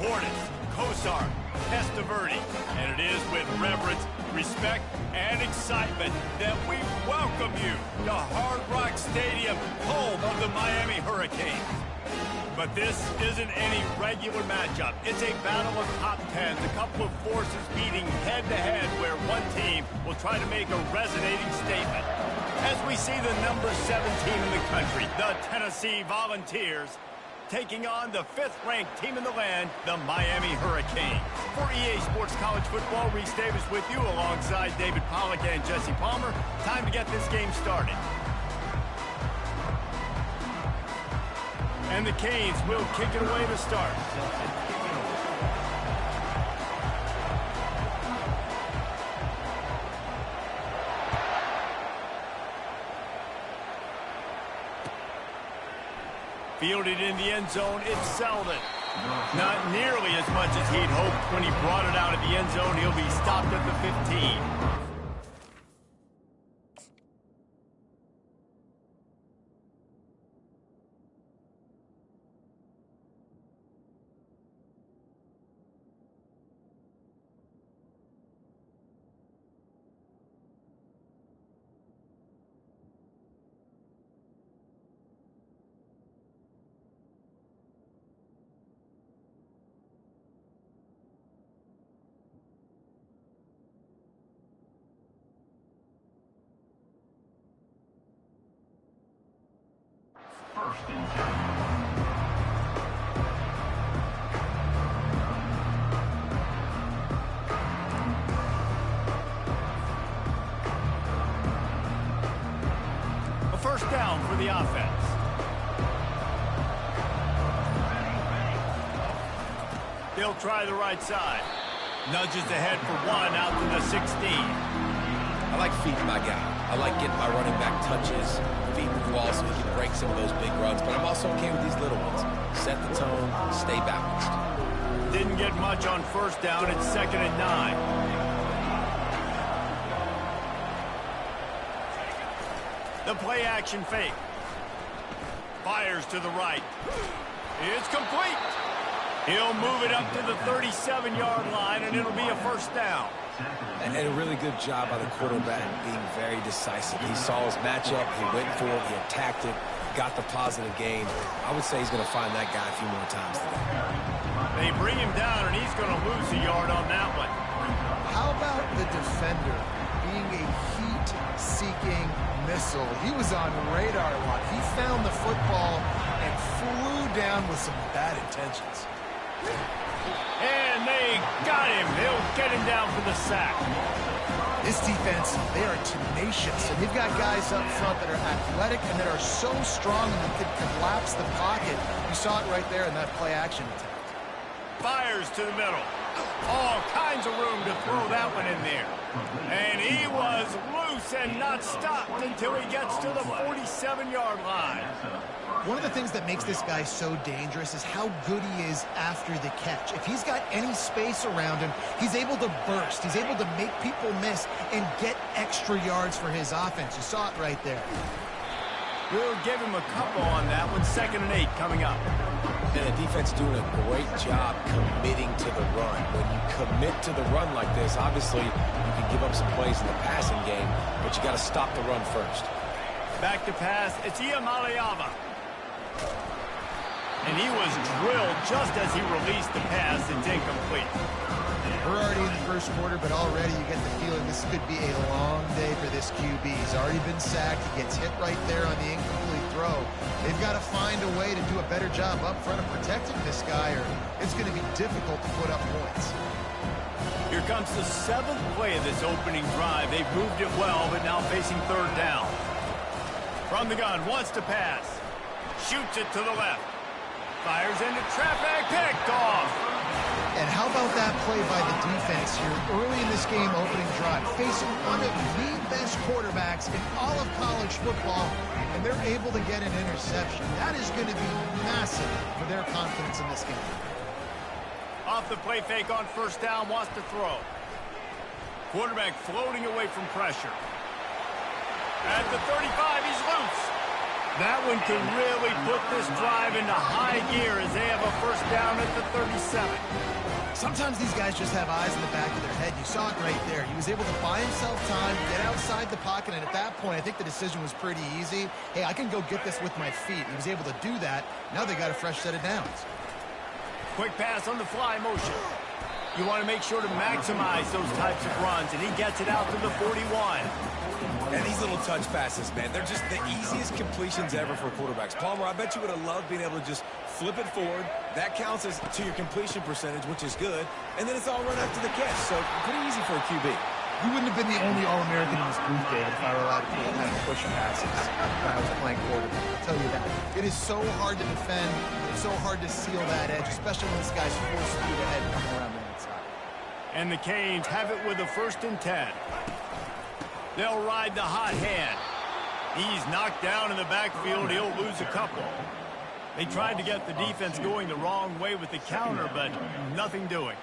Portis, Kosar, Testaverde. And it is with reverence, respect, and excitement that we welcome you to Hard Rock Stadium, home of the Miami Hurricanes. But this isn't any regular matchup. It's a battle of top tens, a couple of forces beating head-to-head where one team will try to make a resonating statement. As we see the number 17 in the country, the Tennessee Volunteers, taking on the 5th-ranked team in the land, the Miami Hurricanes. For EA Sports College Football, Reese Davis with you alongside David Pollack and Jesse Palmer. Time to get this game started. And the Canes will kick it away to start. Fielded in the end zone, it's Selden. Not nearly as much as he'd hoped when he brought it out of the end zone. He'll be stopped at the 15. First and 10. A first down for the offense. They'll try the right side. Nudges ahead for one out to the 16. I like feeding my guy. I like getting my running back touches, feeding the wall so he can break some of those big runs, but I'm also okay with these little ones. Set the tone, stay balanced. Didn't get much on first down. It's 2nd and 9. The play action fake. Fires to the right. It's complete. He'll move it up to the 37-yard line, and it'll be a first down. And a really good job by the quarterback being very decisive. He saw his matchup, he went for it, he attacked it, got the positive gain. I would say he's going to find that guy a few more times today. They bring him down, and he's going to lose a yard on that one. How about the defender being a heat-seeking missile? He was on radar lock. He found the football and flew down with some bad intentions. And they got him. They'll get him down for the sack. This defense, they are tenacious, and they've got guys up front that are athletic and that are so strong and can collapse the pocket. You saw it right there in that play-action attempt. Fires to the middle. All kinds of room to throw that one in there. And he was loose and not stopped until he gets to the 47-yard line. One of the things that makes this guy so dangerous is how good he is after the catch. If he's got any space around him, he's able to burst. He's able to make people miss and get extra yards for his offense. You saw it right there. We'll give him a couple on that one. 2nd and 8 coming up. And the defense doing a great job committing to the run. When you commit to the run like this, obviously you can give up some plays in the passing game, but you got to stop the run first. Back to pass. It's Iamaleava. And he was drilled just as he released the pass. It's incomplete. We're already in the first quarter, but already you get the feeling this could be a long day for this QB. He's already been sacked. He gets hit right there on the incomplete throw. They've got to find a way to do a better job up front of protecting this guy, or it's going to be difficult to put up points. Here comes the 7th play of this opening drive. They've moved it well, but now facing 3rd down. From the gun, wants to pass. Shoots it to the left. Fires into traffic, picked off. And how about that play by the defense here early in this game opening drive, facing one of the best quarterbacks in all of college football, and they're able to get an interception. That is going to be massive for their confidence in this game. Off the play fake on first down, wants to throw. Quarterback floating away from pressure. At the 35, he's loose. That one could really put this drive into high gear as they have a first down at the 37. Sometimes these guys just have eyes in the back of their head. You saw it right there. He was able to buy himself time, get outside the pocket, and at that point, I think the decision was pretty easy. Hey, I can go get this with my feet. He was able to do that. Now they got a fresh set of downs. Quick pass on the fly motion. You want to make sure to maximize those types of runs, and he gets it out to the 41. And these little touch passes, man, they're just the easiest completions ever for quarterbacks. Palmer, I bet you would have loved being able to just flip it forward. That counts as to your completion percentage, which is good. And then it's all run after the catch. So pretty easy for a QB. You wouldn't have been the only All-American in this booth, David, if I were allowed to do kind of push passes when I was playing quarterback. I'll tell you that. It is so hard to defend. It's so hard to seal that edge, especially when this guy's full speed ahead coming around the outside. And the Canes have it with a 1st and 10. They'll ride the hot hand. He's knocked down in the backfield. He'll lose a couple. They tried to get the defense going the wrong way with the counter, but nothing doing.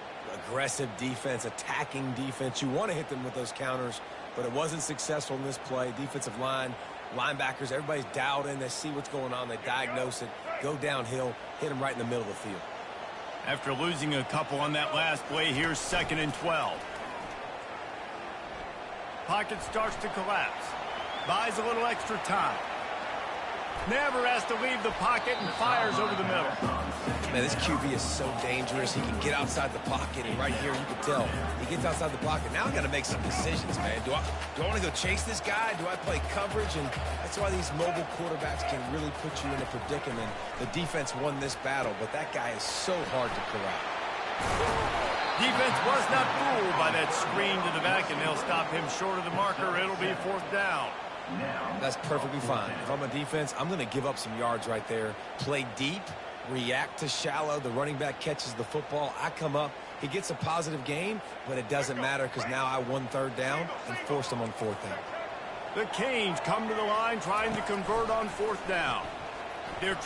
Aggressive defense, attacking defense. You want to hit them with those counters, but it wasn't successful in this play. Defensive line, linebackers, everybody's dialed in. They see what's going on. They diagnose it, go downhill, hit them right in the middle of the field. After losing a couple on that last play, here's 2nd and 12. Pocket starts to collapse. Buys a little extra time. Never has to leave the pocket and fires over the middle. Man, this QB is so dangerous. He can get outside the pocket, and right here you can tell he gets outside the pocket. Now I got to make some decisions, man. Do I want to go chase this guy? Do I play coverage? And that's why these mobile quarterbacks can really put you in a predicament. The defense won this battle, but that guy is so hard to corral. Defense was not fooled by that screen to the back, and they'll stop him short of the marker. It'll be 4th down. That's perfectly fine. If I'm a defense, I'm going to give up some yards right there. Play deep, react to shallow. The running back catches the football. I come up. He gets a positive gain, but it doesn't matter because now I won 3rd down and forced him on 4th down. The Canes come to the line trying to convert on 4th down. They're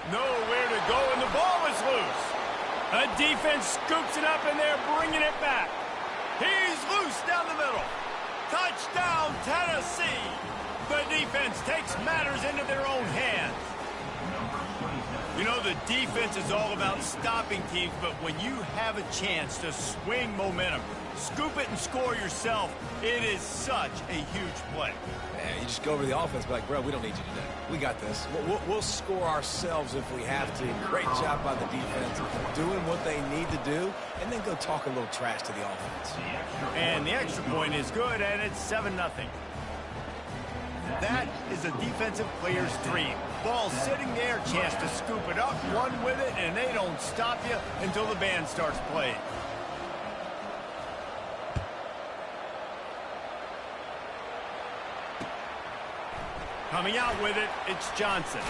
nowhere to go, and the ball is loose. A defense scoops it up, and they're bringing it back. He's loose down the middle. Touchdown, Tennessee. The defense takes matters into their own hands. You know, the defense is all about stopping teams, but when you have a chance to swing momentum, scoop it and score yourself, it is such a huge play. Man, you just go over to the offense and be like, bro, we don't need you today. We got this. We'll score ourselves if we have to. Great job by the defense, doing what they need to do, and then go talk a little trash to the offense. And the extra point is good, and it's 7-0. That is a defensive player's dream. Ball sitting there, chance to scoop it up, run with it, and they don't stop you until the band starts playing. Coming out with it, it's Johnson.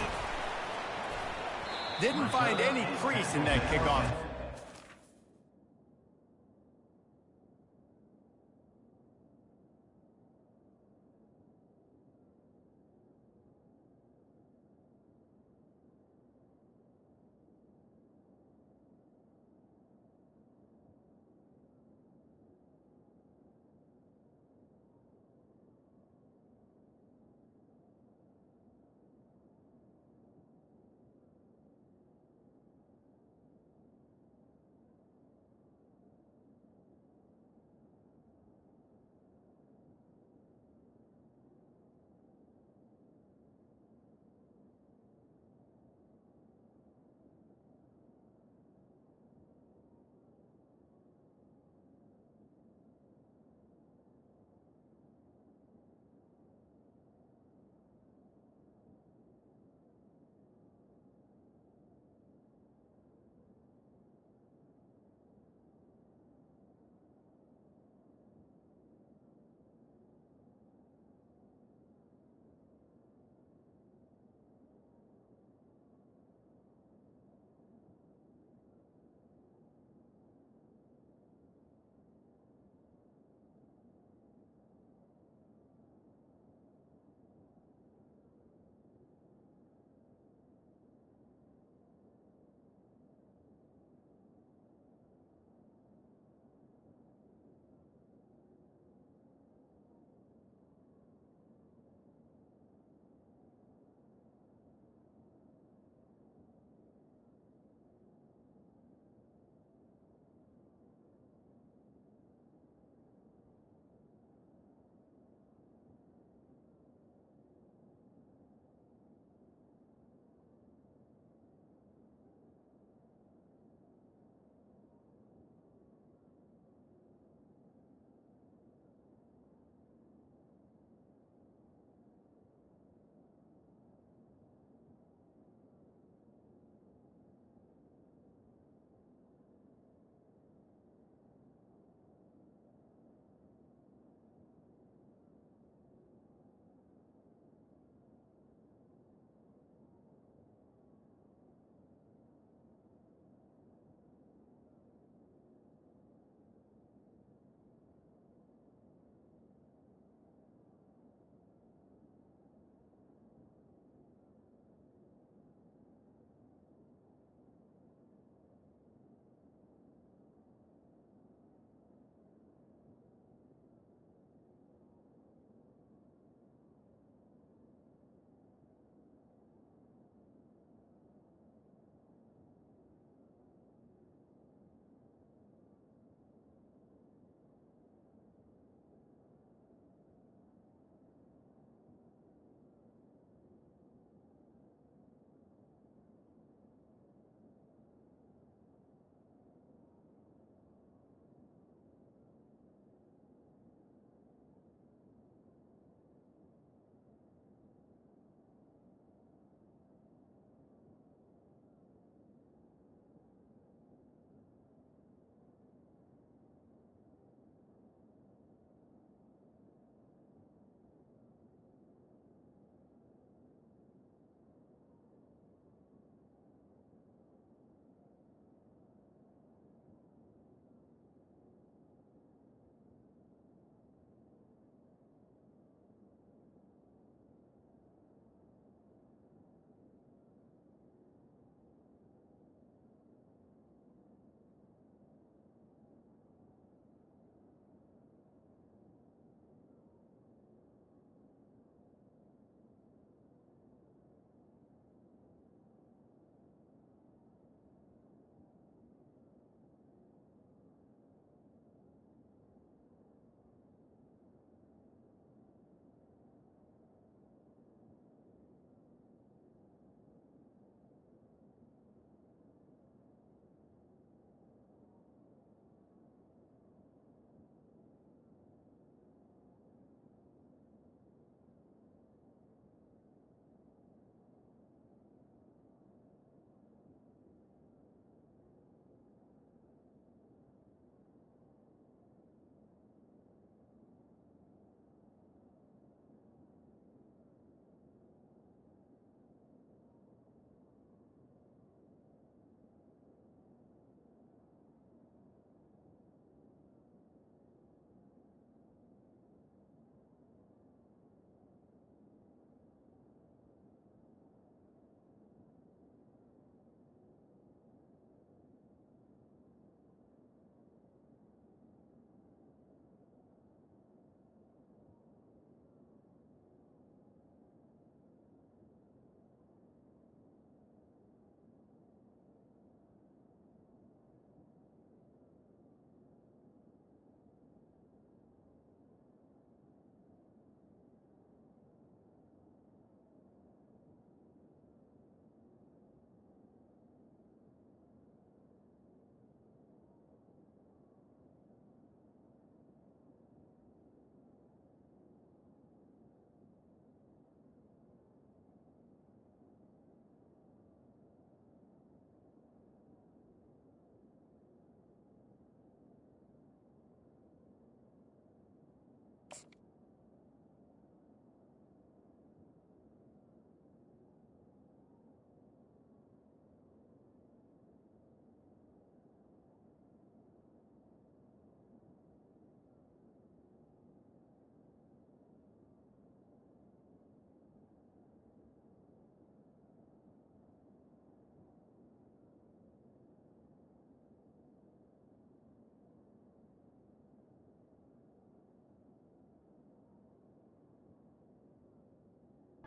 Didn't find any crease in that kickoff.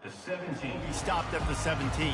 The 17. He stopped at the 17.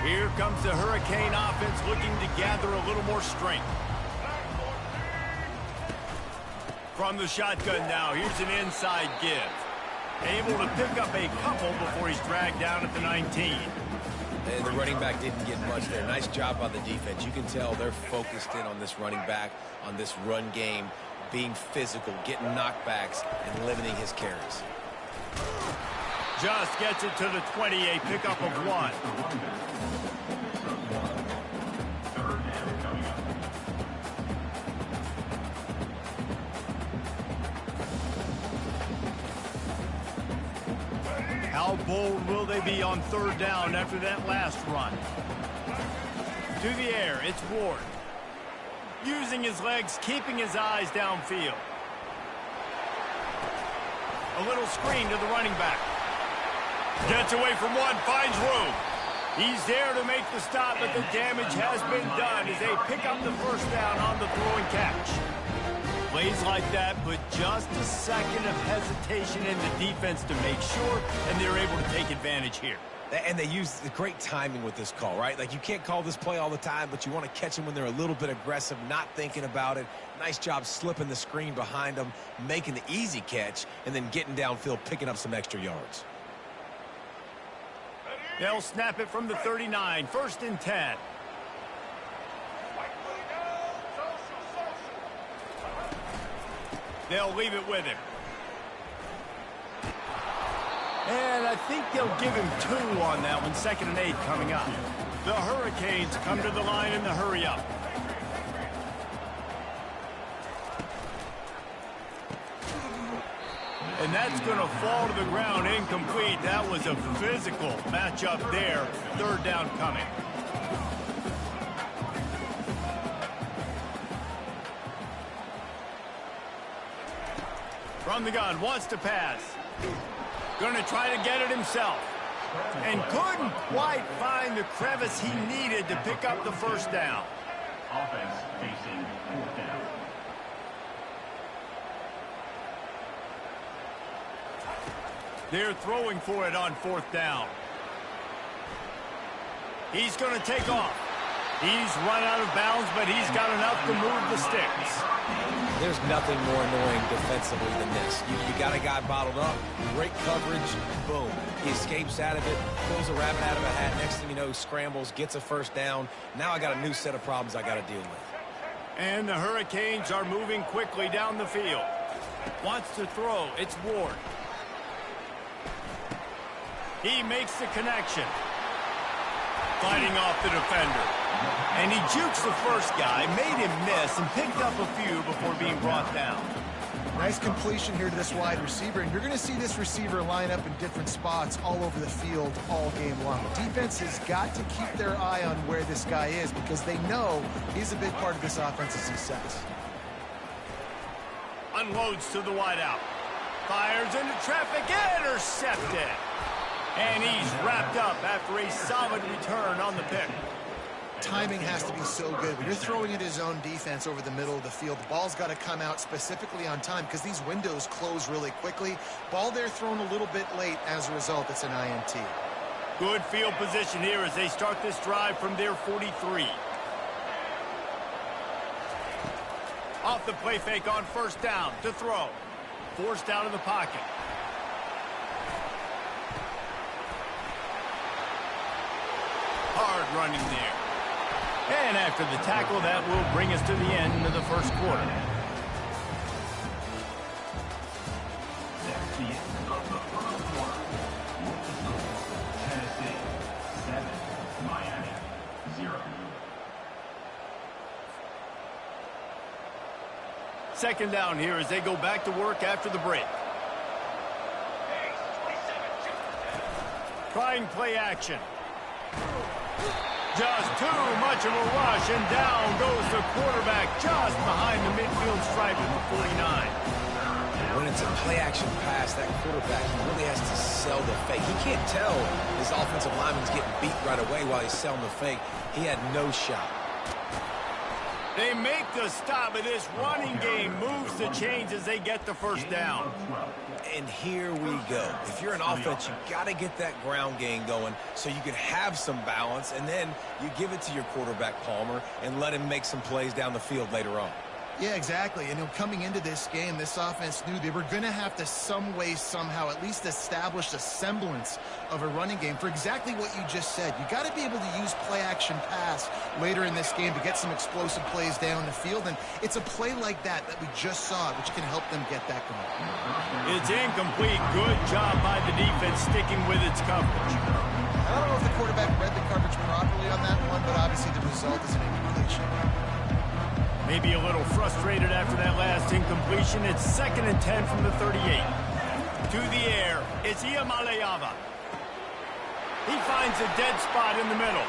Here comes the Hurricane offense looking to gather a little more strength. From the shotgun now, here's an inside give. Able to pick up a couple before he's dragged down at the 19. And the running back didn't get much there. Nice job by the defense. You can tell they're focused in on this running back, on this run game, being physical, getting knockbacks, and limiting his carries. Just gets it to the 28, pickup of 1. How bold will they be on third down after that last run? To the air, it's Ward. Using his legs, keeping his eyes downfield. A little screen to the running back. Gets away from one, finds room. He's there to make the stop, but the damage has been done as they pick up the first down on the throwing catch. Plays like that put just a second of hesitation in the defense to make sure, and they're able to take advantage here. And they use the great timing with this call, right? Like, you can't call this play all the time, but you want to catch them when they're a little bit aggressive, not thinking about it. Nice job slipping the screen behind them, making the easy catch, and then getting downfield, picking up some extra yards. They'll snap it from the 39, 1st and 10. They'll leave it with him. And I think they'll give him 2 on that one. 2nd and 8 coming up. The Hurricanes come to the line in the hurry-up. And that's going to fall to the ground incomplete. That was a physical matchup there. 3rd down coming. From the gun, wants to pass. Going to try to get it himself. And couldn't quite find the crevice he needed to pick up the first down. Offense facing 4th down. They're throwing for it on 4th down. He's going to take off. He's run out of bounds, but he's got enough to move the sticks. There's nothing more annoying defensively than this. You got a guy bottled up, great coverage, boom. He escapes out of it, pulls a rabbit out of a hat. Next thing you know, scrambles, gets a first down. Now I got a new set of problems I got to deal with. And the Hurricanes are moving quickly down the field. Wants to throw. It's Ward. He makes the connection. Fighting off the defender. And he jukes the first guy, made him miss, and picked up a few before being brought down. Nice completion here to this wide receiver, and you're going to see this receiver line up in different spots all over the field all game long. The defense has got to keep their eye on where this guy is because they know he's a big part of this offense's success. Unloads to the wideout. Fires into traffic, intercepted. And he's wrapped up after a solid return on the pick. Timing has to be so good. When you're throwing at his own defense over the middle of the field, the ball's got to come out specifically on time because these windows close really quickly. Ball there thrown a little bit late. As a result, it's an INT. Good field position here as they start this drive from their 43. Off the play fake on 1st down to throw. Forced out of the pocket. Hard running there. And after the tackle, that will bring us to the end of the first quarter. That's the end of the first quarter. Tennessee 7, Miami 0. Second down here as they go back to work after the break. Trying play action. Just too much of a rush, and down goes the quarterback just behind the midfield stripe at the 49. When it's a play-action pass, that quarterback, he really has to sell the fake. He can't tell his offensive lineman's getting beat right away while he's selling the fake. He had no shot. They make the stop, but this running game moves the chains as they get the first down. And here we go. If you're an offense, you got to get that ground game going so you can have some balance, and then you give it to your quarterback, Palmer, and let him make some plays down the field later on. Yeah, exactly. And coming into this game, this offense knew they were going to have to some way, somehow, at least establish a semblance of a running game for exactly what you just said. You got to be able to use play-action pass later in this game to get some explosive plays down the field. And it's a play like that we just saw, which can help them get that going. It's incomplete. Good job by the defense sticking with its coverage. I don't know if the quarterback read the coverage properly on that one, but obviously the result is an incompletion. Maybe a little frustrated after that last incompletion. It's 2nd and 10 from the 38. To the air, it's Iamaleava. He finds a dead spot in the middle.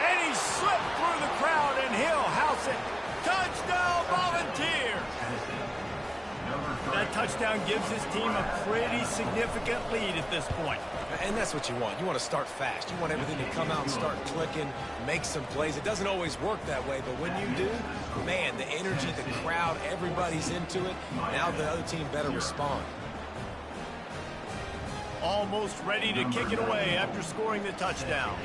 And he slipped through the crowd, and he'll house it. Touchdown, Volunteers! That touchdown gives his team a pretty significant lead at this point. And that's what you want. You want to start fast. You want everything to come out and start clicking, make some plays. It doesn't always work that way, but when you do, man, the energy, the crowd, everybody's into it. Now the other team better respond. Almost ready to kick it away after scoring the touchdown.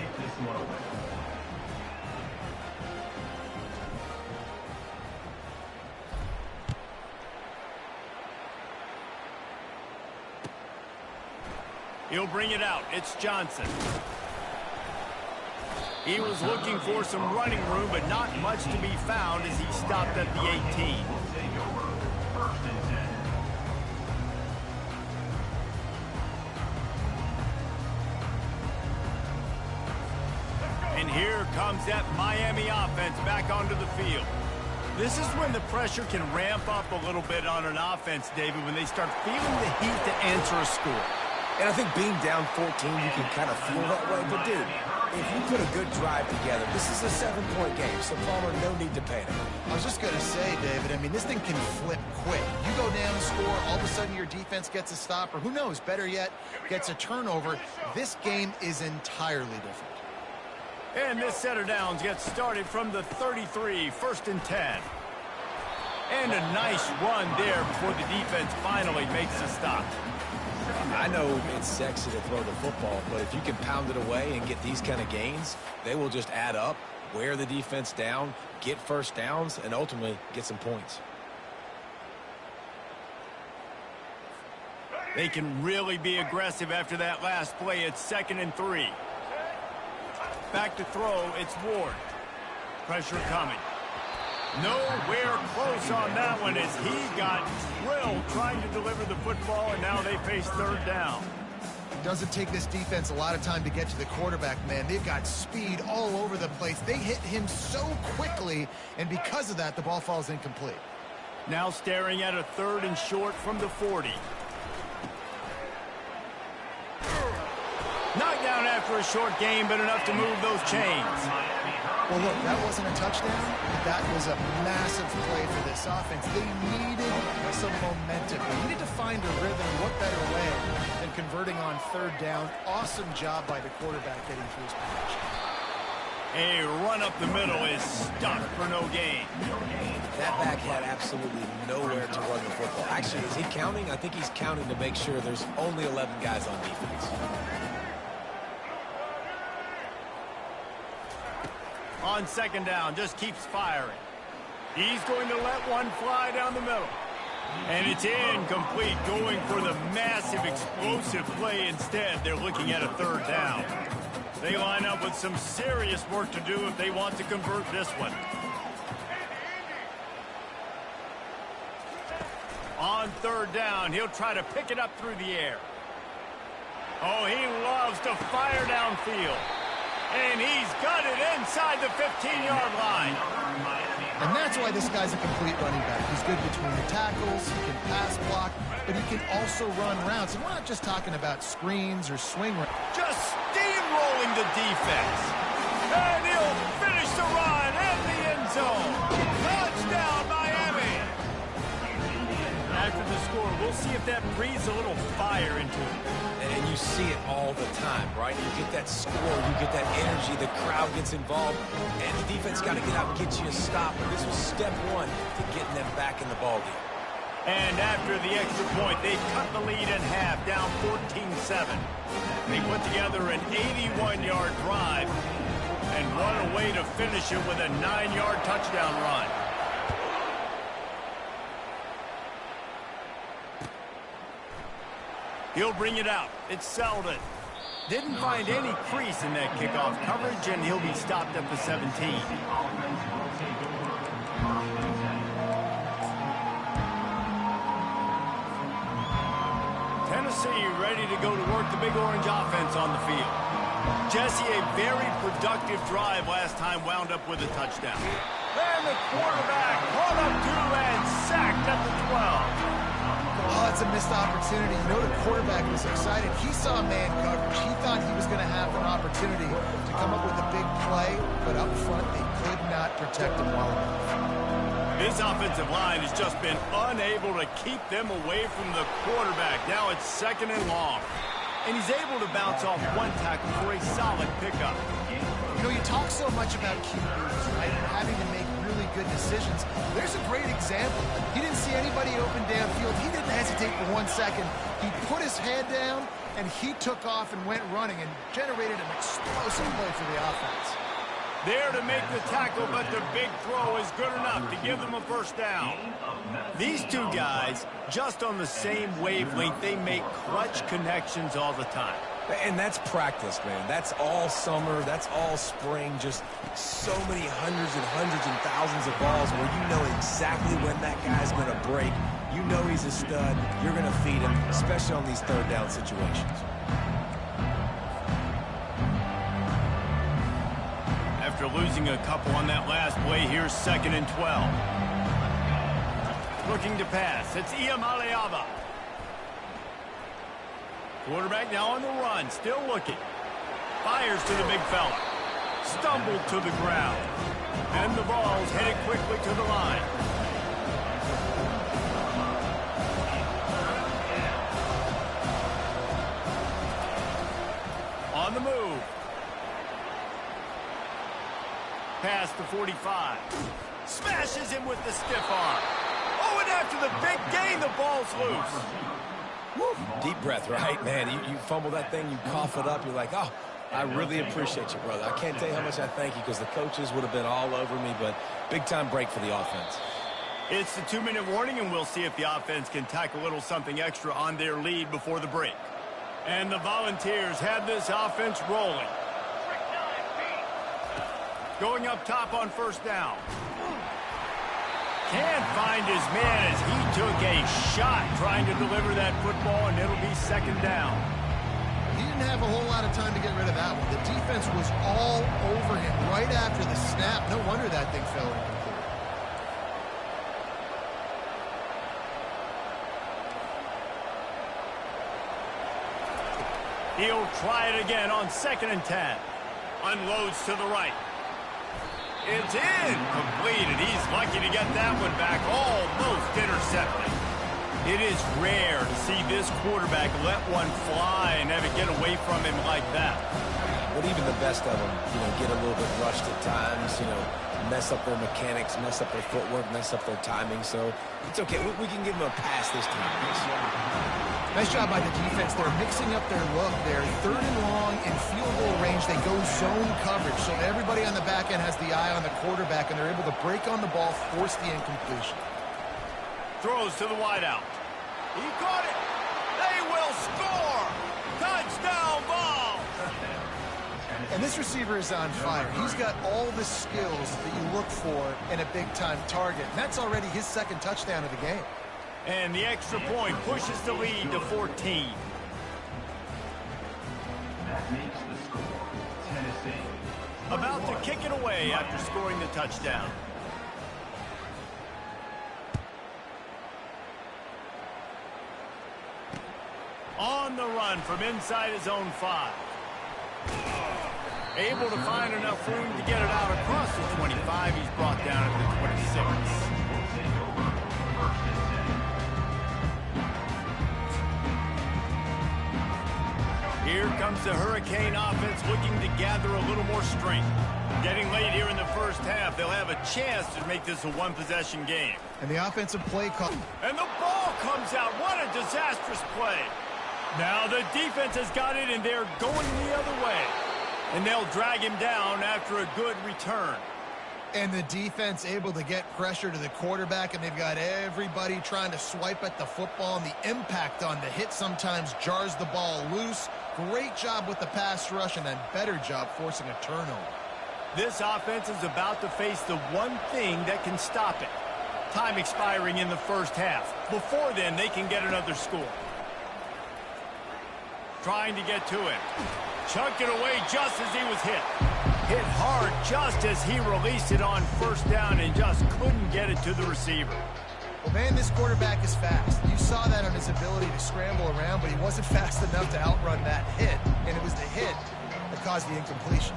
He'll bring it out. It's Johnson. He was looking for some running room, but not much to be found as he stopped at the 18. And here comes that Miami offense back onto the field. This is when the pressure can ramp up a little bit on an offense, David, when they start feeling the heat to answer a score. And I think being down 14, you can kind of feel that way. But, dude, if you put a good drive together, this is a 7-point game, so Palmer, no need to panic. I was just going to say, David, I mean, this thing can flip quick. You go down and score, all of a sudden your defense gets a stop, or who knows, better yet, gets a turnover. This game is entirely different. And this set of downs gets started from the 33, 1st and 10. And a nice run there before the defense finally makes a stop. I know it's sexy to throw the football, but if you can pound it away and get these kind of gains, they will just add up, wear the defense down, get first downs, and ultimately get some points. They can really be aggressive after that last play. It's 2nd and 3. Back to throw, it's Ward. Pressure coming. Nowhere close on that one as he got drilled trying to deliver the football, and now they face 3rd down. It doesn't take this defense a lot of time to get to the quarterback, man. They've got speed all over the place. They hit him so quickly, and because of that, the ball falls incomplete. Now staring at a 3rd and short from the 40. Knocked down after a short game, but enough to move those chains. Well, look, that wasn't a touchdown. That was a massive play for this offense. They needed some momentum. They needed to find a rhythm. What better way than converting on 3rd down? Awesome job by the quarterback getting through his patch. A run up the middle is stuffed for no gain. That back had absolutely nowhere to run the football. Actually, is he counting? I think he's counting to make sure there's only 11 guys on defense. On 2nd down, just keeps firing. He's going to let one fly down the middle. And it's incomplete, going for the massive explosive play instead. They're looking at a 3rd down. They line up with some serious work to do if they want to convert this one. On 3rd down, he'll try to pick it up through the air. Oh, he loves to fire downfield. And he's got it inside the 15-yard line. And that's why this guy's a complete running back. He's good between the tackles, he can pass block, but he can also run routes. And we're not just talking about screens or swing routes. Just steamrolling the defense. And he'll finish the run in the end zone. Touchdown, Miami. After the score, we'll see if that breathes a little fire into it. And you see it all the time, right? You get that score, you get that energy, the crowd gets involved, and the defense got to get out and get you a stop. And this was step 1 to getting them back in the ballgame. And after the extra point, they cut the lead in half, down 14-7. They put together an 81-yard drive and what a way to finish it with a 9-yard touchdown run. He'll bring it out. It's Selden. Didn't find any crease in that kickoff coverage, and he'll be stopped at the 17. Tennessee ready to go to work the Big Orange offense on the field. Jesse, a very productive drive last time, wound up with a touchdown. And the quarterback caught up to and sacked at the 12. that's a missed opportunity. You know the quarterback was excited. He saw man coverage. He thought he was going to have an opportunity to come up with a big play, but up front they could not protect him well enough. This offensive line has just been unable to keep them away from the quarterback. Now it's 2nd and long. And he's able to bounce off one tackle for a solid pickup. You know, you talk so much about QBs, right, and having to make really good decisions. There's a great example. He didn't see anybody open downfield. He didn't hesitate for 1 second. He put his head down, and he took off and went running and generated an explosive play for the offense. There to make the tackle, but the big throw is good enough to give them a first down. These two guys, just on the same wavelength, they make clutch connections all the time. And that's practice, man. That's all summer. That's all spring. Just so many hundreds and thousands of balls where you know exactly when that guy's going to break. You know he's a stud. You're going to feed him, especially on these third down situations. After losing a couple on that last play, here's 2nd and 12. Looking to pass. It's Iamaleava. Quarterback now on the run, still looking. Fires to the big fella. Stumbled to the ground. And the ball's headed quickly to the line. On the move. Past the 45. Smashes him with the stiff arm. Oh, and after the big gain, the ball's loose. Woo. Deep breath, right? Man, you fumble that thing, you cough it up, you're like, oh, I really appreciate you, brother. I can't tell you how much I thank you because the coaches would have been all over me, but big-time break for the offense. It's the 2-minute warning, and we'll see if the offense can tack a little something extra on their lead before the break. And the Volunteers have this offense rolling. Going up top on first down. Can't find his man as he took a shot trying to deliver that football, and it'll be 2nd down. He didn't have a whole lot of time to get rid of that one. The defense was all over him right after the snap. No wonder that thing fell incomplete. He'll try it again on 2nd and 10. Unloads to the right. It's incomplete, and he's lucky to get that one back, almost intercepted. It is rare to see this quarterback let one fly and have it get away from him like that. But even the best of them, get a little bit rushed at times, mess up their mechanics, mess up their footwork, mess up their timing. So it's okay. We can give them a pass this time. Nice job by the defense. They're mixing up their look there. 3rd and long in field goal range. They go zone coverage. So everybody on the back end has the eye on the quarterback, and they're able to break on the ball, force the incompletion. Throws to the wideout. He caught it. They will score. Touchdown ball. And this receiver is on fire. He's got all the skills that you look for in a big-time target. And that's already his 2nd touchdown of the game. And the extra point pushes the lead to 14. That makes the score Tennessee. About to kick it away after scoring the touchdown. On the run from inside his own 5. Able to find enough room to get it out across the 25. He's brought down at the 26. Here comes the Hurricane offense looking to gather a little more strength. Getting late here in the first half, they'll have a chance to make this a one-possession game. And the offensive play call. And the ball comes out. What a disastrous play. Now the defense has got it, and they're going the other way. And they'll drag him down after a good return. And the defense able to get pressure to the quarterback, and they've got everybody trying to swipe at the football, and the impact on the hit sometimes jars the ball loose. Great job with the pass rush, and a better job forcing a turnover. This offense is about to face the one thing that can stop it. Time expiring in the first half. Before then, they can get another score. Trying to get to him. Chucked it away just as he was hit. Hit hard just as he released it on first down and just couldn't get it to the receiver. Well, man, this quarterback is fast. You saw that on his ability to scramble around, but he wasn't fast enough to outrun that hit, and it was the hit that caused the incompletion.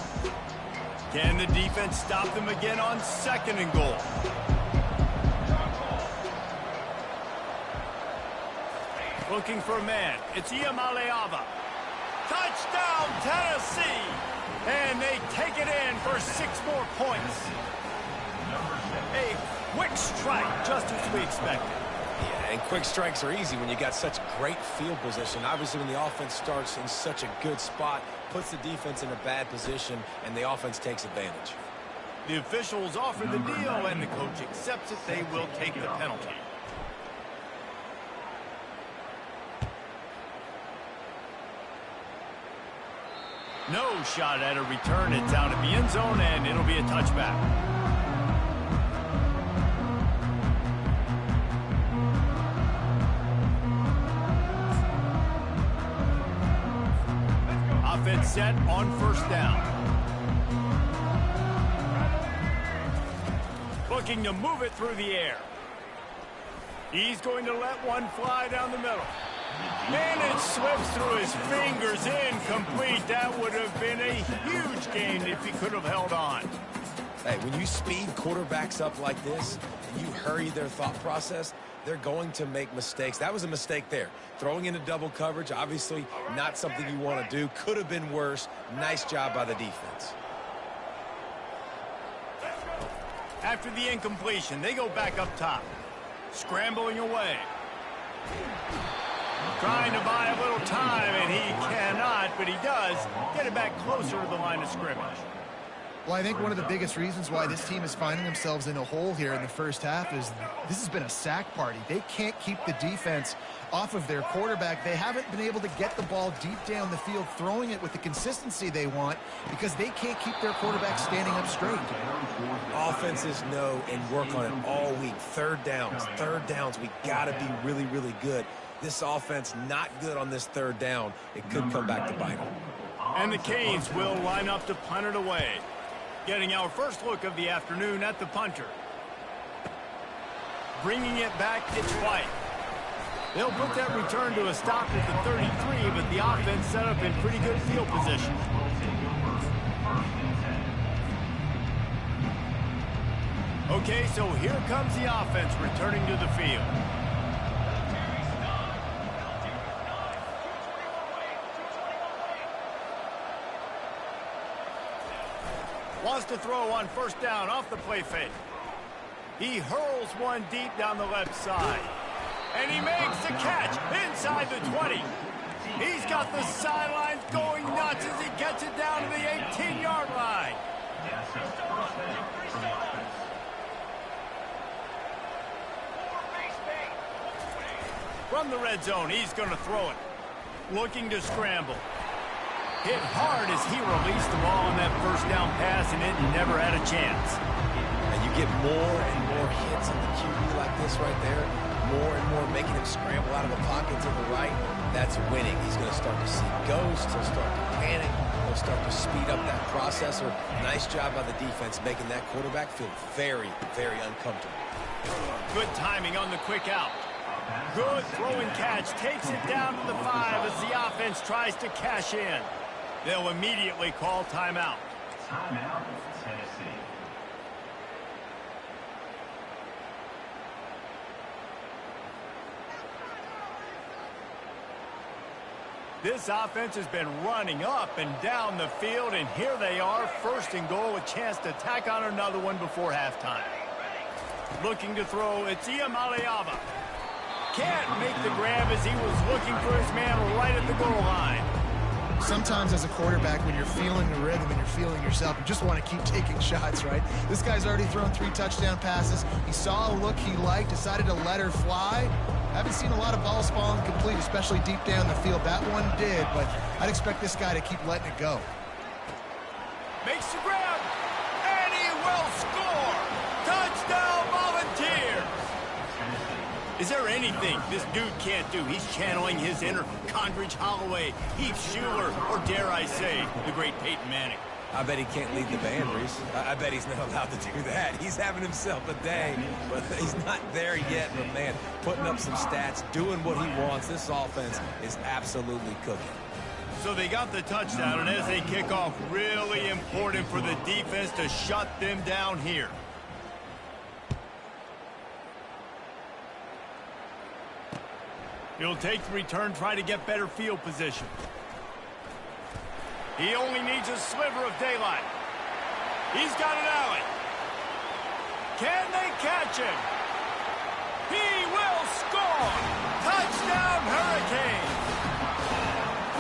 Can the defense stop them again on 2nd and goal? Looking for a man. It's Iamaleava. Touchdown, Tennessee! And they take it in for 6 more points. A quick strike, just as we expected. Yeah, and quick strikes are easy when you got such great field position. Obviously, when the offense starts in such a good spot, puts the defense in a bad position, and the offense takes advantage. The officials offer the deal, and the coach accepts it. They will take the penalty. No shot at a return. It's out of the end zone, and it'll be a touchback. Offense set on 1st down. Looking to move it through the air. He's going to let one fly down the middle. And it slips through his fingers, incomplete. That would have been a huge gain if he could have held on. Hey, when you speed quarterbacks up like this, and you hurry their thought process, they're going to make mistakes. That was a mistake there. Throwing into double coverage, obviously not something you want to do. Could have been worse. Nice job by the defense. After the incompletion, they go back up top. Scrambling away. Trying to buy a little time, and he cannot, but he does get it back closer to the line of scrimmage. Well, I think one of the biggest reasons why this team is finding themselves in a hole here in the first half is this has been a sack party. They can't keep the defense off of their quarterback. They haven't been able to get the ball deep down the field, throwing it with the consistency they want because they can't keep their quarterback standing up straight. Offenses know and work on it all week. Third downs, we got to be really, really good. This offense not good on this 3rd down. It could come back to bite them. And the Canes will line up to punt it away. Getting our first look of the afternoon at the punter. Bringing it back, it's White. They'll put that return to a stop at the 33, but the offense set up in pretty good field position. Okay, so here comes the offense returning to the field. Wants to throw on 1st down off the play fake. He hurls one deep down the left side. And he makes the catch inside the 20. He's got the sidelines going nuts as he gets it down to the 18-yard line. From the red zone, he's going to throw it. Looking to scramble. Hit hard as he released the ball on that 1st down pass, and it never had a chance. And you get more and more hits on the QB like this right there. More and more making him scramble out of the pocket to the right. That's winning. He's going to start to see ghosts. He'll start to panic. He'll start to speed up that processor. Nice job by the defense making that quarterback feel very, very uncomfortable. Good timing on the quick out. Good throw and catch. Takes it down to the 5 as the offense tries to cash in. They'll immediately call timeout. Timeout, Tennessee. This offense has been running up and down the field, and here they are, 1st and goal, a chance to tack on another one before halftime. Looking to throw, it's Iamaleava. Can't make the grab as he was looking for his man right at the goal line. Sometimes as a quarterback, when you're feeling the rhythm and you're feeling yourself, you just want to keep taking shots, right? This guy's already thrown 3 touchdown passes. He saw a look he liked, decided to let her fly. Haven't seen a lot of balls falling complete, especially deep down the field. That one did, but I'd expect this guy to keep letting it go. Makes the grab, and he will score! Touchdown, Volunteers! Is there anything this dude can't do? He's channeling his inner Condridge Holloway, Heath Schuler, or dare I say, the great Peyton Manning. I bet he can't lead the band, Reese. I bet he's not allowed to do that. He's having himself a day, but he's not there yet. But, man, putting up some stats, doing what he wants. This offense is absolutely cooking. So they got the touchdown, and as they kick off, really important for the defense to shut them down here. He'll take the return, try to get better field position. He only needs a sliver of daylight. He's got an alley. Can they catch him? He will score! Touchdown, Hurricanes!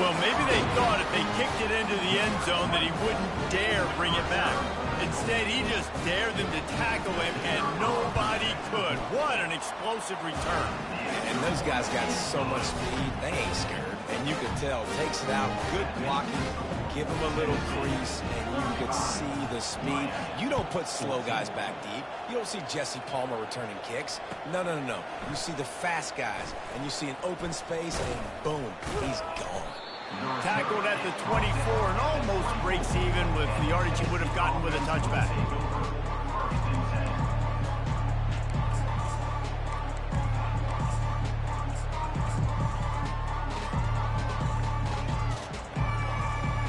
Well, maybe they thought if they kicked it into the end zone that he wouldn't dare bring it back. Instead, he just dared them to tackle him, and nobody could. What an explosive return. And those guys got so much speed, they ain't scared. And you can tell, takes it out, good blocking, give him a little crease, and you can see the speed. You don't put slow guys back deep. You don't see Jesse Palmer returning kicks. No, no, no, no. You see the fast guys, and you see an open space, and boom, he's gone. Tackled at the 24 and almost breaks even with the yardage he would have gotten with a touchback.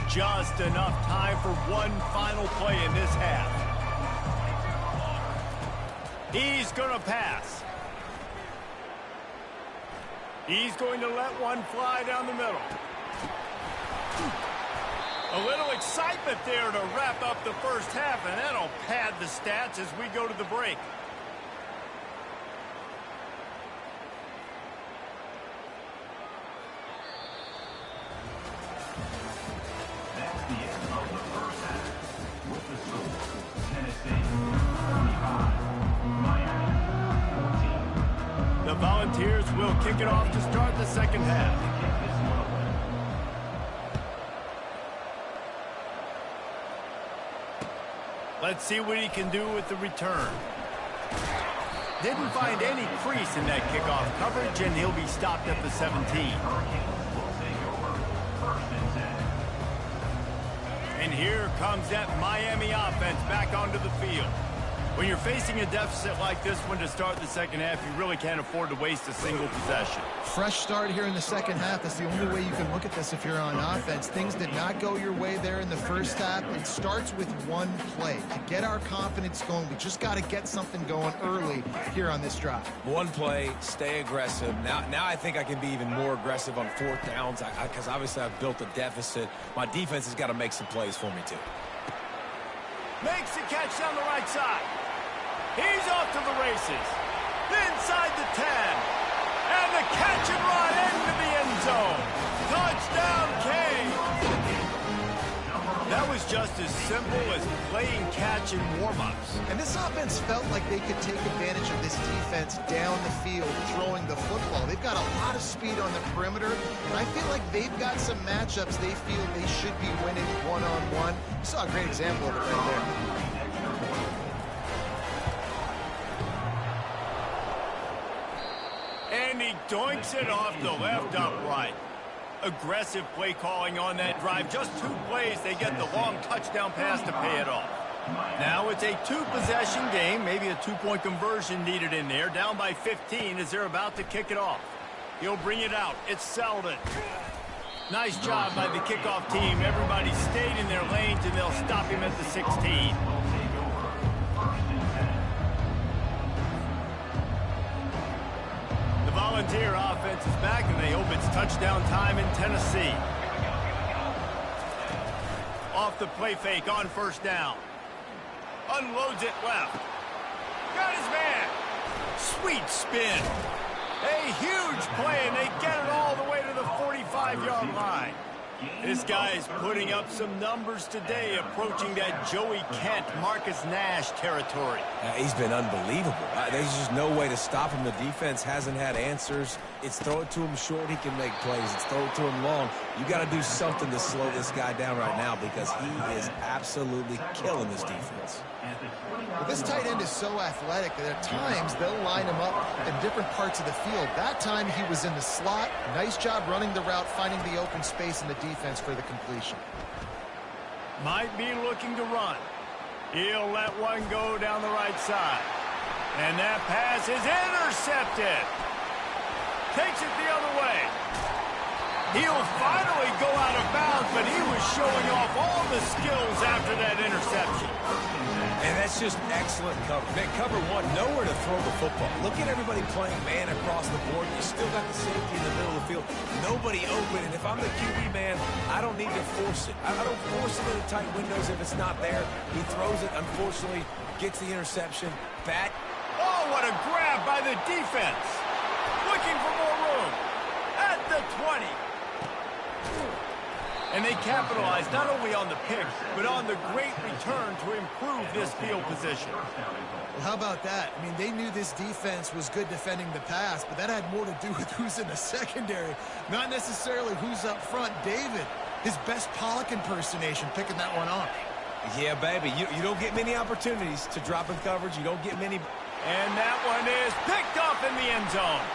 Just enough time for one final play in this half. He's going to pass. He's going to let one fly down the middle. A little excitement there to wrap up the first half, and that'll pad the stats as we go to the break. That's the end of the first half. With the score, Tennessee 25, Miami 14. The Volunteers will kick it off to start the second half. Let's see what he can do with the return. Didn't find any crease in that kickoff coverage, and he'll be stopped at the 17. And here comes that Miami offense back onto the field. When you're facing a deficit like this one to start the second half, you really can't afford to waste a single possession. Fresh start here in the second half. That's the only way you can look at this if you're on offense. Things did not go your way there in the first half. It starts with one play. To get our confidence going, we just got to get something going early here on this drive. One play, stay aggressive. Now I think I can be even more aggressive on fourth downs because obviously I've built a deficit. My defense has got to make some plays for me too. Makes the catch down the right side. He's off to the races. Inside the 10. And the catch and run into the end zone. Touchdown, Kane. That was just as simple as playing catch in warm-ups. And this offense felt like they could take advantage of this defense down the field, throwing the football. They've got a lot of speed on the perimeter, and I feel like they've got some matchups they feel they should be winning one-on-one. You saw a great example of it right there. And he doinks it off the left upright. Aggressive play calling on that drive. Just 2 plays, they get the long touchdown pass to pay it off. Now it's a 2-possession game, maybe a 2-point conversion needed in there. Down by 15 as they're about to kick it off. He'll bring it out. It's Selden. Nice job by the kickoff team. Everybody stayed in their lanes, and they'll stop him at the 16. Volunteer offense is back, and they hope it's touchdown time in Tennessee. Off the play fake on first down. Unloads it left. Got his man. Sweet spin. A huge play, and they get it all the way to the 45-yard line. This guy is putting up some numbers today, approaching that Joey Kent, Marcus Nash territory. He's been unbelievable. There's just no way to stop him. The defense hasn't had answers. It's throw it to him short, he can make plays. It's throw it to him long. You got to do something to slow this guy down right now because he is absolutely killing this defense. But this tight end is so athletic that at times they'll line him up in different parts of the field. That time he was in the slot. Nice job running the route, finding the open space in the defense for the completion. Might be looking to run. He'll let one go down the right side. And that pass is intercepted. Takes it the other way. He'll finally go out of bounds, but he was showing off all the skills after that interception. And that's just excellent cover. Man, cover one, nowhere to throw the football. Look at everybody playing man across the board. You still got the safety in the middle of the field. Nobody open, and if I'm the QB man, I don't need to force it. I don't force it into tight windows if it's not there. He throws it, unfortunately, gets the interception. Oh, what a grab by the defense. Looking for more room. At the 20. And they capitalized not only on the pick, but on the great return to improve this field position. Well, how about that? I mean, they knew this defense was good defending the pass, but that had more to do with who's in the secondary, not necessarily who's up front. David, his best Pollock impersonation, picking that one off. Yeah, baby, you don't get many opportunities to drop in coverage. You don't get many. And that one is picked up in the end zone.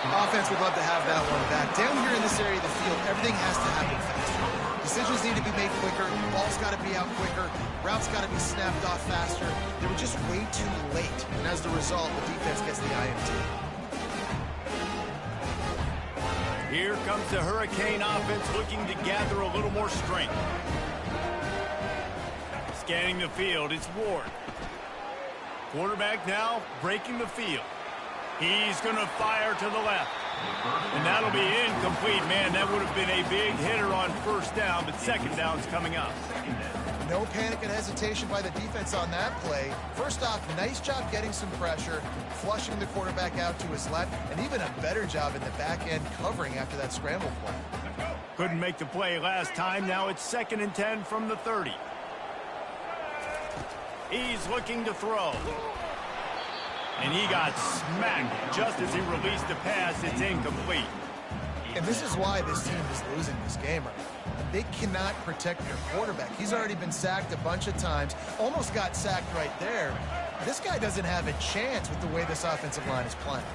Offense would love to have that one back. Down here in this area of the field, everything has to happen faster. Decisions need to be made quicker. The ball's got to be out quicker. Routes got to be snapped off faster. They were just way too late. And as the result, the defense gets the INT. Here comes the Hurricane offense looking to gather a little more strength. Scanning the field, it's Ward. Quarterback now breaking the field. He's going to fire to the left. And that'll be incomplete. Man, that would have been a big hitter on first down, but second down's coming up. No panic and hesitation by the defense on that play. First off, nice job getting some pressure, flushing the quarterback out to his left, and even a better job in the back end covering after that scramble play. Couldn't make the play last time. Now it's 2nd and 10 from the 30. He's looking to throw. And he got smacked just as he released the pass. It's incomplete. And this is why this team is losing this game right now. They cannot protect their quarterback. He's already been sacked a bunch of times, almost got sacked right there. This guy doesn't have a chance with the way this offensive line is playing.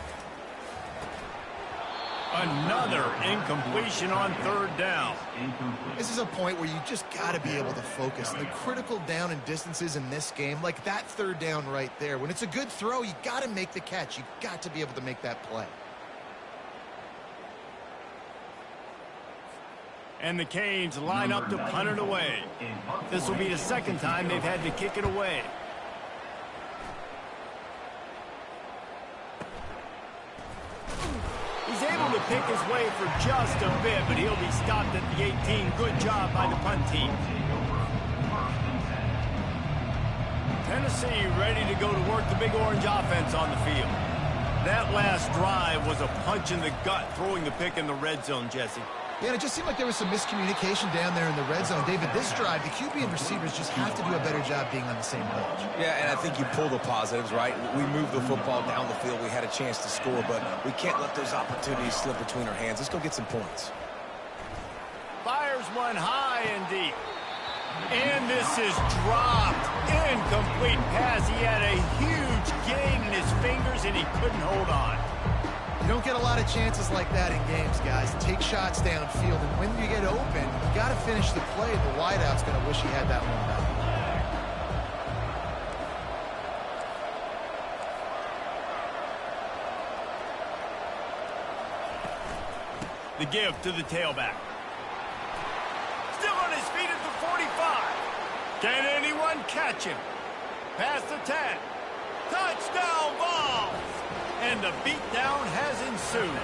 Another incompletion on 3rd down. This is a point where you just got to be able to focus. The critical down and distances in this game, like that 3rd down right there. When it's a good throw, you got to make the catch. You got to be able to make that play. And the Canes line up to punt it away. This will be the 2nd time they've had to kick it away. He's able to pick his way for just a bit, but he'll be stopped at the 18. Good job by the punt team. Tennessee ready to go to work the Big Orange offense on the field. That last drive was a punch in the gut, throwing the pick in the red zone, Jesse. Yeah, and it just seemed like there was some miscommunication down there in the red zone. David, this drive, the QB and receivers just have to do a better job being on the same page. Yeah, and I think you pull the positives, right? We moved the football down the field. We had a chance to score, but we can't let those opportunities slip between our hands. Let's go get some points. Fires one high and deep. And this is dropped. Incomplete pass. He had a huge gain in his fingers, and he couldn't hold on. You don't get a lot of chances like that in games, guys. Take shots downfield, and when you get open, you got to finish the play. The wideout's going to wish he had that one back. The give to the tailback. Still on his feet at the 45. Can anyone catch him? Past the 10. Touchdown Vols! And the beatdown has ensued.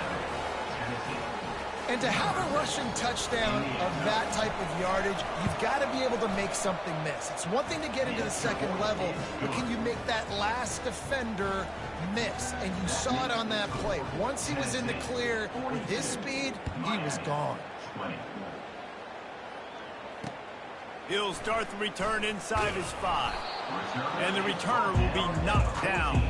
And to have a rushing touchdown of that type of yardage, you've got to be able to make something miss. It's one thing to get into the 2nd level, but can you make that last defender miss? And you saw it on that play. Once he was in the clear, with his speed, he was gone. He'll start the return inside his 5. And the returner will be knocked down.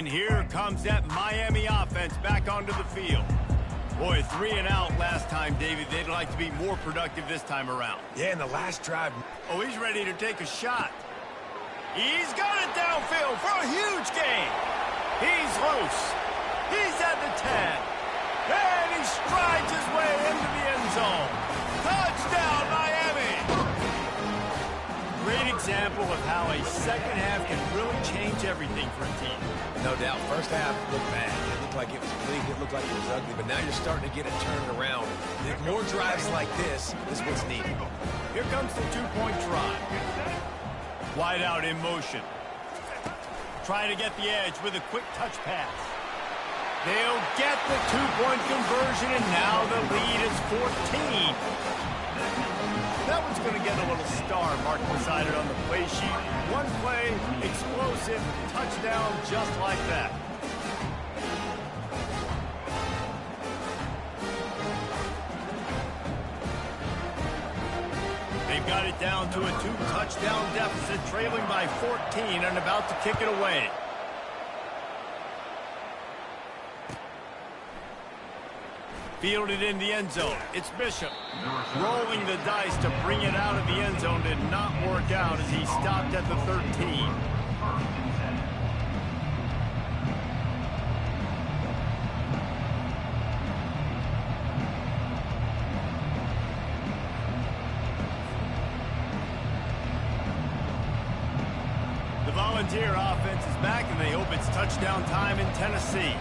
And here comes that Miami offense back onto the field. Boy, 3 and out last time, David. They'd like to be more productive this time around. Yeah, in the last drive. Oh, he's ready to take a shot. He's got it downfield for a huge gain. He's loose. He's at the 10. And he strides his way into the end zone. Touchdown, Miami! Great example of how a second half can really change everything for a team. No doubt. First half looked bad. It looked like it was bleak. It looked like it was ugly. But now you're starting to get it turned around. If more drives like this is what's needed. Here comes the two-point try. Wide out in motion. Trying to get the edge with a quick touch pass. They'll get the two-point conversion, and now the lead is 14. That one's going to get a little star marked beside it on the play sheet. One play, explosive, touchdown just like that. They've got it down to a 2-touchdown deficit, trailing by 14 and about to kick it away. Fielded in the end zone. It's Bishop. Rolling the dice to bring it out of the end zone did not work out as he stopped at the 13. The Volunteer offense is back, and they hope it's touchdown time in Tennessee.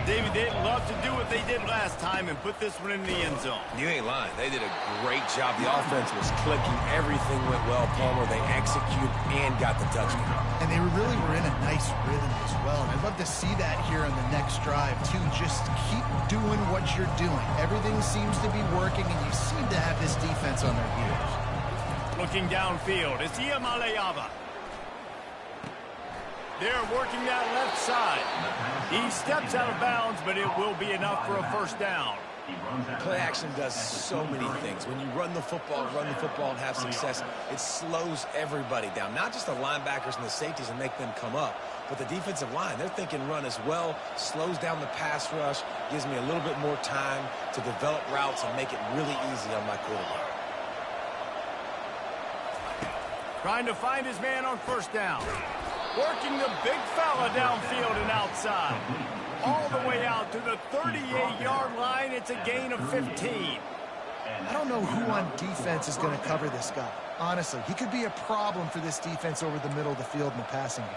David, they'd love to do what they did last time and put this one in the end zone. You ain't lying. They did a great job. The offense was clicking. Everything went well, Palmer. They executed and got the touchdown. And they really were in a nice rhythm as well. And I'd love to see that here on the next drive, too. Just keep doing what you're doing. Everything seems to be working, and you seem to have this defense on their heels. Looking downfield, it's Iamaleava. They're working that left side. He steps out of bounds, but it will be enough for a first down. Play action does so many things. When you run the football and have success, it slows everybody down. Not just the linebackers and the safeties and make them come up, but the defensive line. They're thinking run as well, slows down the pass rush, gives me a little bit more time to develop routes and make it really easy on my quarterback. Trying to find his man on first down. Working the big fella downfield and outside. All the way out to the 38-yard line. It's a gain of 15. I don't know who on defense is going to cover this guy. Honestly, he could be a problem for this defense over the middle of the field in the passing game.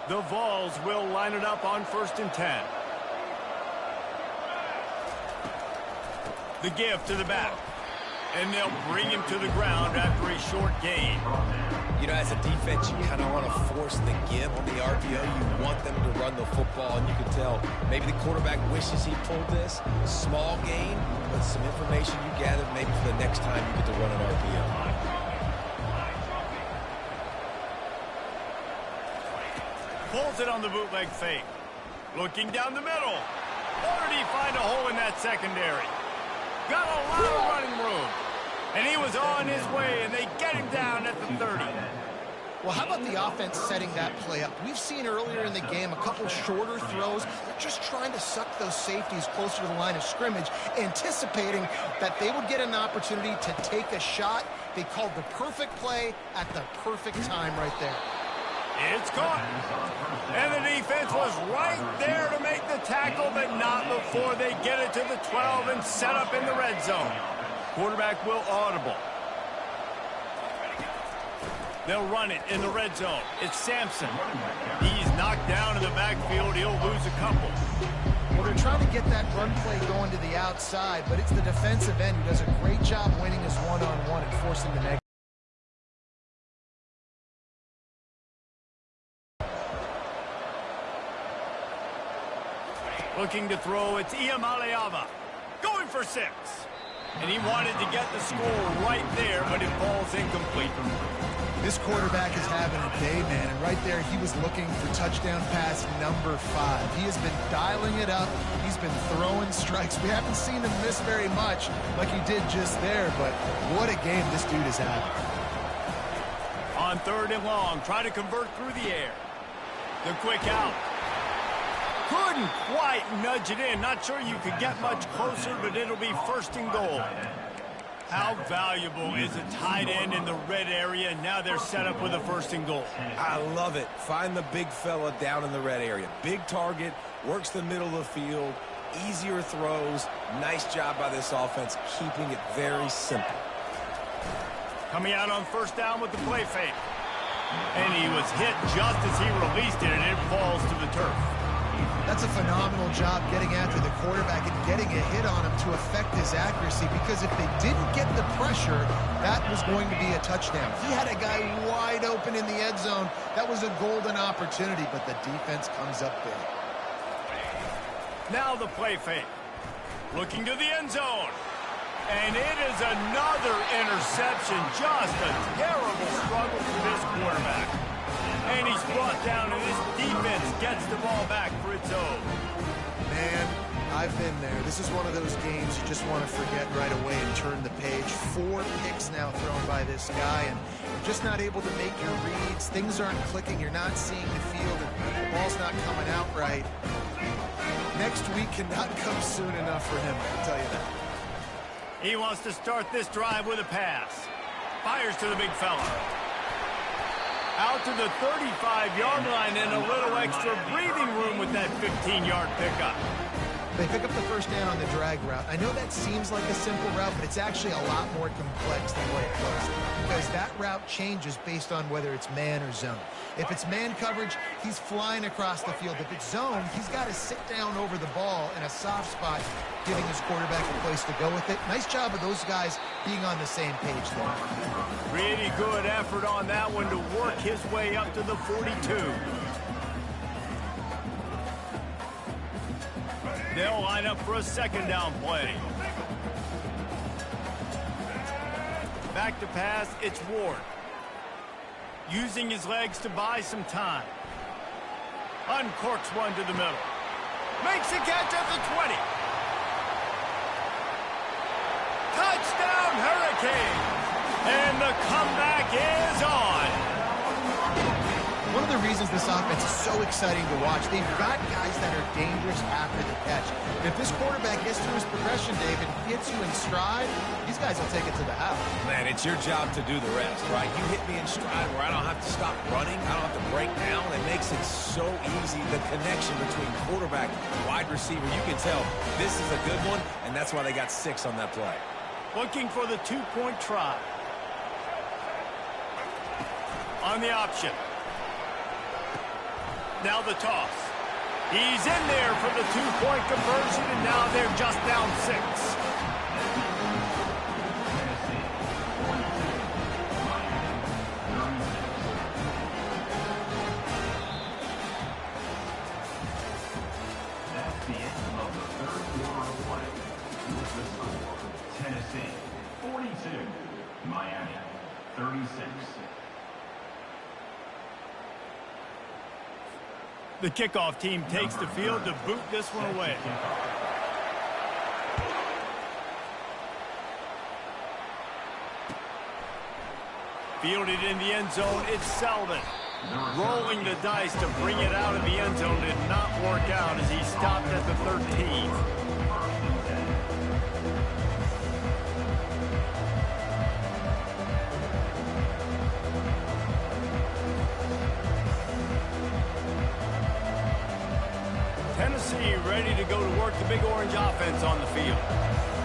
The Vols will line it up on 1st and 10. The give to the back. And they'll bring him to the ground after a short gain. You know, as a defense, you kind of want to force the give on the RPO. You want them to run the football, and you can tell maybe the quarterback wishes he pulled this. Small gain, but some information you gathered maybe for the next time you get to run an RPO. Pulls it on the bootleg fake. Looking down the middle. Or did he find a hole in that secondary? Got a lot of running room. And he was on his way, and they get him down at the 30. Well, how about the offense setting that play up? We've seen earlier in the game a couple shorter throws. They're just trying to suck those safeties closer to the line of scrimmage, anticipating that they would get an opportunity to take a shot. They called the perfect play at the perfect time right there. It's caught. And the defense was right there to make the tackle, but not before they get it to the 12 and set up in the red zone. Quarterback will audible. They'll run it in the red zone. It's Sampson. He's knocked down in the backfield. He'll lose a couple. Well, they're trying to get that run play going to the outside, but it's the defensive end who does a great job winning his one-on-one and forcing the negative. Looking to throw, it's Iamaleava. Going for 6. And he wanted to get the score right there, but it falls incomplete. This quarterback is having a day, man, and right there he was looking for touchdown pass number 5. He has been dialing it up. He's been throwing strikes. We haven't seen him miss very much like he did just there, but what a game this dude is having. On 3rd and long, try to convert through the air. The quick out. Couldn't quite nudge it in. Not sure you could get much closer, but it'll be 1st and goal. How valuable is a tight end in the red area? Now they're set up with a 1st and goal. I love it. Find the big fella down in the red area. Big target, works the middle of the field, easier throws. Nice job by this offense, keeping it very simple. Coming out on 1st down with the play fake. And he was hit just as he released it, and it falls to the turf. That's a phenomenal job getting after the quarterback and getting a hit on him to affect his accuracy, because if they didn't get the pressure, that was going to be a touchdown. He had a guy wide open in the end zone. That was a golden opportunity, but the defense comes up big. Now the play fake. Looking to the end zone. And it is another interception. Just a terrible struggle for this quarterback. And he's brought down, and this defense gets the ball back for its own. Man, I've been there. This is one of those games you just want to forget right away and turn the page. 4 picks now thrown by this guy, and you're just not able to make your reads. Things aren't clicking. You're not seeing the field, and the ball's not coming out right. Next week cannot come soon enough for him, I can tell you that. He wants to start this drive with a pass. Fires to the big fella. Out to the 35-yard line, and a little extra breathing room with that 15-yard pickup. They pick up the 1st down on the drag route. I know that seems like a simple route, but it's actually a lot more complex than what it looks, because that route changes based on whether it's man or zone. If it's man coverage, he's flying across the field. If it's zone, he's got to sit down over the ball in a soft spot, giving his quarterback a place to go with it. Nice job of those guys being on the same page there. Really good effort on that one to work his way up to the 42. They'll line up for a 2nd down play. Back to pass, it's Ward. Using his legs to buy some time. Uncorks one to the middle. Makes a catch at the 20. Touchdown, Hurricanes! And the comeback is on. One of the reasons this offense is so exciting to watch, they've got guys that are dangerous after the catch. If this quarterback gets through his progression, David, hits you in stride, these guys will take it to the house. Man, it's your job to do the rest, right? You hit me in stride where I don't have to stop running. I don't have to break down. It makes it so easy. The connection between quarterback and wide receiver, you can tell this is a good one, and that's why they got 6 on that play. Looking for the 2-point try. On the option. Now the toss. He's in there for the 2-point conversion, and now they're just down 6. That's the end of the 3rd quarter of play. With the score, Tennessee 42, Miami 36. The kickoff team takes the field to boot this one away. Fielded in the end zone, it's Selden. Rolling the dice to bring it out of the end zone did not work out as he stopped at the 13. Tennessee ready to go to work the Big Orange offense on the field.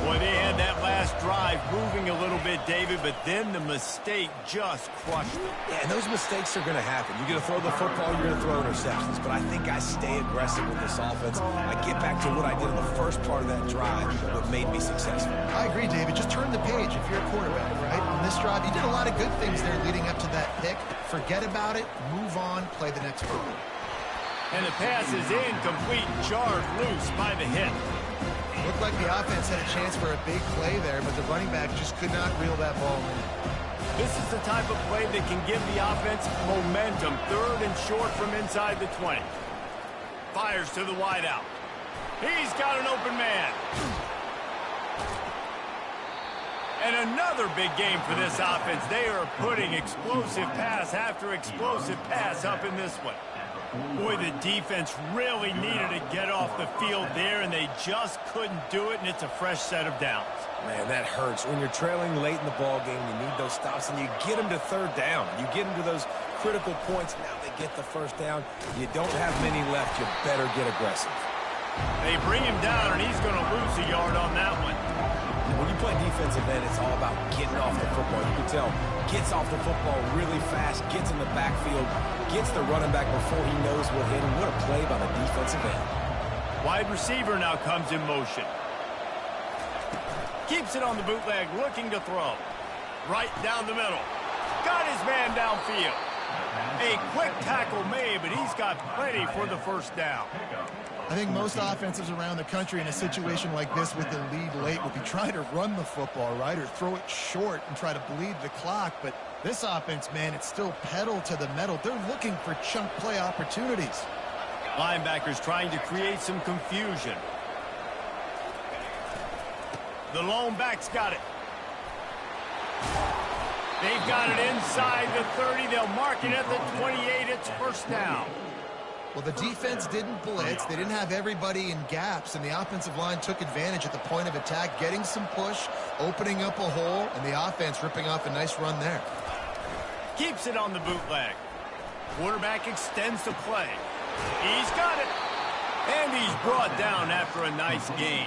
Boy, they had that last drive moving a little bit, David, but then the mistake just crushed them. Yeah, and those mistakes are going to happen. You're going to throw the football, you're going to throw interceptions. But I think I stay aggressive with this offense. I get back to what I did in the first part of that drive, what made me successful. I agree, David. Just turn the page if you're a quarterback, right? On this drive, you did a lot of good things there leading up to that pick. Forget about it, move on, play the next play. And the pass is incomplete, jarred loose by the hit. Looked like the offense had a chance for a big play there, but the running back just could not reel that ball in. This is the type of play that can give the offense momentum. 3rd and short from inside the 20. Fires to the wideout. He's got an open man. And another big game for this offense. They are putting explosive pass after explosive pass up in this one. Boy, the defense really needed to get off the field there, and they just couldn't do it, and it's a fresh set of downs. Man, that hurts. When you're trailing late in the ball game, you need those stops, and you get them to third down. You get them to those critical points. Now they get the first down. You don't have many left. You better get aggressive. They bring him down, and he's going to lose a yard on that one. When you play defensive end, it's all about getting off the football. You can tell, gets off the football really fast, gets in the backfield, gets the running back before he knows what hit him. What a play by the defensive end. Wide receiver now comes in motion. Keeps it on the bootleg, looking to throw. Right down the middle. Got his man downfield. A quick tackle made, but he's got plenty for the first down. I think most offenses around the country in a situation like this with the lead late would be trying to run the football, right, or throw it short and try to bleed the clock. But this offense, man, it's still pedal to the metal. They're looking for chunk play opportunities. Linebackers trying to create some confusion. The lone back's got it. They've got it inside the 30. They'll mark it at the 28. It's first down. Well, the defense didn't blitz. They didn't have everybody in gaps, and the offensive line took advantage at the point of attack, getting some push, opening up a hole, and the offense ripping off a nice run there. Keeps it on the bootleg. Quarterback extends the play. He's got it. And he's brought down after a nice gain.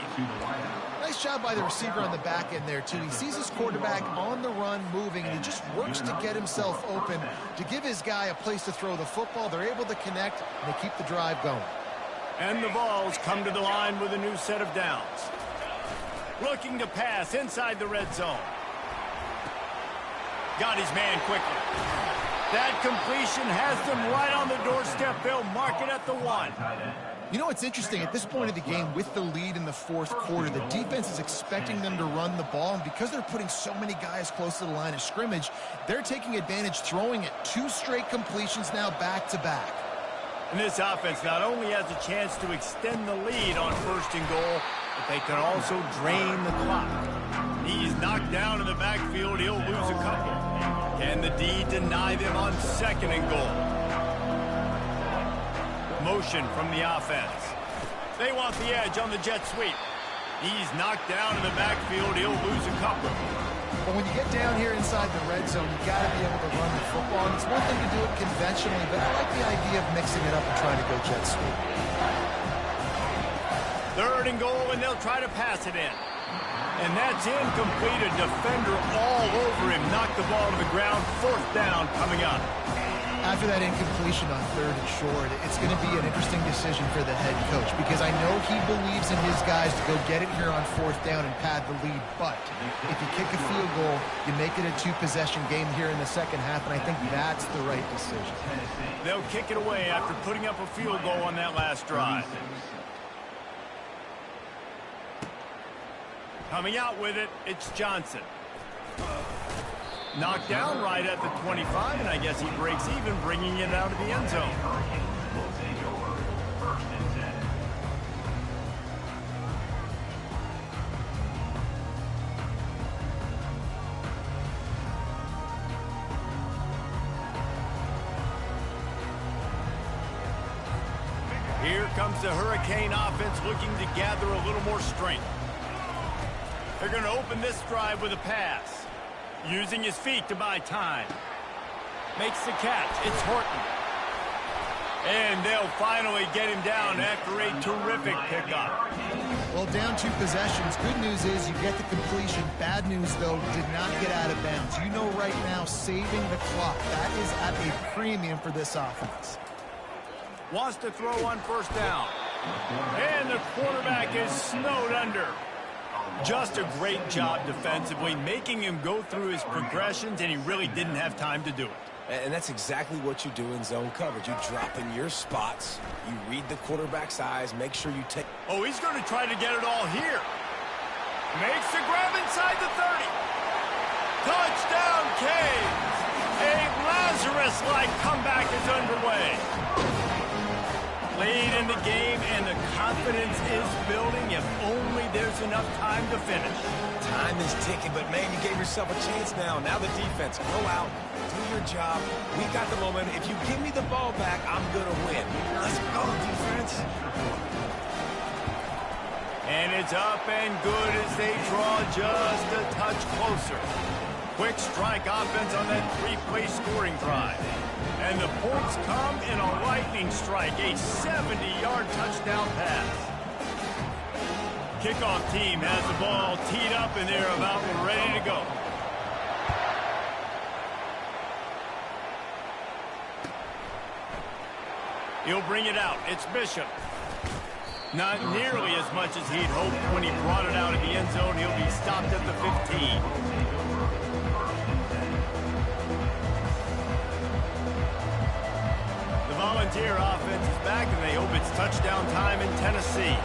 Nice job by the receiver on the back end there, too. He sees his quarterback on the run moving, and he just works to get himself open to give his guy a place to throw the football. They're able to connect, and they keep the drive going. And the Vols come to the line with a new set of downs. Looking to pass inside the red zone. Got his man quickly. That completion has them right on the doorstep. They'll mark it at the 1. You know what's interesting? At this point of the game, with the lead in the fourth quarter, the defense is expecting them to run the ball, and because they're putting so many guys close to the line of scrimmage, they're taking advantage, throwing it 2 straight completions now back-to-back. And this offense not only has a chance to extend the lead on first and goal, but they can also drain the clock. He's knocked down in the backfield. He'll lose a couple. Can the D deny them on second and goal? Motion from the offense. They want the edge on the jet sweep. He's knocked down in the backfield. He'll lose a couple. But when you get down here inside the red zone, you got to be able to run the football. And it's one thing to do it conventionally, but I like the idea of mixing it up and trying to go jet sweep. Third and goal, and they'll try to pass it in. And that's incomplete. A defender all over him. Knocked the ball to the ground. Fourth down coming up. After that incompletion on third and short, it's going to be an interesting decision for the head coach, because I know he believes in his guys to go get it here on fourth down and pad the lead. But if you kick a field goal, you make it a 2-possession game here in the second half, and I think that's the right decision. They'll kick it away after putting up a field goal on that last drive. Coming out with it, it's Johnson. Knocked down right at the 25, and I guess he breaks even, bringing it out of the end zone. Here comes the Hurricane offense looking to gather a little more strength. They're going to open this drive with a pass. Using his feet to buy time. Makes the catch. It's Horton. And they'll finally get him down after a terrific pickup. Well, down 2 possessions. Good news is you get the completion. Bad news, though, did not get out of bounds. You know right now, saving the clock. That is at a premium for this offense. Wants to throw on first down. And the quarterback is snowed under. Just a great job defensively, making him go through his progressions, and he really didn't have time to do it. And that's exactly what you do in zone coverage. You drop in your spots, you read the quarterback's eyes, make sure you take... Oh, he's going to try to get it all here. Makes the grab inside the 30. Touchdown, Canes! A Lazarus-like comeback is underway. Late in the game, and the confidence is building if only there's enough time to finish. Time is ticking, but man, you gave yourself a chance now. Now the defense, go out, do your job. We got the momentum. If you give me the ball back, I'm going to win. Let's go, defense. And it's up and good as they draw just a touch closer. Quick strike offense on that three-play scoring drive. And the points come in a lightning strike, a 70-yard touchdown pass. Kickoff team has the ball teed up, and they're about ready to go. He'll bring it out. It's Bishop. Not nearly as much as he'd hoped when he brought it out of the end zone. He'll be stopped at the 15. Volunteer offense is back, and they hope it's touchdown time in Tennessee.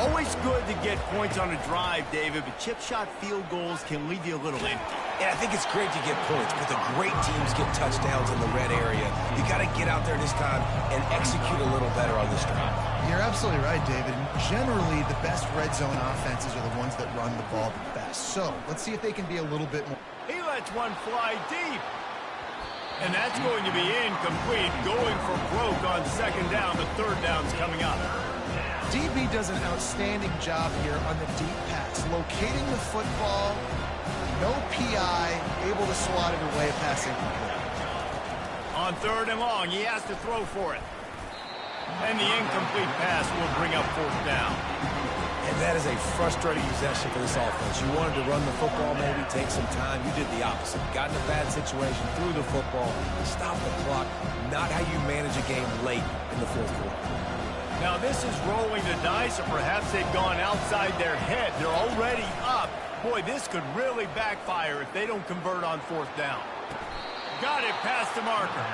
Always good to get points on a drive, David, but chip shot field goals can leave you a little empty. Yeah, I think it's great to get points, but the great teams get touchdowns in the red area. You got to get out there this time and execute a little better on this drive. You're absolutely right, David. Generally, the best red zone offenses are the ones that run the ball the best. So let's see if they can be a little bit more. He lets one fly deep. And that's going to be incomplete, going for broke on second down. The third down's coming up. DB does an outstanding job here on the deep pass, locating the football, no PI, able to swat it away, pass incomplete. On third and long, he has to throw for it. And the incomplete pass will bring up fourth down. And that is a frustrating possession for this offense. You wanted to run the football, maybe take some time. You did the opposite. Got in a bad situation, threw the football, stopped the clock. Not how you manage a game late in the fourth quarter. Now this is rolling the dice, or perhaps they've gone outside their head. They're already up. Boy, this could really backfire if they don't convert on fourth down. Got it past the marker.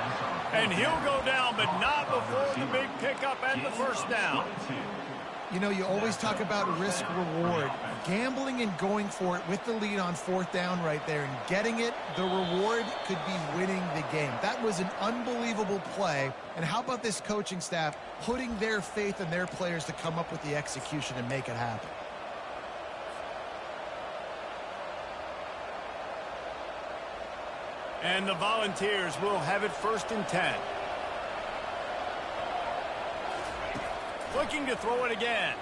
And he'll go down, but not before the big pickup and the first down. You know, you always talk about risk-reward. Gambling and going for it with the lead on fourth down right there and getting it, the reward could be winning the game. That was an unbelievable play. And how about this coaching staff putting their faith in their players to come up with the execution and make it happen? And the Volunteers will have it 1st and 10. Looking to throw it again.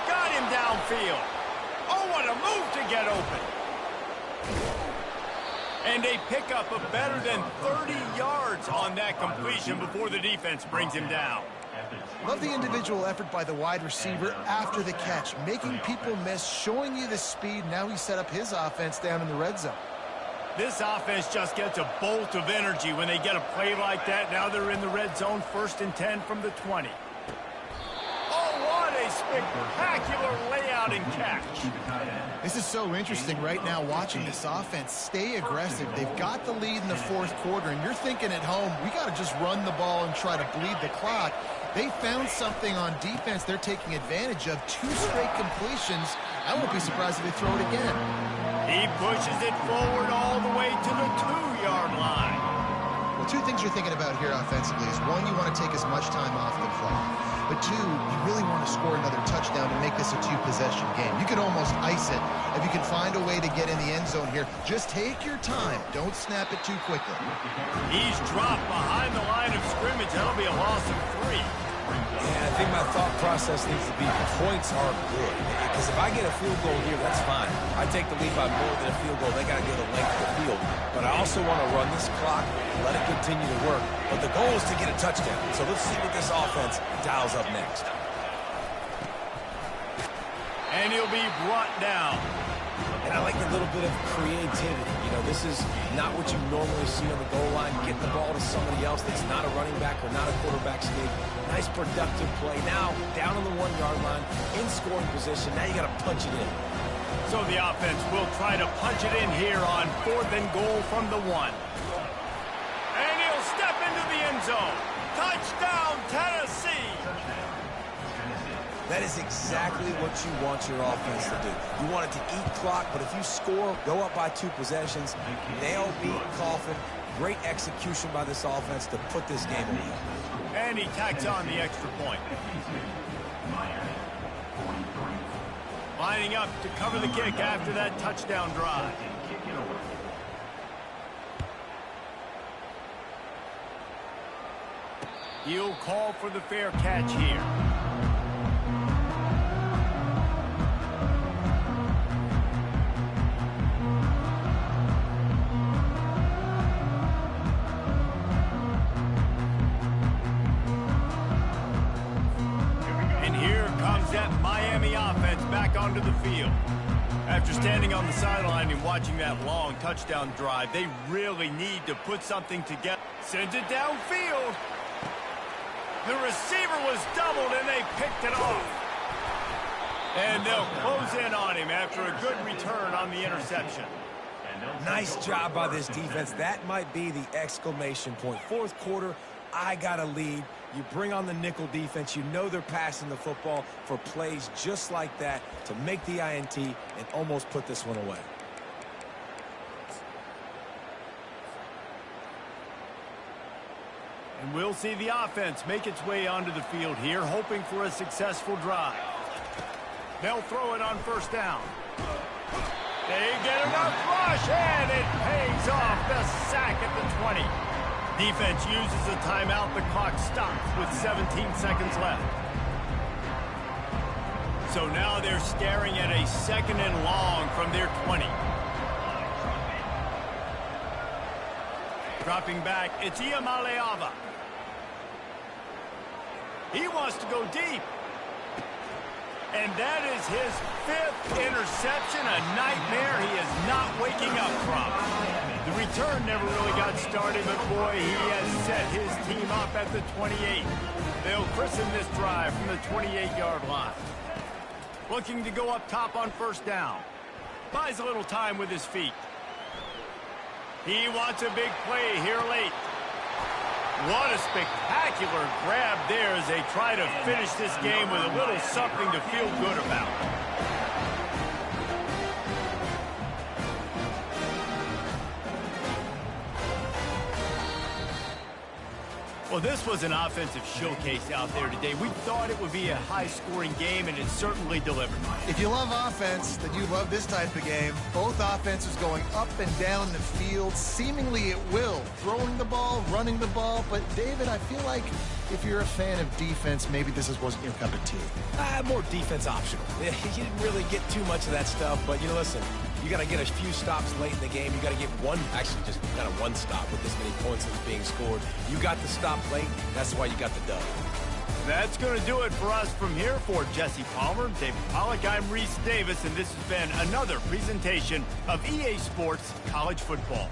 Got him downfield. Oh, what a move to get open. And a pickup of better than 30 yards on that completion before the defense brings him down. Love the individual effort by the wide receiver after the catch, making people miss, showing you the speed. Now he set up his offense down in the red zone. This offense just gets a bolt of energy when they get a play like that. Now they're in the red zone, 1st and 10 from the 20. Oh, what a spectacular layout and catch. This is so interesting right now watching this offense stay aggressive. They've got the lead in the fourth quarter, and you're thinking at home, we got to just run the ball and try to bleed the clock. They found something on defense they're taking advantage of. 2 straight completions. I won't be surprised if they throw it again. He pushes it forward all the way to the 2-yard line. Well, 2 things you're thinking about here offensively is, 1, you want to take as much time off the clock. But 2, you really want to score another touchdown to make this a 2-possession game. You could almost ice it if you can find a way to get in the end zone here. Just take your time. Don't snap it too quickly. He's dropped behind the line of scrimmage. That'll be a loss of 3. Yeah, I think my thought process needs to be points are good. Because if I get a field goal here, that's fine. I take the lead by more than a field goal. They got to go the length of the field. But I also want to run this clock, let it continue to work. But the goal is to get a touchdown. So let's see what this offense dials up next. And he'll be brought down. And I like a little bit of creativity. You know, this is not what you normally see on the goal line. Get the ball to somebody else that's not a running back or not a quarterback sneak. Nice productive play. Now, down on the 1-yard line, in scoring position. Now you got to punch it in. So the offense will try to punch it in here on 4th and goal from the 1. And he'll step into the end zone. Touchdown, Tennessee! That is exactly what you want your offense to do. You want it to eat clock, but if you score, go up by 2 possessions, nail, beat, coffin, Great execution by this offense to put this game away. And he tacks on the extra point. Miami, 43. Lining up to cover the kick after that touchdown drive. Kick it away. He'll call for the fair catch here. And here comes that Miami offense back onto the field. After standing on the sideline and watching that long touchdown drive, they really need to put something together. Sends it downfield. The receiver was doubled, and they picked it off. And they'll close in on him after a good return on the interception. Nice job by this defense. That might be the exclamation point. Fourth quarter, I got a lead. You bring on the nickel defense. You know they're passing the football for plays just like that to make the INT and almost put this one away. And we'll see the offense make its way onto the field here, hoping for a successful drive. They'll throw it on first down. They get enough rush, and it pays off. The sack at the 20. Defense uses a timeout. The clock stops with 17 seconds left. So now they're staring at a 2nd and long from their 20. Dropping back, it's Iamaleava. He wants to go deep. And that is his 5th interception, a nightmare he is not waking up from. The return never really got started, but boy, he has set his team up at the 28. They'll christen this drive from the 28-yard line. Looking to go up top on first down. Buys a little time with his feet. He wants a big play here late. What a spectacular grab there as they try to finish this game with a little something to feel good about. Well, this was an offensive showcase out there today. We thought it would be a high-scoring game, and it certainly delivered. If you love offense, then you love this type of game. Both offenses going up and down the field, seemingly at will. Throwing the ball, running the ball. But, David, I feel like if you're a fan of defense, maybe this wasn't your cup of tea. More defense optional. You didn't really get too much of that stuff, but, you know, listen, you got to get a few stops late in the game. You got to get one, actually just kind of one stop with this many points that's being scored. You got the stop late. That's why you got the dub. That's going to do it for us from here. For Jesse Palmer, David Pollack, I'm Reese Davis, and this has been another presentation of EA Sports College Football.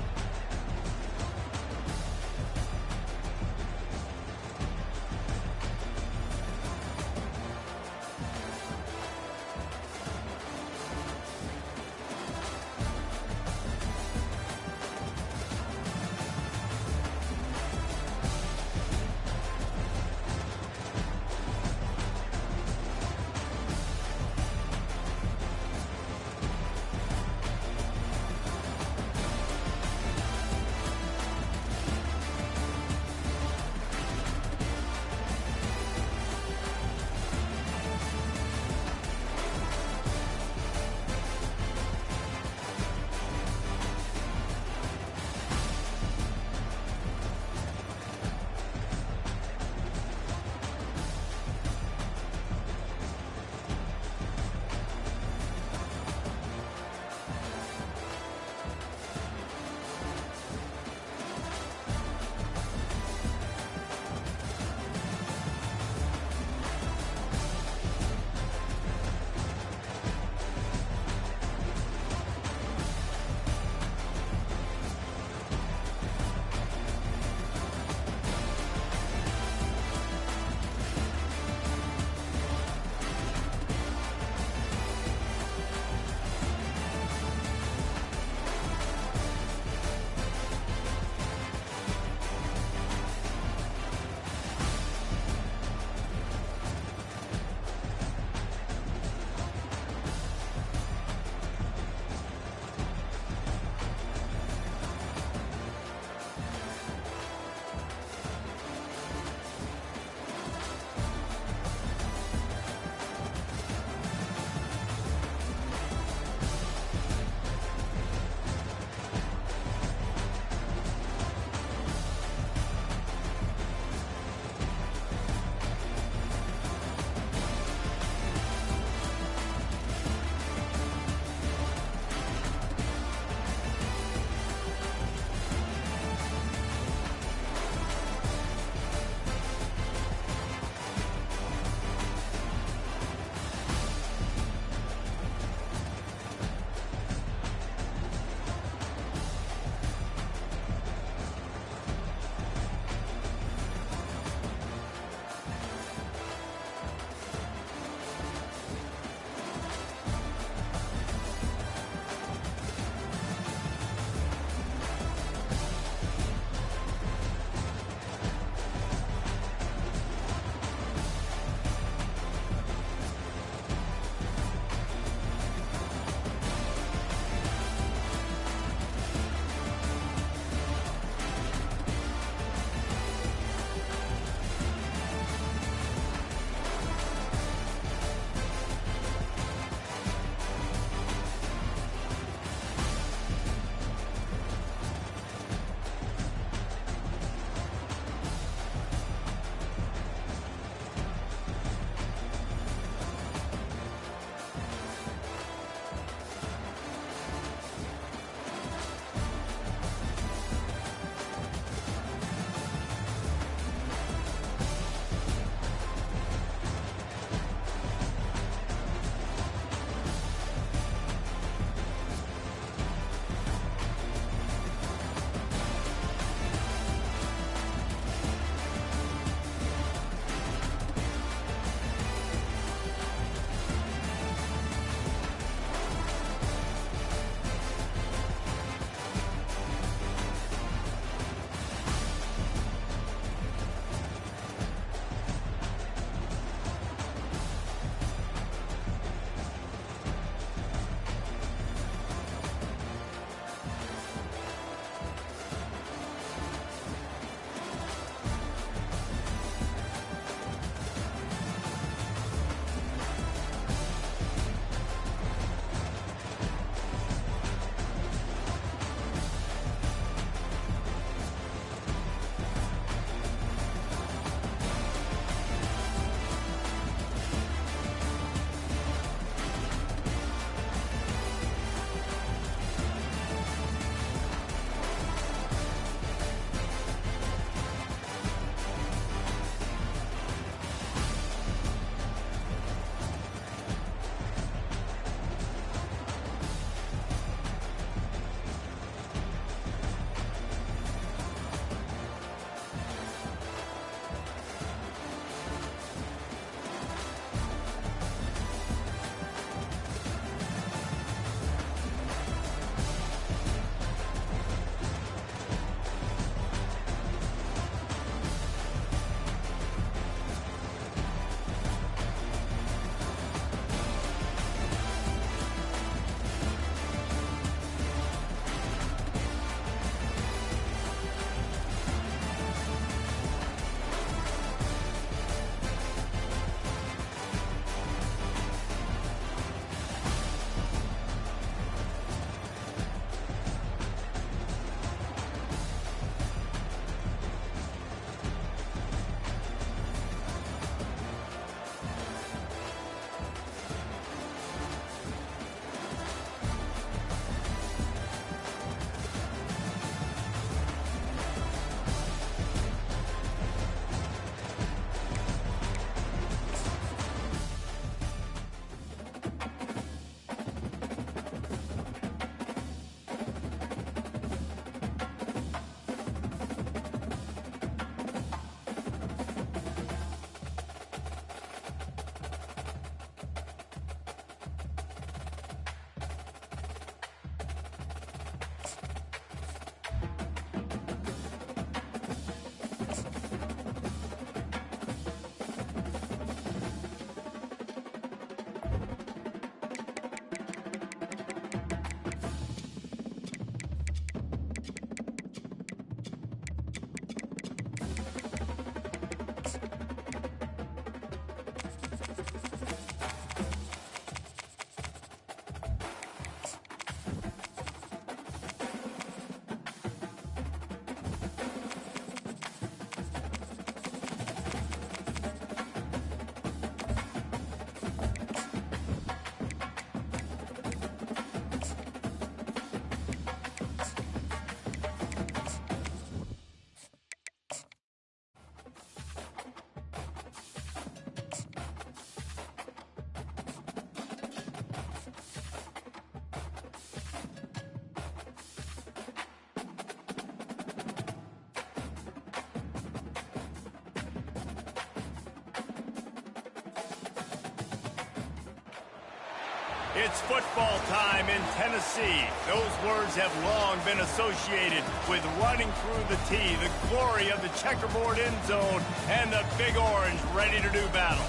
It's football time in Tennessee. Those words have long been associated with running through the tee, the glory of the checkerboard end zone, and the Big Orange ready to do battle.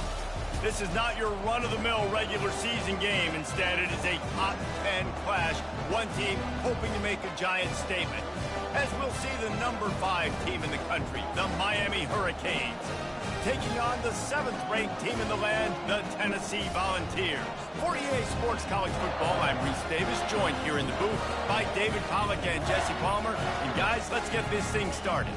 This is not your run-of-the-mill regular season game. Instead, it is a top 10 clash, one team hoping to make a giant statement. As we'll see the number 5 team in the country, the Miami Hurricanes, taking on the 7th-ranked team in the land, the Tennessee Volunteers. For EA Sports College Football, I'm Reese Davis, joined here in the booth by David Pollack and Jesse Palmer. And guys, let's get this thing started.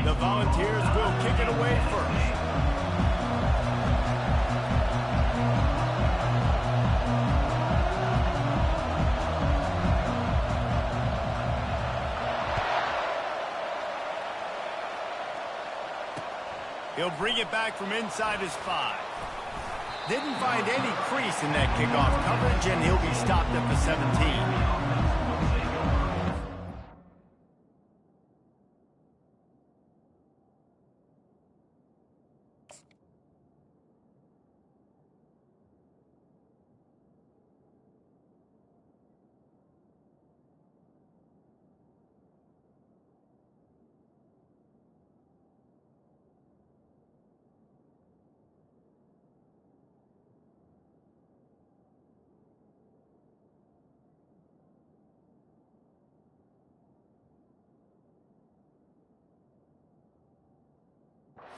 The Volunteers will kick it away first. He'll bring it back from inside his 5. Didn't find any crease in that kickoff coverage, and he'll be stopped at the 17.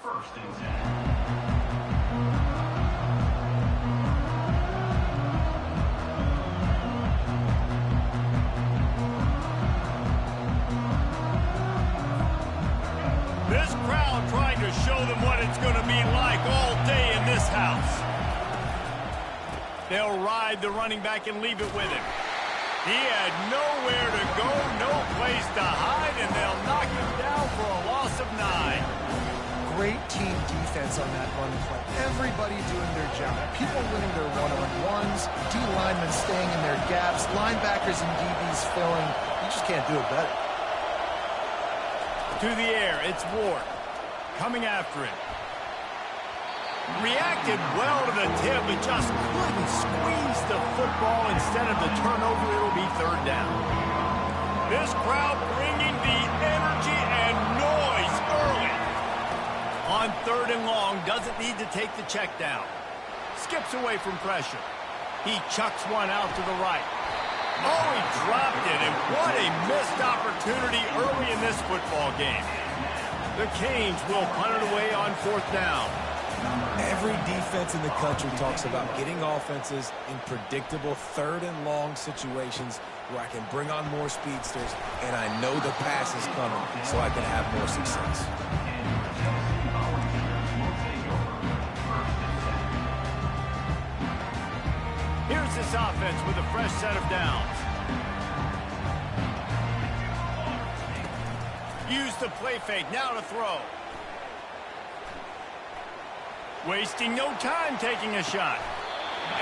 First and 10. This crowd trying to show them what it's going to be like all day in this house. They'll ride the running back and leave it with him. He had nowhere to go, no place to hide, and they'll knock him down for a loss of 9. Great team defense on that run play. Everybody doing their job. People winning their one-on-ones, D-linemen staying in their gaps, linebackers and DBs filling. You just can't do it better. To the air, it's Ward. Coming after him. Reacted well to the tip, but just couldn't squeeze the football. Instead of the turnover, it'll be 3rd down. This crowd bringing the energy and noise early. On 3rd and long, doesn't need to take the check down. Skips away from pressure. He chucks one out to the right. Oh, he dropped it, and what a missed opportunity early in this football game. The Canes will punt it away on 4th down. Every defense in the country talks about getting offenses in predictable 3rd and long situations where I can bring on more speedsters and I know the pass is coming so I can have more success. Here's this offense with a fresh set of downs. Use the play fake, now to throw. Wasting no time taking a shot.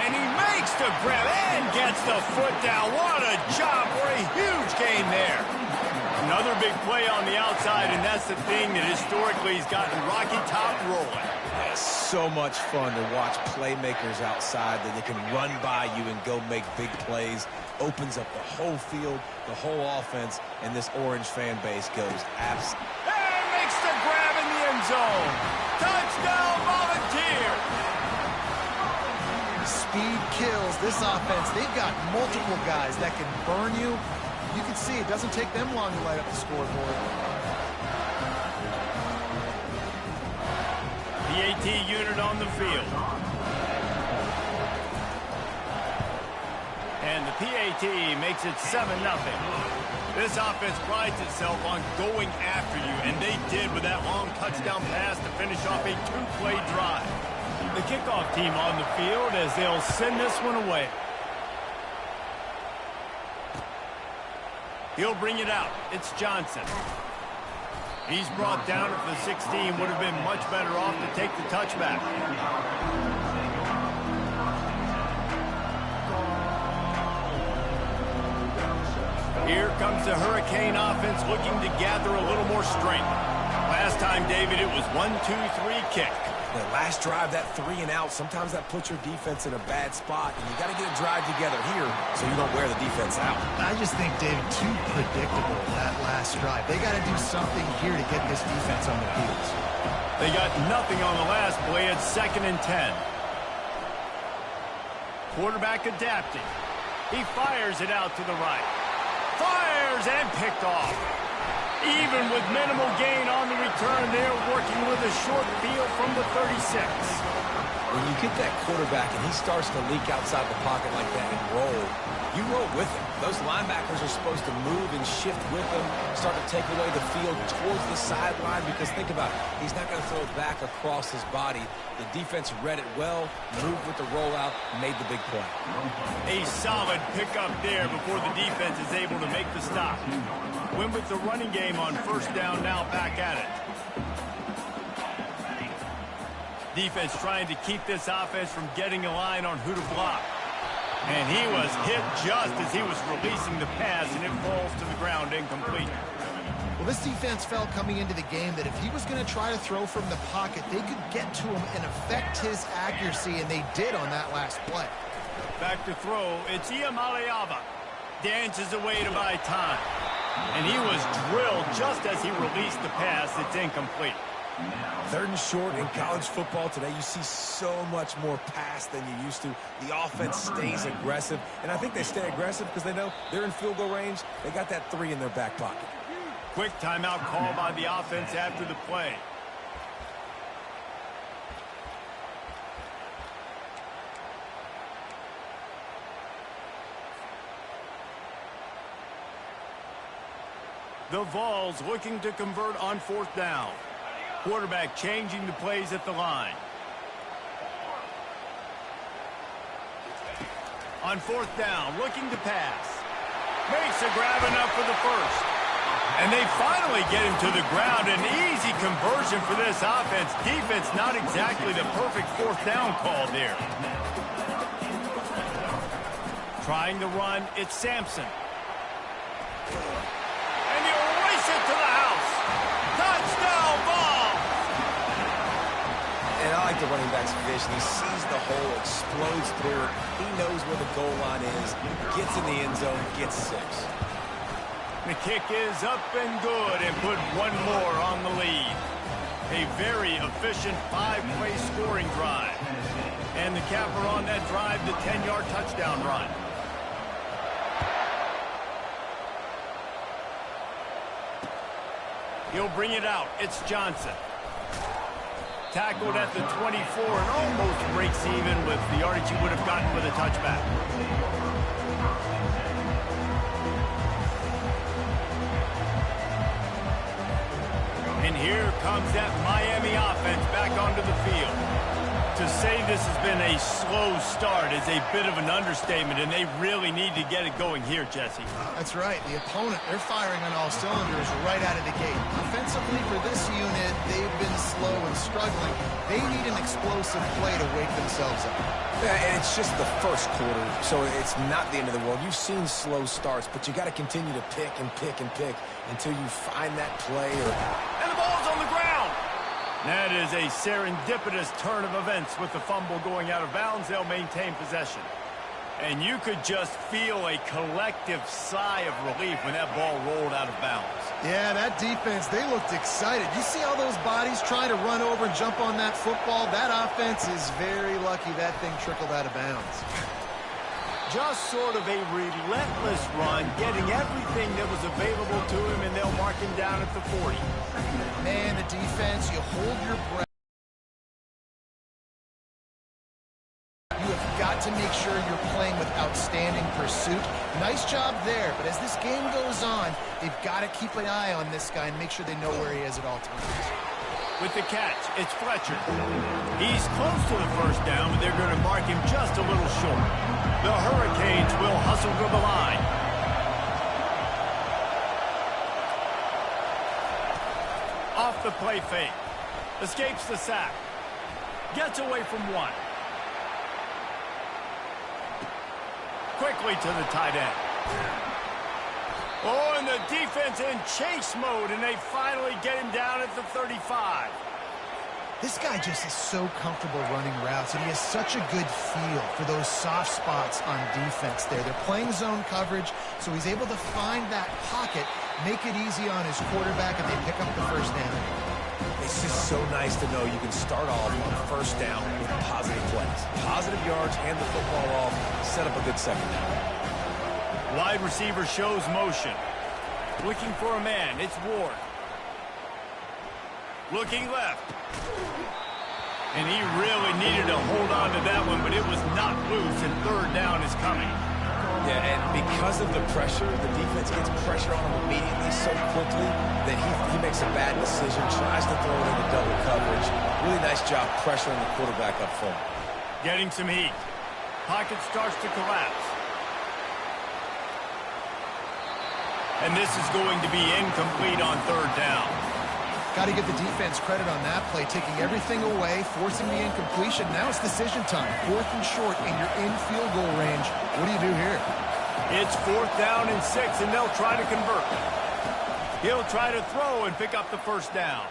And he makes the grab and gets the foot down. What a job for a huge gain there. Another big play on the outside, and that's the thing that historically has gotten Rocky Top rolling. It's so much fun to watch playmakers outside that they can run by you and go make big plays. Opens up the whole field, the whole offense, and this Orange fan base goes absolutely. And makes the grab in the end zone. Touchdown, Volunteers! Speed kills. This offense, they've got multiple guys that can burn you. You can see it doesn't take them long to light up the scoreboard. PAT unit on the field. And the PAT makes it 7-0. This offense prides itself on going after you, and they did with that long touchdown pass to finish off a 2-play drive. The kickoff team on the field as they'll send this one away. He'll bring it out. It's Johnson. He's brought down at the 16. Would have been much better off to take the touchback. Here comes the Hurricane offense looking to gather a little more strength. Last time, David, it was 1-2-3 kick. The last drive, that 3 and out, sometimes that puts your defense in a bad spot, and you got to get a drive together here so you don't wear the defense out. I just think, David, too predictable, that last drive. They got to do something here to get this defense on their heels. They got nothing on the last play. It's 2nd and 10. Quarterback adapting. He fires it out to the right. Fires and picked off. Even with minimal gain on the return, they're working with a short field from the 36. When you get that quarterback and he starts to leak outside the pocket like that and roll, you roll with him. Those linebackers are supposed to move and shift with him, start to take away the field towards the sideline, because think about it, he's not going to throw it back across his body. The defense read it well, moved with the rollout, made the big play. A solid pickup there before the defense is able to make the stop. Win with the running game on 1st down, now back at it. Defense trying to keep this offense from getting a line on who to block. And he was hit just as he was releasing the pass, and it falls to the ground incomplete. Well, this defense felt coming into the game that if he was going to try to throw from the pocket, they could get to him and affect his accuracy, and they did on that last play. Back to throw, it's Iamaleava. Dances away to buy time. And he was drilled just as he released the pass. It's incomplete. 3rd and short in college football today. You see so much more pass than you used to. The offense stays aggressive, and I think they stay aggressive because they know they're in field goal range. They got that 3 in their back pocket. Quick timeout call by the offense after the play. The Vols looking to convert on 4th down. Quarterback changing the plays at the line. On 4th down, looking to pass. Makes a grab enough for the first. And they finally get him to the ground. An easy conversion for this offense. Defense not exactly the perfect 4th down call there. Trying to run, it's Sampson. And you race it to the house. Touchdown ball! And I like the running back's vision. He sees the hole, explodes through it. He knows where the goal line is, gets in the end zone, gets 6. The kick is up and good, and put one more on the lead. A very efficient 5-play scoring drive. And the capper on that drive, the 10-yard touchdown run. He'll bring it out. It's Johnson. Tackled at the 24 and almost breaks even with the yardage he would have gotten with a touchback. And here comes that Miami offense back onto the field. To say this has been a slow start is a bit of an understatement, and they really need to get it going here, Jesse. That's right. The opponent, they're firing on all cylinders right out of the gate. Offensively, for this unit, they've been slow and struggling. They need an explosive play to wake themselves up. Yeah, and it's just the first quarter, so it's not the end of the world. You've seen slow starts, but you got to continue to pick and pick and pick until you find that play. And the ball's on the ground. That is a serendipitous turn of events with the fumble going out of bounds. They'll maintain possession. And you could just feel a collective sigh of relief when that ball rolled out of bounds. Yeah, that defense, they looked excited. You see all those bodies trying to run over and jump on that football? That offense is very lucky that thing trickled out of bounds. Just sort of a relentless run, getting everything that was available to him, and they'll mark him down at the 40. Man, the defense, you hold your breath. You have got to make sure you're playing with outstanding pursuit. Nice job there, but as this game goes on, they've got to keep an eye on this guy and make sure they know where he is at all times. With the catch, it's Fletcher. He's close to the first down, but they're going to mark him just a little short. The Hurricanes will hustle to the line. the play fake. Escapes the sack. Gets away from one. Quickly to the tight end. Oh, and the defense in chase mode, and they finally get him down at the 35. This guy just is so comfortable running routes, and he has such a good feel for those soft spots on defense there. They're playing zone coverage, so he's able to find that pocket, make it easy on his quarterback, and they pick up the first down. It's just so nice to know you can start off on first down with positive plays. Positive yards, hand the football off, set up a good second down. Wide receiver shows motion. Looking for a man. It's Ward. Looking left. And he really needed to hold on to that one, but it was not loose, and third down is coming. Yeah, and because of the pressure, the defense gets pressure on him immediately so quickly that he makes a bad decision, tries to throw it into double coverage. Really nice job pressuring the quarterback up front. Getting some heat. Pocket starts to collapse. And this is going to be incomplete on third down. Got to give the defense credit on that play, taking everything away, forcing the incompletion. Now it's decision time. 4th and short, and you're in field goal range. What do you do here? It's 4th down and 6, and they'll try to convert. He'll try to throw and pick up the first down.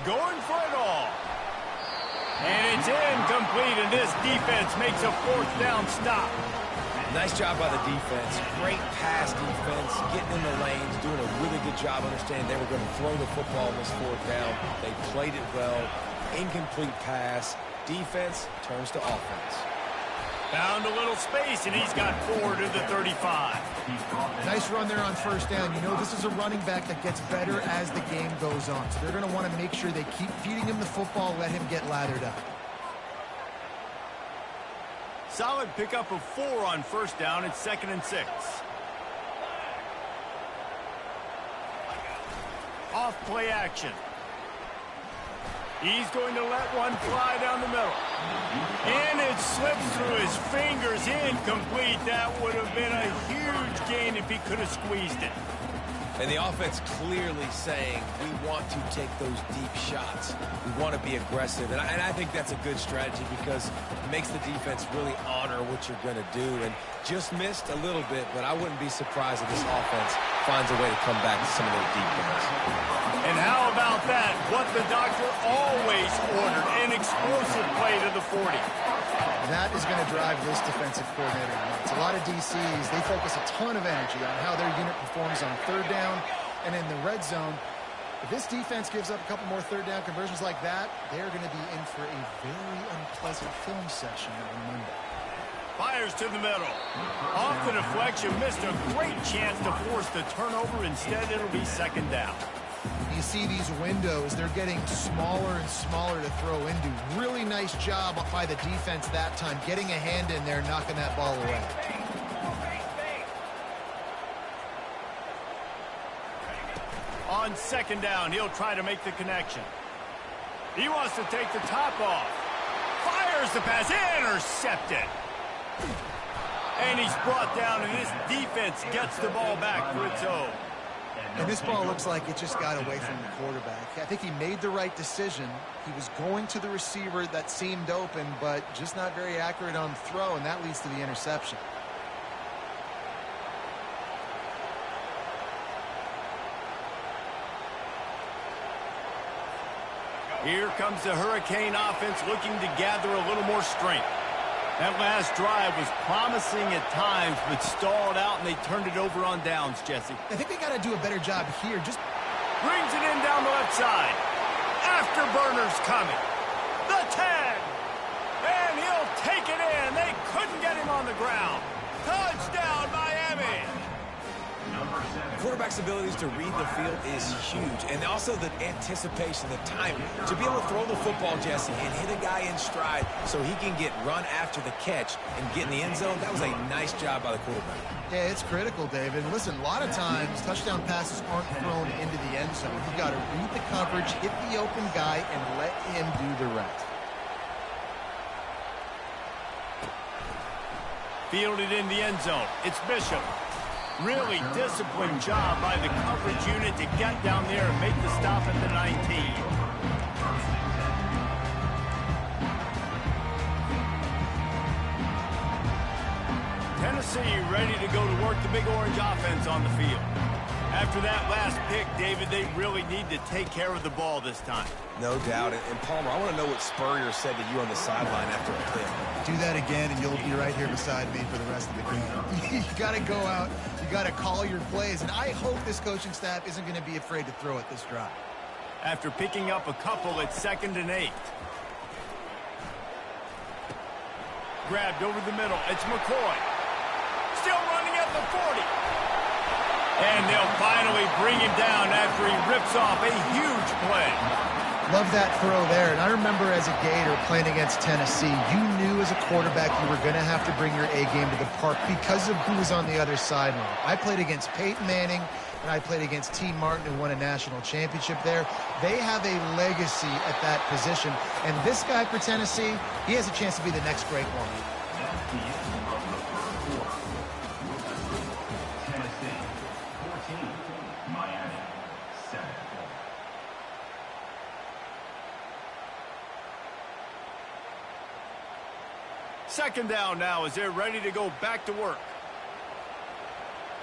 Going for it all. And it's incomplete, and this defense makes a 4th down stop. Nice job by the defense. Great pass defense, getting in the lanes, doing a really good job understanding they were going to throw the football on this 4th down. They played it well. Incomplete pass. Defense turns to offense. Found a little space, and he's got 4 to the 35. Nice run there on first down. You know, this is a running back that gets better as the game goes on. So they're going to want to make sure they keep feeding him the football, let him get lathered up. Solid pickup of 4 on first down. It's 2nd and 6. Off play action. He's going to let one fly down the middle. And it slips through his fingers. Incomplete. That would have been a huge gain if he could have squeezed it. And the offense clearly saying, we want to take those deep shots. We want to be aggressive. And I think that's a good strategy because it makes the defense really honor what you're going to do. And just missed a little bit, but I wouldn't be surprised if this offense finds a way to come back to some of those deep ones. And how about that? What the doctor always ordered, an explosive play to the 40. That is going to drive this defensive coordinator nuts. A lot of DCs, they focus a ton of energy on how their unit performs on third down and in the red zone. If this defense gives up a couple more third down conversions like that, they're going to be in for a very unpleasant film session on Monday. Fires to the middle. Off the deflection, missed a great chance to force the turnover. Instead, it'll be 2nd down. You see these windows, they're getting smaller and smaller to throw into. Really nice job by the defense that time, getting a hand in there, knocking that ball away. On 2nd down, he'll try to make the connection. He wants to take the top off. Fires the pass, intercepted. And he's brought down, and this defense gets the ball back for its own. And this ball looks like it just got away from the quarterback. I think he made the right decision. He was going to the receiver that seemed open, but just not very accurate on the throw, and that leads to the interception. Here comes the Hurricane offense looking to gather a little more strength. That last drive was promising at times, but stalled out, and they turned it over on downs, Jesse. I think they got to do a better job here. Just brings it in down the left side. Afterburner's coming. The 10. And he'll take it in. They couldn't get him on the ground. Touchdown, Miami. Quarterback's abilities to read the field is huge. And also the anticipation, the timing. To be able to throw the football, Jesse, and hit a guy in stride so he can get run after the catch and get in the end zone, that was a nice job by the quarterback. Yeah, it's critical, David. Listen, a lot of times touchdown passes aren't thrown into the end zone. You've got to read the coverage, hit the open guy, and let him do the rest. Fielded in the end zone. It's Bishop. Really disciplined job by the coverage unit to get down there and make the stop at the 19. Tennessee ready to go to work the Big Orange offense on the field. After that last pick, David, they really need to take care of the ball this time. No doubt. And Palmer, I want to know what Spurrier said to you on the sideline after a pick. Do that again, and you'll be right here beside me for the rest of the game. You got to go out. You got to call your plays. And I hope this coaching staff isn't going to be afraid to throw it this drive. After picking up a couple at 2nd and 8. Grabbed over the middle. It's McCoy. Still running at the 40. And they'll finally bring him down after he rips off a huge play. Love that throw there. And I remember as a Gator playing against Tennessee, you knew as a quarterback you were going to have to bring your A game to the park because of who was on the other sideline. I played against Peyton Manning, and I played against T. Martin, who won a national championship there. They have a legacy at that position. And this guy for Tennessee, he has a chance to be the next great one. Tennessee, 14. Miami, 7. Second down now as they're ready to go back to work.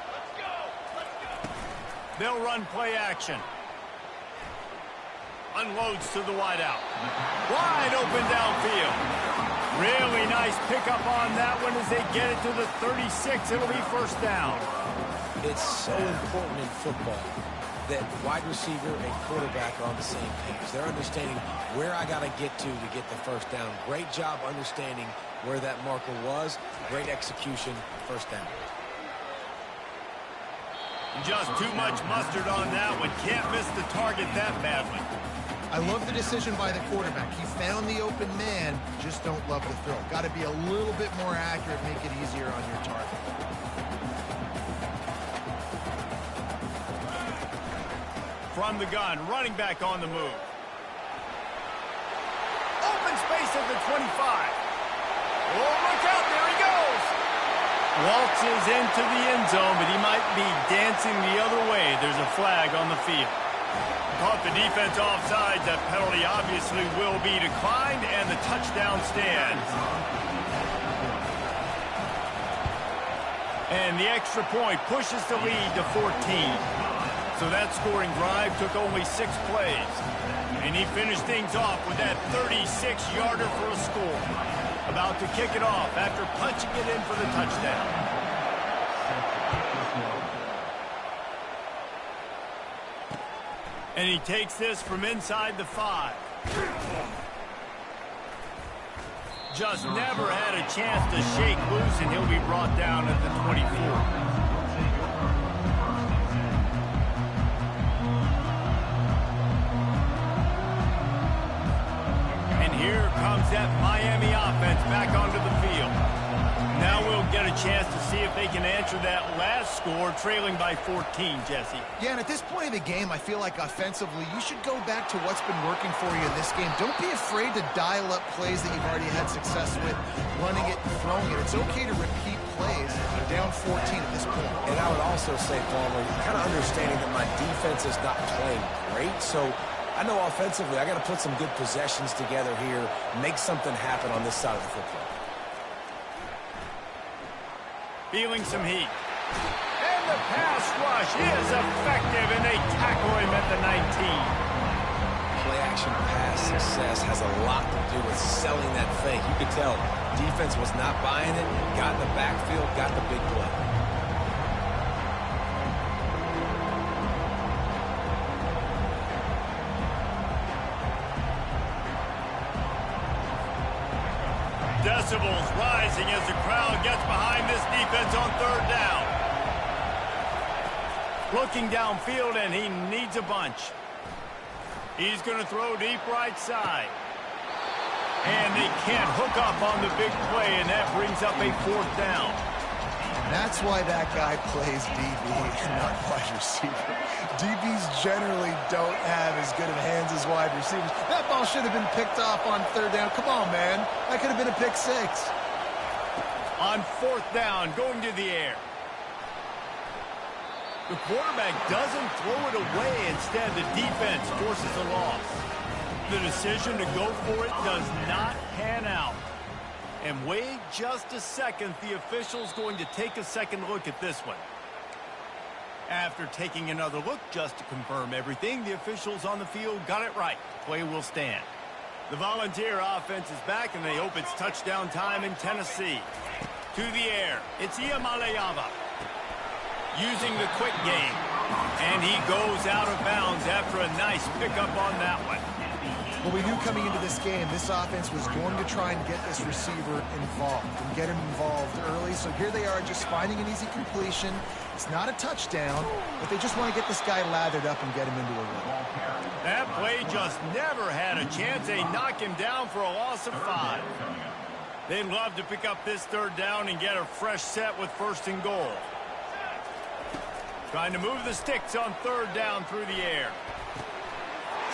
Let's go! They'll run play action. Unloads to the wideout. Wide open downfield. Really nice pickup on that one as they get it to the 36. It'll be first down. It's so important in football that wide receiver and quarterback are on the same page. They're understanding where I got to get the first down. Great job understanding where that marker was. Great execution, first down. Just too much mustard on that one. Can't miss the target that badly. I love the decision by the quarterback. He found the open man, just don't love the throw. Got to be a little bit more accurate, make it easier on your target. From the gun, running back on the move. Open space at the 25. Oh, look out, there he goes. Waltzes into the end zone, but he might be dancing the other way. There's a flag on the field. Caught the defense offside. That penalty obviously will be declined, and the touchdown stands. And the extra point pushes the lead to 14. So that scoring drive took only 6 plays. And he finished things off with that 36-yarder for a score. About to kick it off after punching it in for the touchdown. And he takes this from inside the 5. Just never had a chance to shake loose, and he'll be brought down at the 24. Here comes that Miami offense back onto the field. Now we'll get a chance to see if they can answer that last score, trailing by 14, Jesse. Yeah, and at this point of the game, I feel like offensively, you should go back to what's been working for you in this game. Don't be afraid to dial up plays that you've already had success with, running it and throwing it. It's okay to repeat plays down 14 at this point. And I would also say, Palmer, kind of understanding that my defense is not playing great, so I know offensively I got to put some good possessions together here, make something happen on this side of the football. Feeling some heat. And the pass rush is effective, and they tackle him at the 19. Play-action pass success has a lot to do with selling that fake. You could tell defense was not buying it, got in the backfield, got the big play. Decibels rising as the crowd gets behind this defense on 3rd down. Looking downfield, and he needs a bunch. He's going to throw deep right side. And they can't hook up on the big play, and that brings up a 4th down. That's why that guy plays DB and not wide receiver. DBs generally don't have as good of hands as wide receivers. That ball should have been picked off on 3rd down. Come on, man. That could have been a pick 6. On 4th down, going to the air. The quarterback doesn't throw it away. Instead, the defense forces a loss. The decision to go for it does not pan out. And wait just a second. The official's going to take a second look at this one. After taking another look just to confirm everything, the officials on the field got it right. Play will stand. The Volunteer offense is back, and they hope it's touchdown time in Tennessee. To the air, it's Iamaleava using the quick game. And he goes out of bounds after a nice pickup on that one. Well, we knew coming into this game, this offense was going to try and get this receiver involved and get him involved early. So here they are just finding an easy completion. It's not a touchdown, but they just want to get this guy lathered up and get him into a run. That play just never had a chance. They knock him down for a loss of 5. They'd love to pick up this third down and get a fresh set with 1st and goal. Trying to move the sticks on 3rd down through the air.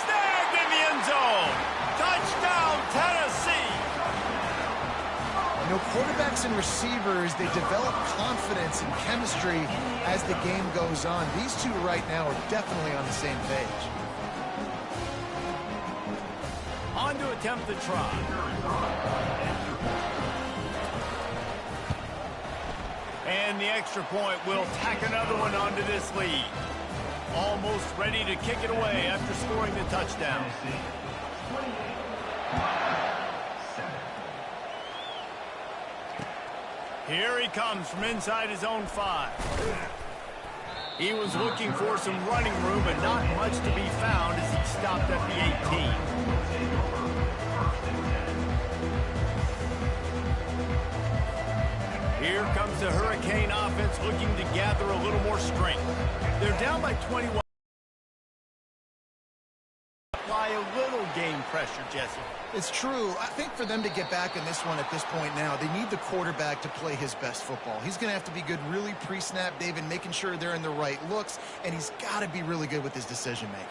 Snagged in the end zone. Touchdown, Tennessee. You know, quarterbacks and receivers, they develop confidence and chemistry as the game goes on. These two right now are definitely on the same page. On to attempt the try. And the extra point will tack another one onto this lead. Almost ready to kick it away after scoring the touchdown. Here he comes from inside his own 5. He was looking for some running room, but not much to be found as he stopped at the 18. Here comes the Hurricane offense looking to gather a little more strength. They're down by 21. Apply a little game pressure, Jesse. It's true. I think for them to get back in this one at this point now, they need the quarterback to play his best football. He's going to have to be good really pre-snap, David, making sure they're in the right looks, and he's got to be really good with his decision-making.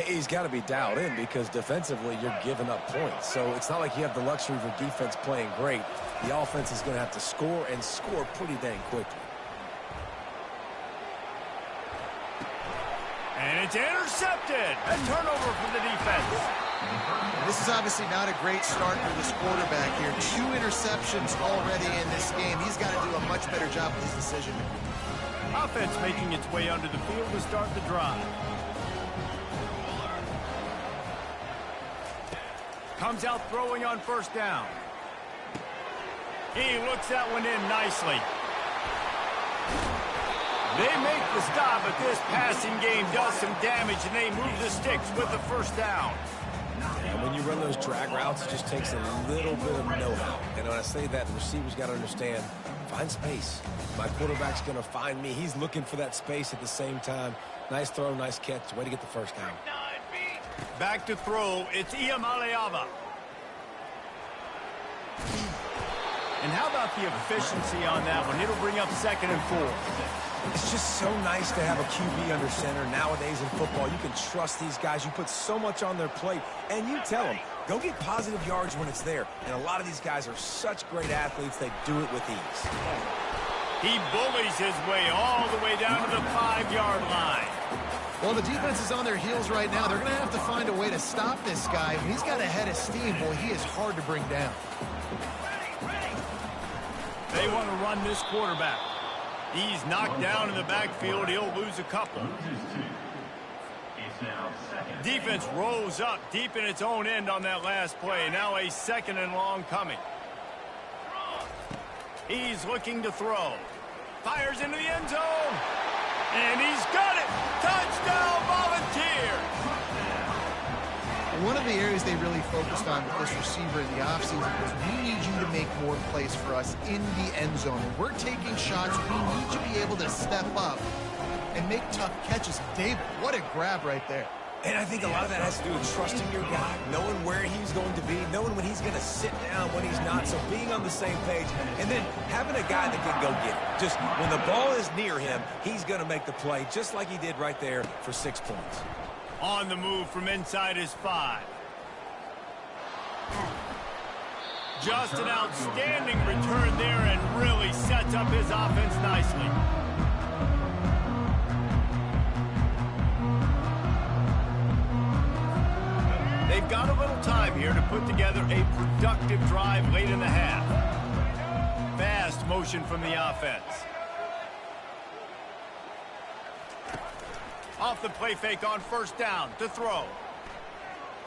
He's got to be dialed in because defensively you're giving up points. So it's not like you have the luxury of your defense playing great. The offense is going to have to score and score pretty dang quickly. And it's intercepted. A turnover for the defense. This is obviously not a great start for this quarterback here. 2 interceptions already in this game. He's got to do a much better job with his decision-making. Offense making its way onto the field to start the drive. Comes out throwing on 1st down. He looks that one in nicely. They make the stop, but this passing game does some damage, and they move the sticks with the 1st down. And when you run those drag routes, it just takes a little bit of know-how. And when I say that, the receiver's got to understand, find space. My quarterback's going to find me. He's looking for that space at the same time. Nice throw, nice catch. Way to get the 1st down. Back to throw, it's Iamaleava. And how about the efficiency on that one? It'll bring up 2nd and 4. It's just so nice to have a QB under center nowadays in football. You can trust these guys. You put so much on their plate, and you tell them, go get positive yards when it's there. And a lot of these guys are such great athletes, they do it with ease. He bullies his way all the way down to the 5-yard line. Well, the defense is on their heels right now. They're going to have to find a way to stop this guy. When he's got a head of steam, boy, he is hard to bring down. They want to run this quarterback. He's knocked down in the backfield. He'll lose a couple. Defense rolls up deep in its own end on that last play. Now a 2nd and long coming. He's looking to throw. Fires into the end zone. And he's got it. Touchdown, Volunteers. One of the areas they really focused on with this receiver in the offseason was we need you to make more plays for us in the end zone. When we're taking shots, we need you to be able to step up and make tough catches. David, what a grab right there. And I think a lot of that has to do with trusting your guy, knowing where he's going to be, knowing when he's going to sit down, when he's not. So being on the same page, and then having a guy that can go get it. Just when the ball is near him, he's going to make the play, just like he did right there for 6 points. On the move from inside his 5. Just an outstanding return there and really sets up his offense nicely. They've got a little time here to put together a productive drive late in the half. Fast motion from the offense. Off the play fake on first down to throw.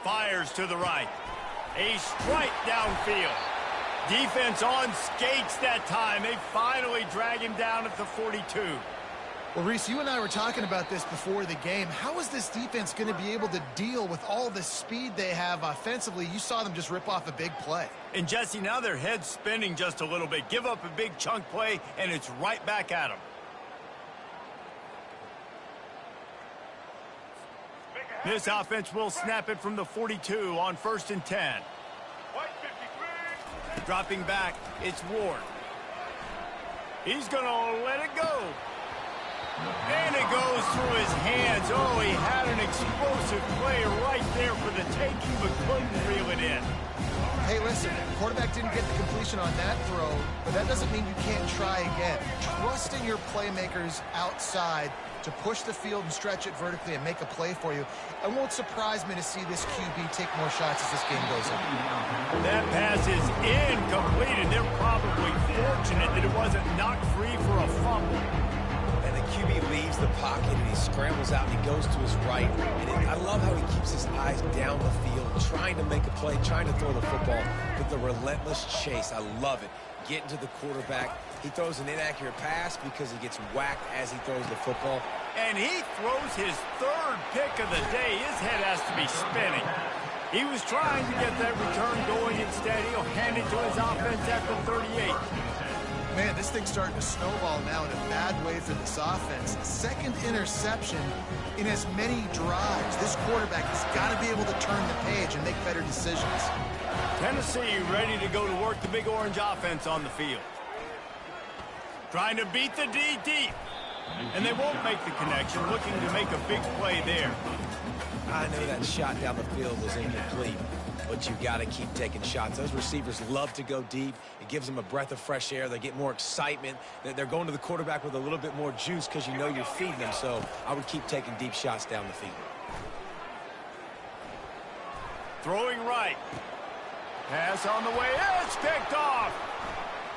Fires to the right. A strike downfield. Defense on skates that time. They finally drag him down at the 42. Well, Reese, you and I were talking about this before the game. How is this defense going to be able to deal with all the speed they have offensively? You saw them just rip off a big play. And, Jesse, now their head's spinning just a little bit. Give up a big chunk play, and it's right back at them. This offense will snap it from the 42 on 1st and 10. Dropping back, it's Ward. He's going to let it go. And it goes through his hands. Oh, he had an explosive play right there for the taking, but couldn't reel it in. Hey, listen, the quarterback didn't get the completion on that throw, but that doesn't mean you can't try again. Trusting your playmakers outside to push the field and stretch it vertically and make a play for you. It won't surprise me to see this QB take more shots as this game goes on. That pass is incomplete, and they're probably fortunate that it wasn't knocked free for a fumble. And the QB leaves the pocket, and he scrambles out, and he goes to his right. And I love how he keeps his eyes down the field, trying to make a play, trying to throw the football with the relentless chase. I love it. Getting to the quarterback. He throws an inaccurate pass because he gets whacked as he throws the football. And he throws his third pick of the day. His head has to be spinning. He was trying to get that return going. Instead, he'll hand it to his offense at the 38. Man, this thing's starting to snowball now in a bad way for this offense. Second interception in as many drives. This quarterback has got to be able to turn the page and make better decisions. Tennessee ready to go to work the Big Orange offense on the field. Trying to beat the D deep. And they won't make the connection, looking to make a big play there. I know that shot down the field was incomplete, but you got to keep taking shots. Those receivers love to go deep. It gives them a breath of fresh air. They get more excitement. They're going to the quarterback with a little bit more juice because you know you're feeding them. So I would keep taking deep shots down the field. Throwing right. Pass on the way. It's picked off.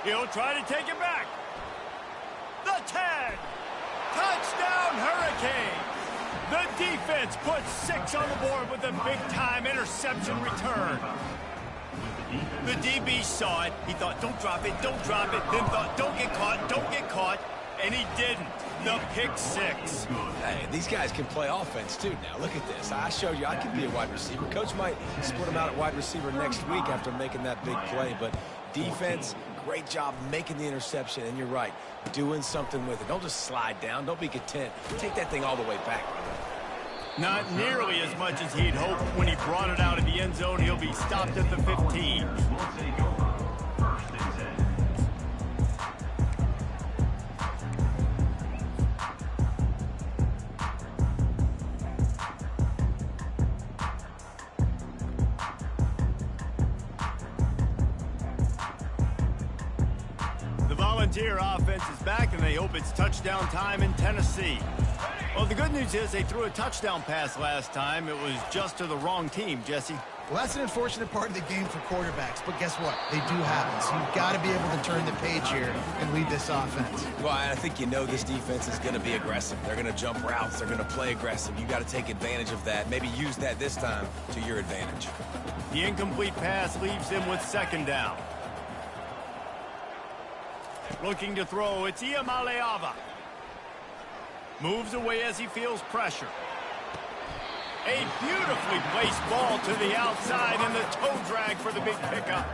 He'll try to take it back. The 10. Touchdown, Hurricanes. The defense puts 6 on the board with a big-time interception return. The DB saw it. He thought, don't drop it, don't drop it. Then thought, don't get caught. And he didn't. The pick 6. Hey, these guys can play offense, too, now. Look at this. I showed you I can be a wide receiver. Coach might split them out at wide receiver next week after making that big play. But defense, great job making the interception. And you're right, doing something with it. Don't just slide down. Don't be content. Take that thing all the way back. Not nearly as much as he'd hoped. When he brought it out of the end zone, he'll be stopped at the 15. The Volunteer offense is back, and they hope it's touchdown time in Tennessee. Well, the good news is they threw a touchdown pass last time. It was just to the wrong team, Jesse. Well, that's an unfortunate part of the game for quarterbacks, but guess what? They do happen. So you've got to be able to turn the page here and lead this offense. Well, I think you know this defense is going to be aggressive. They're going to jump routes. They're going to play aggressive. You got to take advantage of that. Maybe use that this time to your advantage. The incomplete pass leaves them with 2nd down. Looking to throw, it's Iamaleava. Moves away as he feels pressure. A beautifully placed ball to the outside, and the toe drag for the big pickup.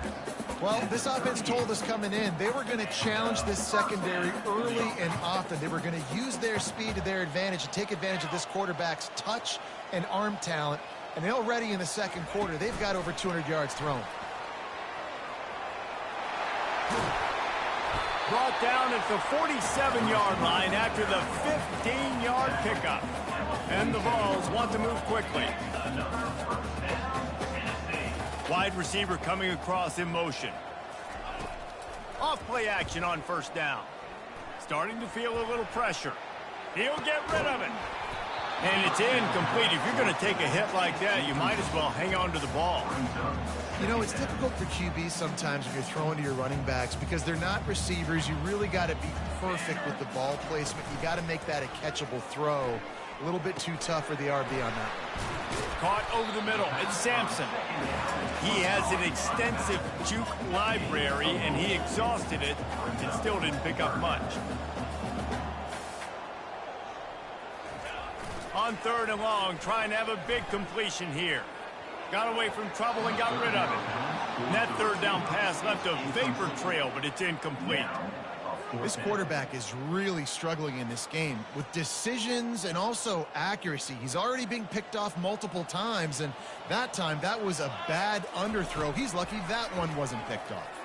Well, this offense told us coming in they were going to challenge this secondary early and often. They were going to use their speed to their advantage and take advantage of this quarterback's touch and arm talent. And already in the second quarter, they've got over 200 yards thrown. Brought down at the 47-yard line after the 15-yard pickup. And the Vols want to move quickly. Wide receiver coming across in motion. Off play action on 1st down. Starting to feel a little pressure. He'll get rid of it. And it's incomplete. If you're going to take a hit like that, you might as well hang on to the ball. You know, it's difficult for QBs sometimes when you're throwing to your running backs because they're not receivers. You really got to be perfect with the ball placement. You got to make that a catchable throw. A little bit too tough for the RB on that. Caught over the middle. It's Sampson. He has an extensive juke library, and he exhausted it and still didn't pick up much. On 3rd and long, trying to have a big completion here. Got away from trouble and got rid of it. And that 3rd down pass left a vapor trail, but it's incomplete. This quarterback is really struggling in this game with decisions and also accuracy. He's already being picked off multiple times, and that time that was a bad underthrow. He's lucky that one wasn't picked off.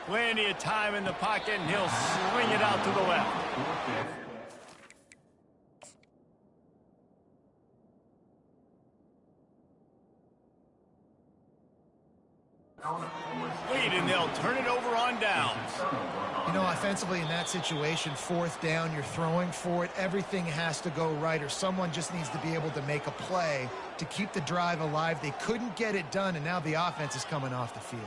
Plenty of time in the pocket, and he'll swing it out to the left. Lead, and they'll turn it over on downs. You know, offensively in that situation, 4th down, you're throwing for it. Everything has to go right, or someone just needs to be able to make a play to keep the drive alive. They couldn't get it done, and now the offense is coming off the field.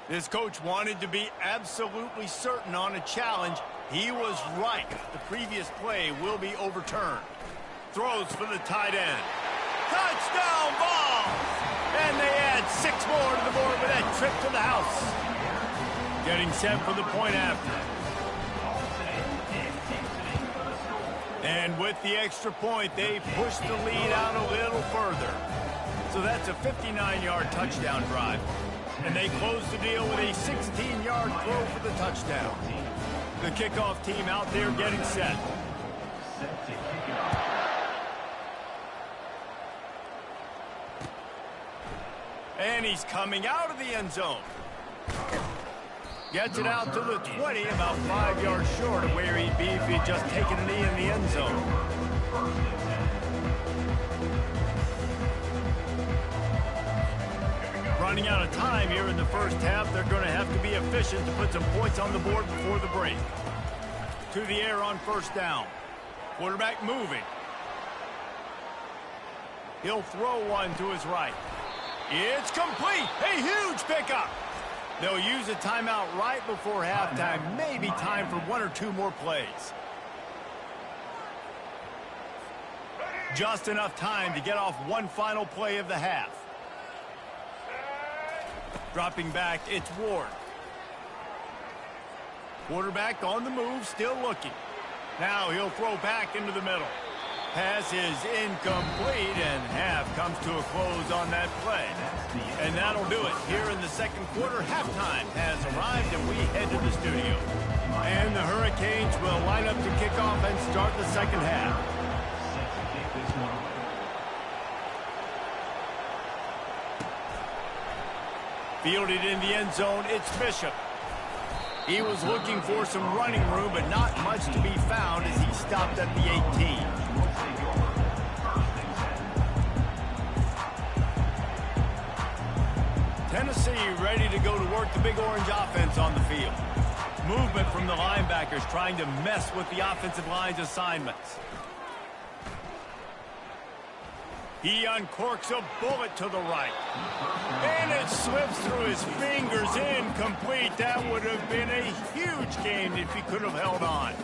This coach wanted to be absolutely certain on a challenge. He was right. The previous play will be overturned. Throws for the tight end. Touchdown ball! And they add 6 more to the board with that trip to the house. Getting set for the point after. And with the extra point, they push the lead out a little further. So that's a 59-yard touchdown drive. And they close the deal with a 16-yard throw for the touchdown. The kickoff team out there getting set. And he's coming out of the end zone. Gets it out to the 20, about 5 yards short of where he'd be if he'd just taken a knee in the end zone. Running out of time here in the first half. They're going to have to be efficient to put some points on the board before the break. To the air on 1st down. Quarterback moving. He'll throw one to his right. It's complete. A huge pickup. They'll use a timeout right before halftime. Maybe time for 1 or 2 more plays. Just enough time to get off one final play of the half. Dropping back, it's Ward. Quarterback on the move, still looking. Now he'll throw back into the middle. Pass is incomplete, and half comes to a close on that play. And that'll do it. Here in the second quarter, halftime has arrived, and we head to the studio. And the Hurricanes will line up to kick off and start the second half. Fielded in the end zone, it's Bishop. He was looking for some running room, but not much to be found as he stopped at the 18. Tennessee ready to go to work the Big Orange offense on the field. Movement from the linebackers trying to mess with the offensive line's assignments. He uncorks a bullet to the right. And it slips through his fingers, incomplete. That would have been a huge game if he could have held on.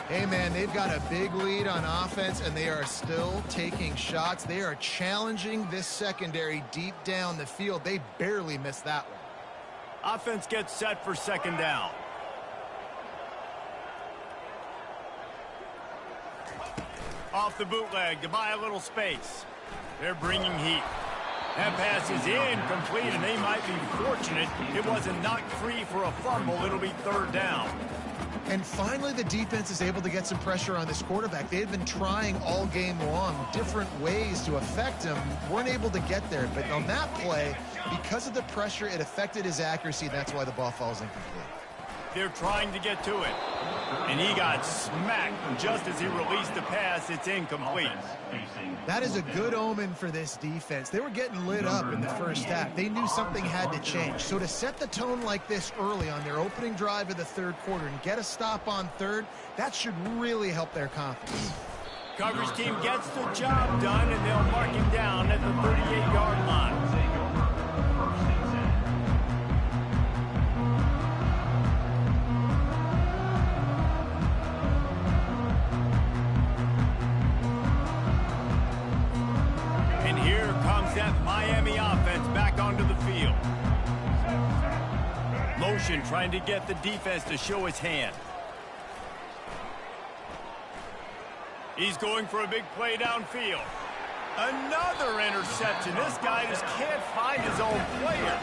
Hey, man, they've got a big lead on offense, and they are still taking shots. They are challenging this secondary deep down the field. They barely missed that one. Offense gets set for 2nd down. Off the bootleg to buy a little space. They're bringing heat. That pass is incomplete, and they might be fortunate it wasn't knocked free for a fumble. It'll be 3rd down. And finally, the defense is able to get some pressure on this quarterback. They had been trying all game long different ways to affect him. Weren't able to get there. But on that play, because of the pressure, it affected his accuracy. That's why the ball falls incomplete. They're trying to get to it. And he got smacked just as he released the pass. It's incomplete. That is a good omen for this defense. They were getting lit up in the first half. They knew something had to change. So to set the tone like this early on their opening drive of the third quarter and get a stop on third, that should really help their confidence. Coverage team gets the job done, and they'll mark him down at the 38-yard line. And here comes that Miami offense back onto the field. Motion trying to get the defense to show his hand. He's going for a big play downfield. Another interception. This guy just can't find his own players.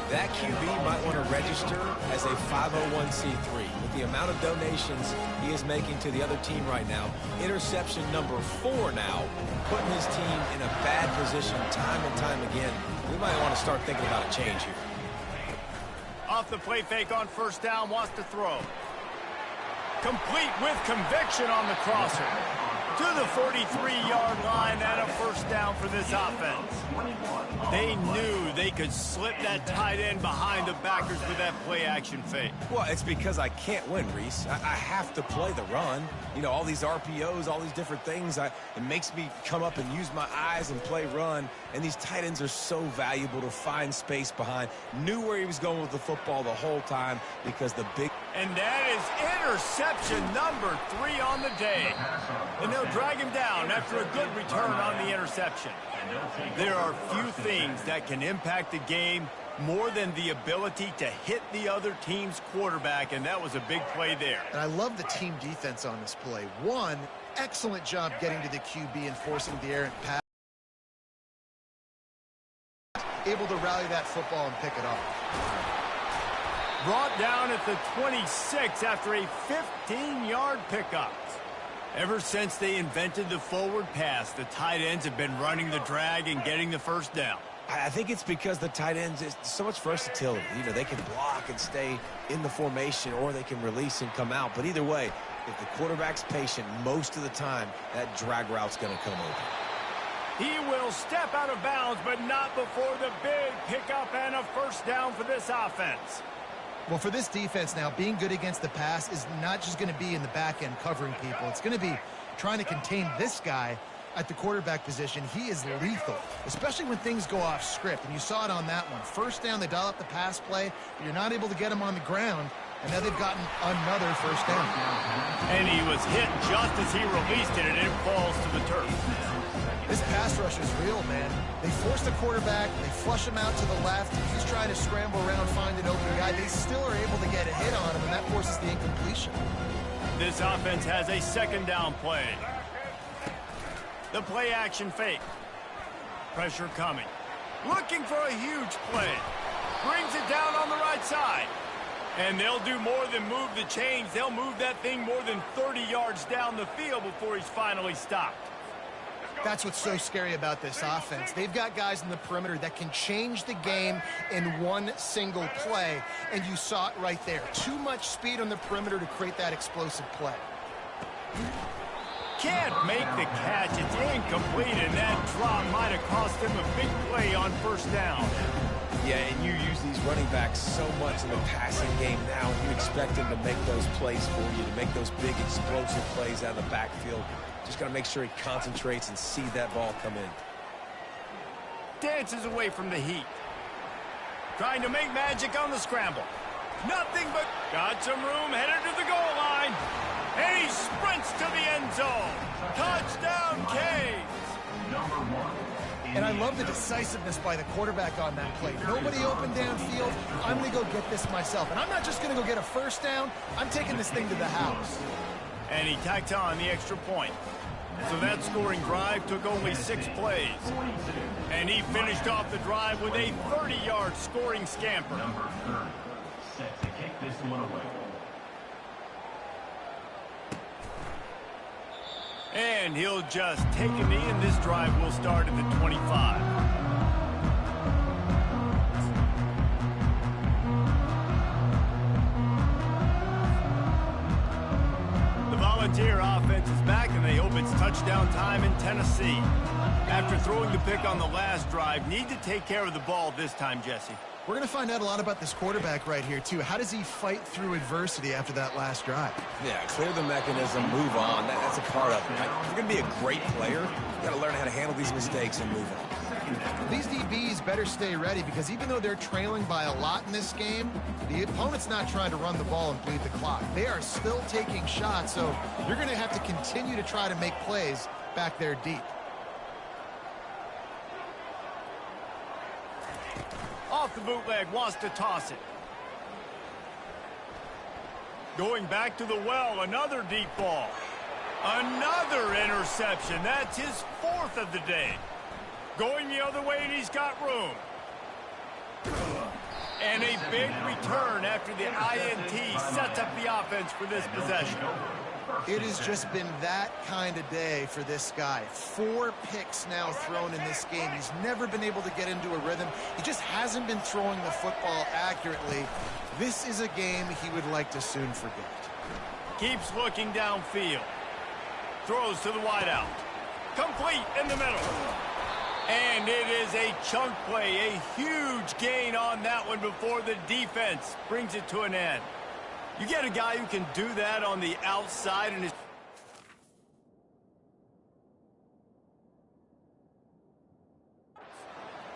That QB might want to register as a 501c3. With the amount of donations he is making to the other team right now, interception number 4 now, putting his team in a bad position time and time again. We might want to start thinking about a change here. Off the play fake on first down, wants to throw. Complete with conviction on the crosser. To the 43-yard line and a first down for this offense. They knew they could slip that tight end behind the backers with that play-action fake. Well, it's because I can't win, Reese. I have to play the run. You know, all these RPOs, all these different things. It makes me come up and use my eyes and play run. And these tight ends are so valuable to find space behind. Knew where he was going with the football the whole time because the big... And that is interception number 3 on the day. And they'll drag him down after a good return on the interception. There are few things that can impact the game more than the ability to hit the other team's quarterback, and that was a big play there. And I love the team defense on this play. One, excellent job getting to the QB and forcing the errant pass. Able to rally that football and pick it off. Brought down at the 26 after a 15-yard pickup. Ever since they invented the forward pass, the tight ends have been running the drag and getting the first down. I think it's because the tight ends is so much versatility. You know, they can block and stay in the formation, or they can release and come out. But either way, if the quarterback's patient most of the time, that drag route's going to come open. He will step out of bounds, but not before the big pickup and a first down for this offense. Well, for this defense now, being good against the pass is not just going to be in the back end covering people. It's going to be trying to contain this guy at the quarterback position. He is lethal, especially when things go off script. And you saw it on that one. First down, they dial up the pass play, but you're not able to get him on the ground. And now they've gotten another first down. And he was hit just as he released it, and it falls to the turf. This pass rush is real, man. They force the quarterback, they flush him out to the left. He's trying to scramble around, find an open guy. They still are able to get a hit on him, and that forces the incompletion. This offense has a second down play. The play action fake. Pressure coming. Looking for a huge play. Brings it down on the right side. And they'll do more than move the chains. They'll move that thing more than 30 yards down the field before he's finally stopped. That's what's so scary about this offense. They've got guys in the perimeter that can change the game in one single play, and you saw it right there. Too much speed on the perimeter to create that explosive play. Can't make the catch. It's incomplete, and that drop might have cost him a big play on first down. Yeah, and you use these running backs so much in the passing game now, and you expect them to make those plays for you, to make those big explosive plays out of the backfield. Just got to make sure he concentrates and see that ball come in. Dances away from the heat. Trying to make magic on the scramble. Nothing but got some room, headed to the goal line. And he sprints to the end zone. Touchdown, Canes. And I love the decisiveness by the quarterback on that play. Nobody open downfield. I'm going to go get this myself. And I'm not just going to go get a first down. I'm taking this thing to the house. And he tacked on the extra point. So that scoring drive took only 6 plays. And he finished off the drive with a 30-yard scoring scamper. Number 30, set to kick this one away. And he'll just take a knee, and this drive will start at the 25. touchdown time in Tennessee. After throwing the pick on the last drive, need to take care of the ball this time, Jesse. We're going to find out a lot about this quarterback right here, too. How does he fight through adversity after that last drive? Yeah, clear the mechanism, move on. That's a part of it. Right? If you're going to be a great player, you got to learn how to handle these mistakes and move on. These DBs better stay ready because even though they're trailing by a lot in this game, the opponent's not trying to run the ball and bleed the clock. They are still taking shots, so you're going to have to continue to try to make plays back there deep. Off the bootleg, wants to toss it. Going back to the well, another deep ball. Another interception. That's his fourth of the day. Going the other way, and he's got room. And a big return after the INT sets up the offense for this possession. It has just been that kind of day for this guy. 4 picks now thrown in this game. He's never been able to get into a rhythm. He just hasn't been throwing the football accurately. This is a game he would like to soon forget. Keeps looking downfield. Throws to the wideout. Complete in the middle. And it is a chunk play, a huge gain on that one before the defense brings it to an end. You get a guy who can do that on the outside and is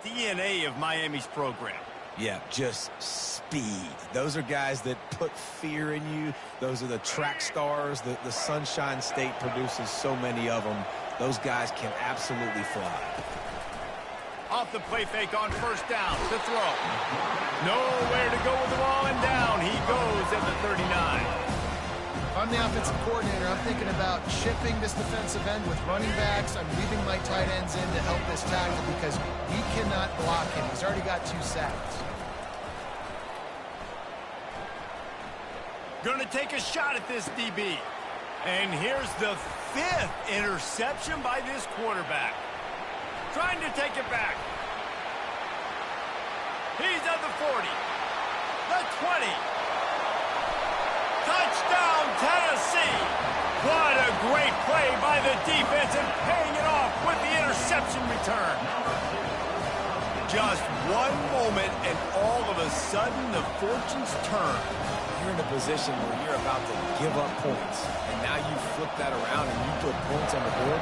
DNA of Miami's program. Yeah, just speed. Those are guys that put fear in you. Those are the track stars. The Sunshine State produces so many of them. Those guys can absolutely fly. Off the play fake on first down to throw. Nowhere to go with the ball, and down he goes at the 39. If I'm the offensive coordinator, I'm thinking about chipping this defensive end with running backs. I'm leaving my tight ends in to help this tackle because we cannot block him. He's already got 2 sacks. Going to take a shot at this DB. And here's the 5th interception by this quarterback. Trying to take it back. He's at the 40. The 20. Touchdown, Tennessee. What a great play by the defense and paying it off with the interception return. Just one moment and all of a sudden the fortunes turn. You're in a position where you're about to give up points, and now you flip that around and you put points on the board.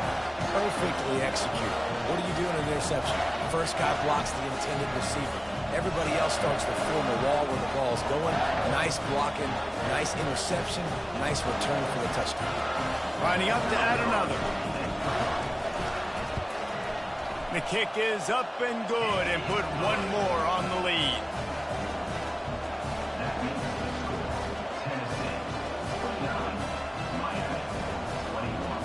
Perfectly executed. What do you do in an interception? First guy blocks the intended receiver. Everybody else starts to form a wall where the ball's going. Nice blocking, nice interception, nice return for the touchdown. Lining up to add another. The kick is up and good and put one more on the lead. Tennessee 49, Miami 21.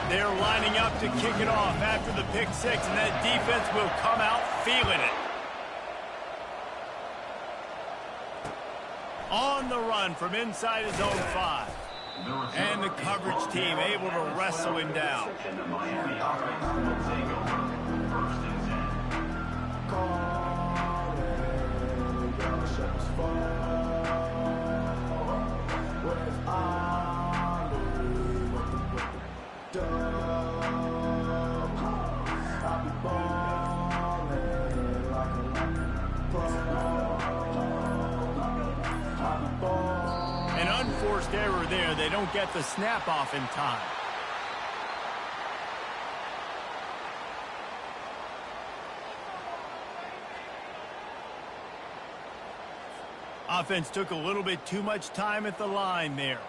They're lining up to kick it off after the pick 6, and that defense will come out feeling it. On the run from inside his own 5. And the coverage team able to wrestle him down. And the Miami offense will take over. First and 10. An unforced error there. They don't get the snap off in time. Offense took a little bit too much time at the line there.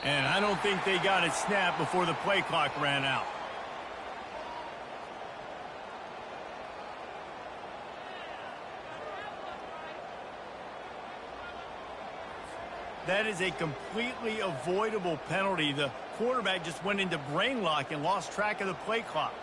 And I don't think they got it snapped before the play clock ran out. That is a completely avoidable penalty. The quarterback just went into brain lock and lost track of the play clock.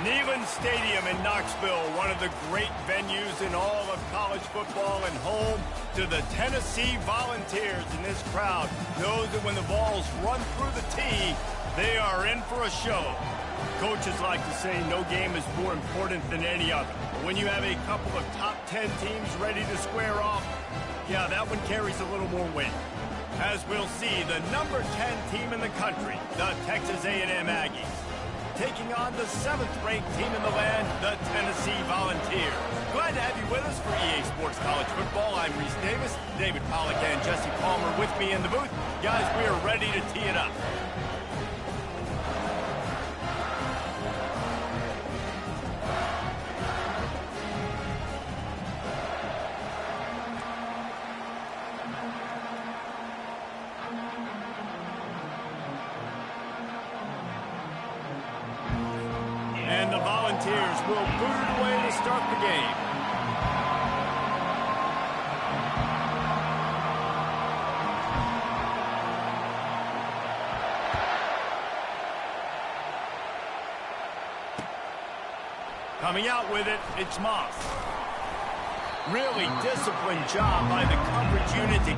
Neyland Stadium in Knoxville, one of the great venues in all of college football and home to the Tennessee Volunteers. And this crowd knows that when the balls run through the tee, they are in for a show. Coaches like to say no game is more important than any other. But when you have a couple of top 10 teams ready to square off, yeah, that one carries a little more weight. As we'll see, the number 10 team in the country, the Texas A&M Aggies, taking on the 7th-ranked team in the land, the Tennessee Volunteers. Glad to have you with us for EA Sports College Football. I'm Reese Davis, David Pollack and Jesse Palmer with me in the booth. Guys, we are ready to tee it up. And the Volunteers will boot it away to start the game. Coming out with it, it's Moss. Really disciplined job by the coverage unit.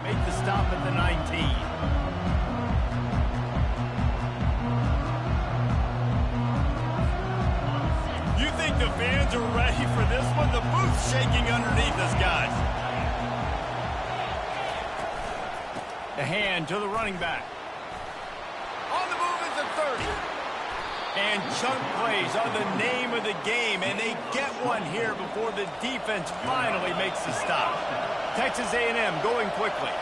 Make the stop at the 19. You think the fans are ready for this one? The booth's shaking underneath us, guys. The hand to the running back. On the move is the 30. And chunk plays are the name of the game, and they get one here before the defense finally makes the stop. Texas A&M going quickly.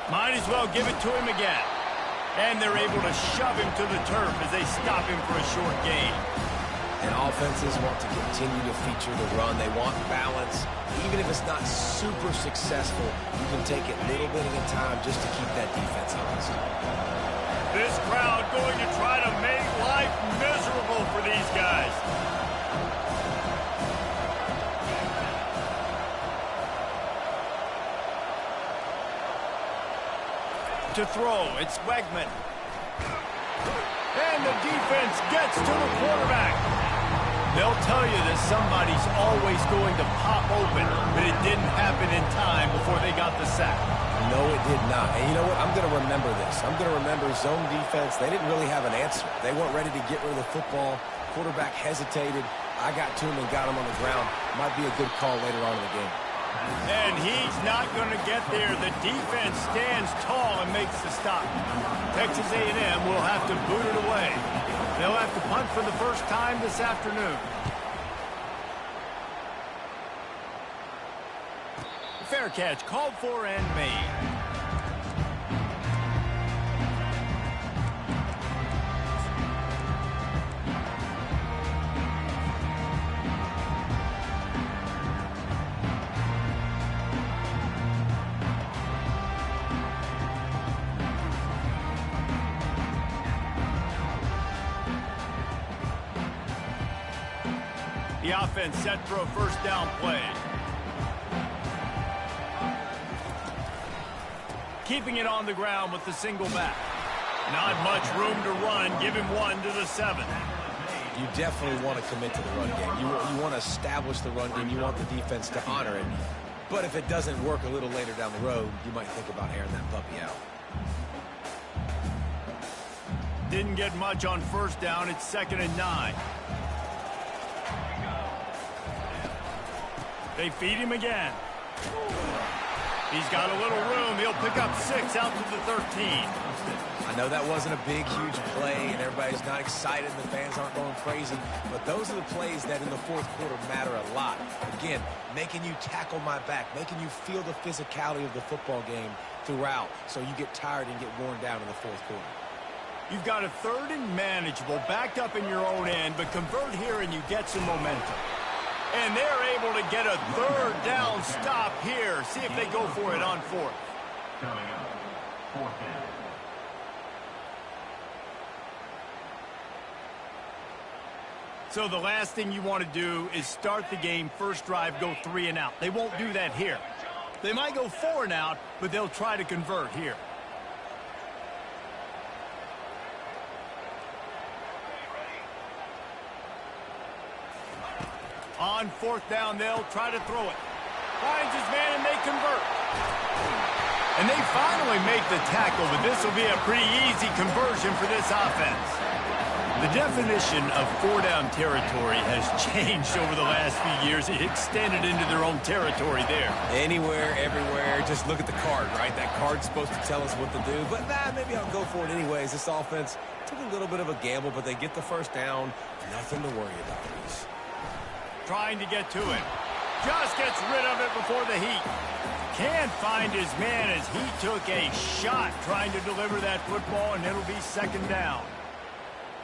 Might as well give it to him again. And they're able to shove him to the turf as they stop him for a short gain. And offenses want to continue to feature the run. They want balance. Even if it's not super successful, you can take it little bit at a time just to keep that defense honest. This crowd going to try to make life miserable for these guys. To throw, it's Wegman. And the defense gets to the quarterback. They'll tell you that somebody's always going to pop open, but it didn't happen in time before they got the sack. No, it did not. And you know what? I'm going to remember this. I'm going to remember zone defense. They didn't really have an answer. They weren't ready to get rid of the football. Quarterback hesitated. I got to him and got him on the ground. Might be a good call later on in the game. And he's not going to get there. The defense stands tall and makes the stop. Texas A&M will have to boot it away. They'll have to punt for the first time this afternoon. Fair catch called for and made. The offense set for a first down play. Keeping it on the ground with the single back. Not much room to run. Give him one to the 7. You definitely want to commit to the run game. You want to establish the run game. You want the defense to honor it. But if it doesn't work a little later down the road, you might think about airing that puppy out. Didn't get much on first down. It's 2nd and 9. They feed him again. He's got a little room. He'll pick up 6 out to the 13. I know that wasn't a big, huge play, and everybody's not excited, and the fans aren't going crazy, but those are the plays that in the fourth quarter matter a lot. Again, making you tackle my back, making you feel the physicality of the football game throughout, so you get tired and get worn down in the fourth quarter. You've got a 3rd and manageable, backed up in your own end, but convert here and you get some momentum. And they're able to get a 3rd down stop here. See if they go for it on 4th. Coming up, 4th down. So the last thing you want to do is start the game, first drive, go 3 and out. They won't do that here. They might go 4 and out, but they'll try to convert here. On 4th down, they'll try to throw it. Finds his man, and they convert. And they finally make the tackle, but this will be a pretty easy conversion for this offense. The definition of 4-down territory has changed over the last few years. It extended into their own territory there. Anywhere, everywhere, just look at the card, right? That card's supposed to tell us what to do, but maybe I'll go for it anyways. This offense took a little bit of a gamble, but they get the first down. Nothing to worry about. Trying to get to it. Just gets rid of it before the heat. Can't find his man as he took a shot trying to deliver that football, and it'll be 2nd down.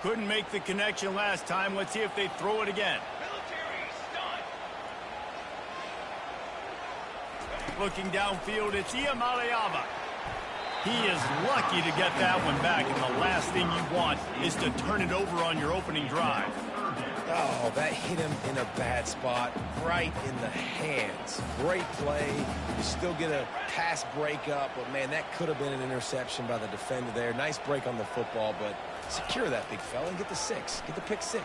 Couldn't make the connection last time. Let's see if they throw it again. Looking downfield, it's Iamaleava. He is lucky to get that one back, and the last thing you want is to turn it over on your opening drive. Oh, that hit him in a bad spot, right in the hands. Great play. You still get a pass breakup, but, man, that could have been an interception by the defender there. Nice break on the football, but secure that big fella and get the 6. Get the pick 6.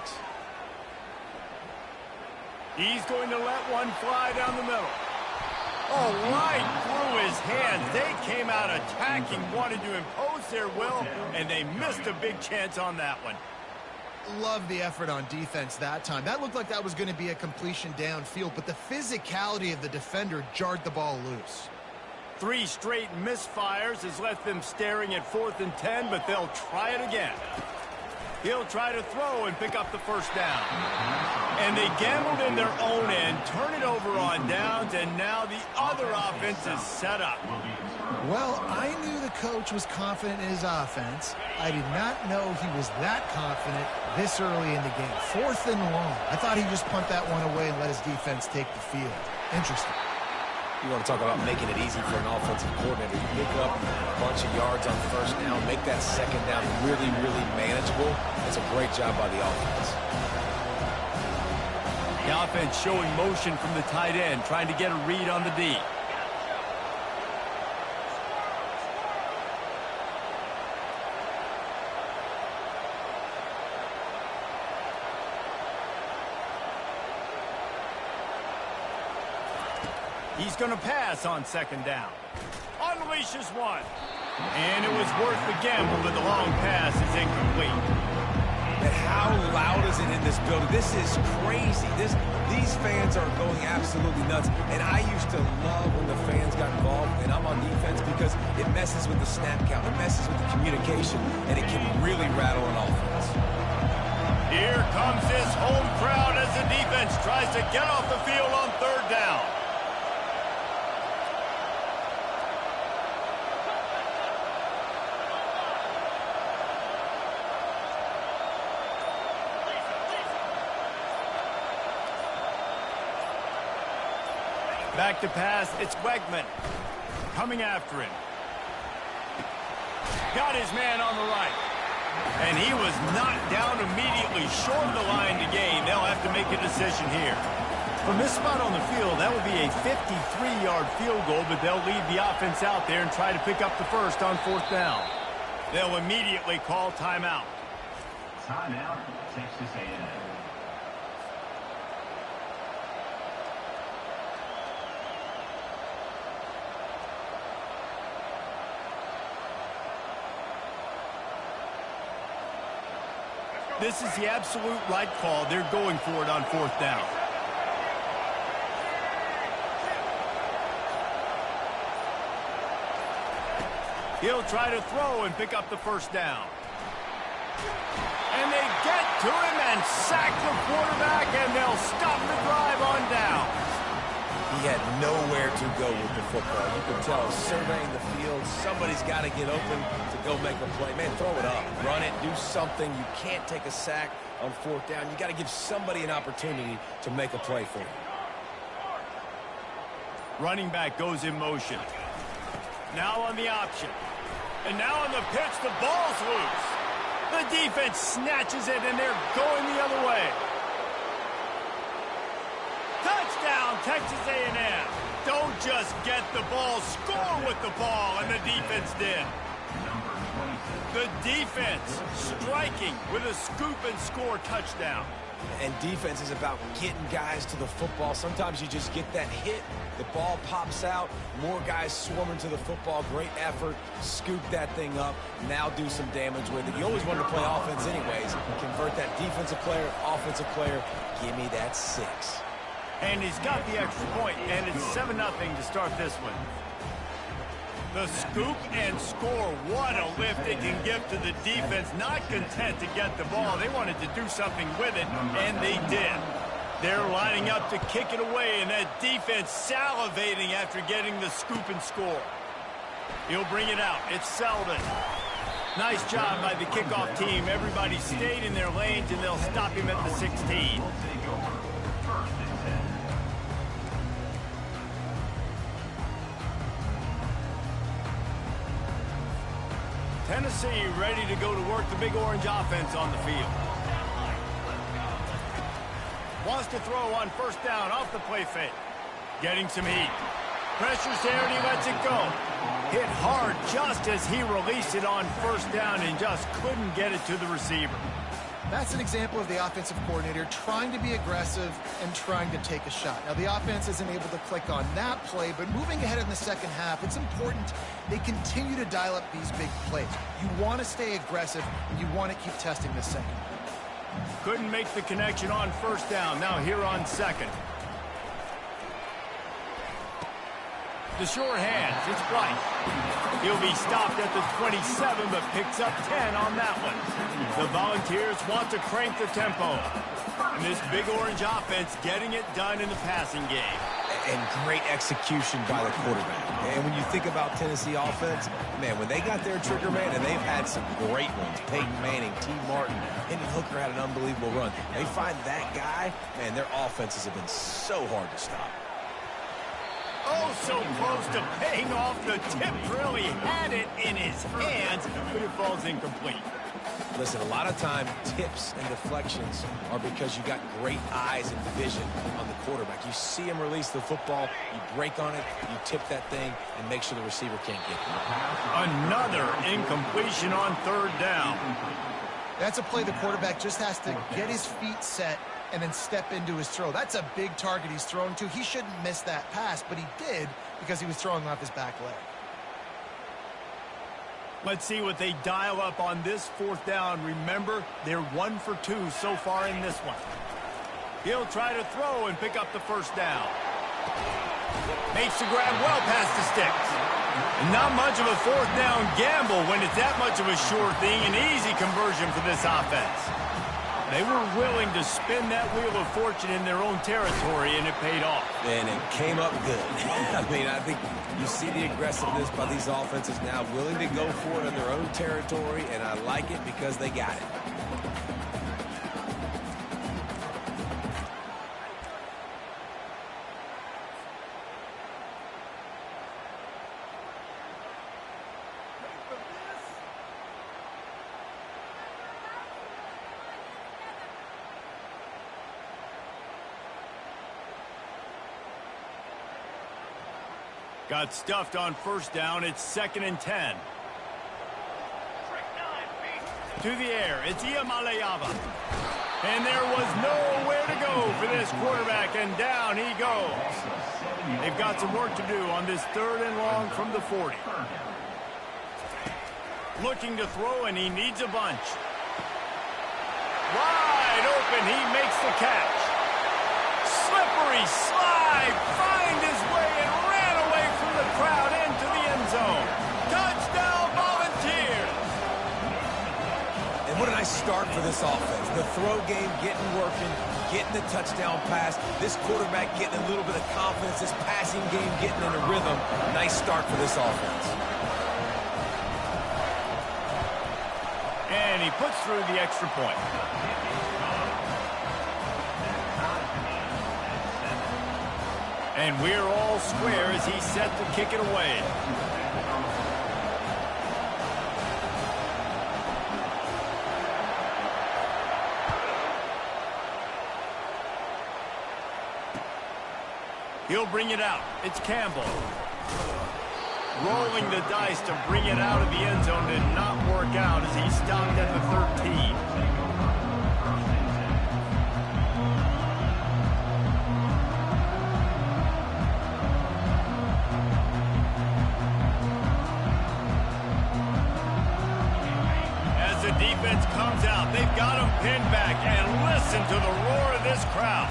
He's going to let one fly down the middle. Oh, right through his hands. They came out attacking, wanted to impose their will, and they missed a big chance on that one. Love the effort on defense that time. That looked like that was going to be a completion downfield, but the physicality of the defender jarred the ball loose. 3 straight misfires has left them staring at 4th and 10, but they'll try it again. He'll try to throw and pick up the first down. And they gambled in their own end, turn it over on downs, and now the other offense is set up. Well, I knew the coach was confident in his offense. I did not know he was that confident this early in the game. 4th and long. I thought he'd just punt that one away and let his defense take the field. Interesting. You want to talk about making it easy for an offensive coordinator. You pick up a bunch of yards on 1st down, make that 2nd down really, really manageable. That's a great job by the offense. The offense showing motion from the tight end, trying to get a read on the D. He's going to pass on 2nd down. Unleashes one. And it was worth the gamble, but the long pass is incomplete. And how loud is it in this building? This is crazy. These fans are going absolutely nuts. And I used to love when the fans got involved, and I'm on defense, because it messes with the snap count. It messes with the communication, and it can really rattle an offense. Here comes this home crowd as the defense tries to get off the field on 3rd down. Back to pass, it's Wegman coming after him. Got his man on the right. And he was knocked down immediately, short of the line to gain. They'll have to make a decision here. From this spot on the field, that would be a 53-yard field goal, but they'll leave the offense out there and try to pick up the first on 4th down. They'll immediately call timeout. Timeout, Texas A&M. This is the absolute right call. They're going for it on 4th down. He'll try to throw and pick up the first down. And they get to him and sack the quarterback, and they'll stop the drive on down. He had nowhere to go with the football. You can tell, surveying the field, somebody's got to get open to go make a play. Man, throw it up. Run it. Do something. You can't take a sack on fourth down. You got to give somebody an opportunity to make a play for you. Running back goes in motion. Now on the option. And now on the pitch, the ball's loose. The defense snatches it, and they're going the other way. Touchdown, Texas A&M. Don't just get the ball, score with the ball, and the defense did. The defense striking with a scoop and score touchdown. And defense is about getting guys to the football. Sometimes you just get that hit, the ball pops out, more guys swarming to the football. Great effort, scoop that thing up, now do some damage with it. You always want to play offense anyways. Convert that defensive player, offensive player. Give me that 6. And he's got the extra point, and it's 7-0 to start this one. The scoop and score, what a lift it can give to the defense. Not content to get the ball. They wanted to do something with it, and they did. They're lining up to kick it away, and that defense salivating after getting the scoop and score. He'll bring it out. It's Selden. Nice job by the kickoff team. Everybody stayed in their lanes, and they'll stop him at the 16. Tennessee ready to go to work the Big Orange offense on the field. Wants to throw on first down off the play fake. Getting some heat. Pressure's there and he lets it go. Hit hard just as he released it on first down and just couldn't get it to the receiver. That's an example of the offensive coordinator trying to be aggressive and trying to take a shot. Now, the offense isn't able to click on that play, but moving ahead in the second half, it's important they continue to dial up these big plays. You want to stay aggressive, and you want to keep testing this second. Couldn't make the connection on first down. Now here on second. The short hands, it's Bright. He'll be stopped at the 27, but picks up 10 on that one. The Volunteers want to crank the tempo. And this Big Orange offense getting it done in the passing game. And great execution by the quarterback. And when you think about Tennessee offense, man, when they got their trigger man, and they've had some great ones, Peyton Manning, T. Martin, Hendon Hooker had an unbelievable run. They find that guy, man, their offenses have been so hard to stop. Oh, so close to paying off. The tip drill. He had it in his hands, but it falls incomplete. Listen, a lot of time, tips and deflections are because you got great eyes and vision on the quarterback. You see him release the football, you break on it, you tip that thing, and make sure the receiver can't get it. Another incompletion on third down. That's a play the quarterback just has to get his feet set and then step into his throw. That's a big target he's throwing to. He shouldn't miss that pass, but he did because he was throwing off his back leg. Let's see what they dial up on this fourth down. Remember, they're 1 for 2 so far in this one. He'll try to throw and pick up the first down. Makes the grab well past the sticks. And not much of a fourth down gamble when it's that much of a sure thing. An easy conversion for this offense. They were willing to spin that wheel of fortune in their own territory, and it paid off. And it came up good. I mean, I think you see the aggressiveness by these offenses now, willing to go for it in their own territory, and I like it because they got it. Got stuffed on first down. It's 2nd and 10. To the air, it's Iamaleava. And there was nowhere to go for this quarterback, and down he goes. They've got some work to do on this 3rd and long from the 40. Looking to throw, and he needs a bunch. Wide open, he makes the catch. Slippery slide, find his way and ran away from the crowd into the end zone. Touchdown, start for this offense. The throw game getting working, getting the touchdown pass. This quarterback getting a little bit of confidence. This passing game getting in a rhythm. Nice start for this offense. And he puts through the extra point. And we're all square as he's set to kick it away. He'll bring it out. It's Campbell. Rolling the dice to bring it out of the end zone did not work out as he stopped at the 13. As the defense comes out, they've got him pinned back, and listen to the roar of this crowd.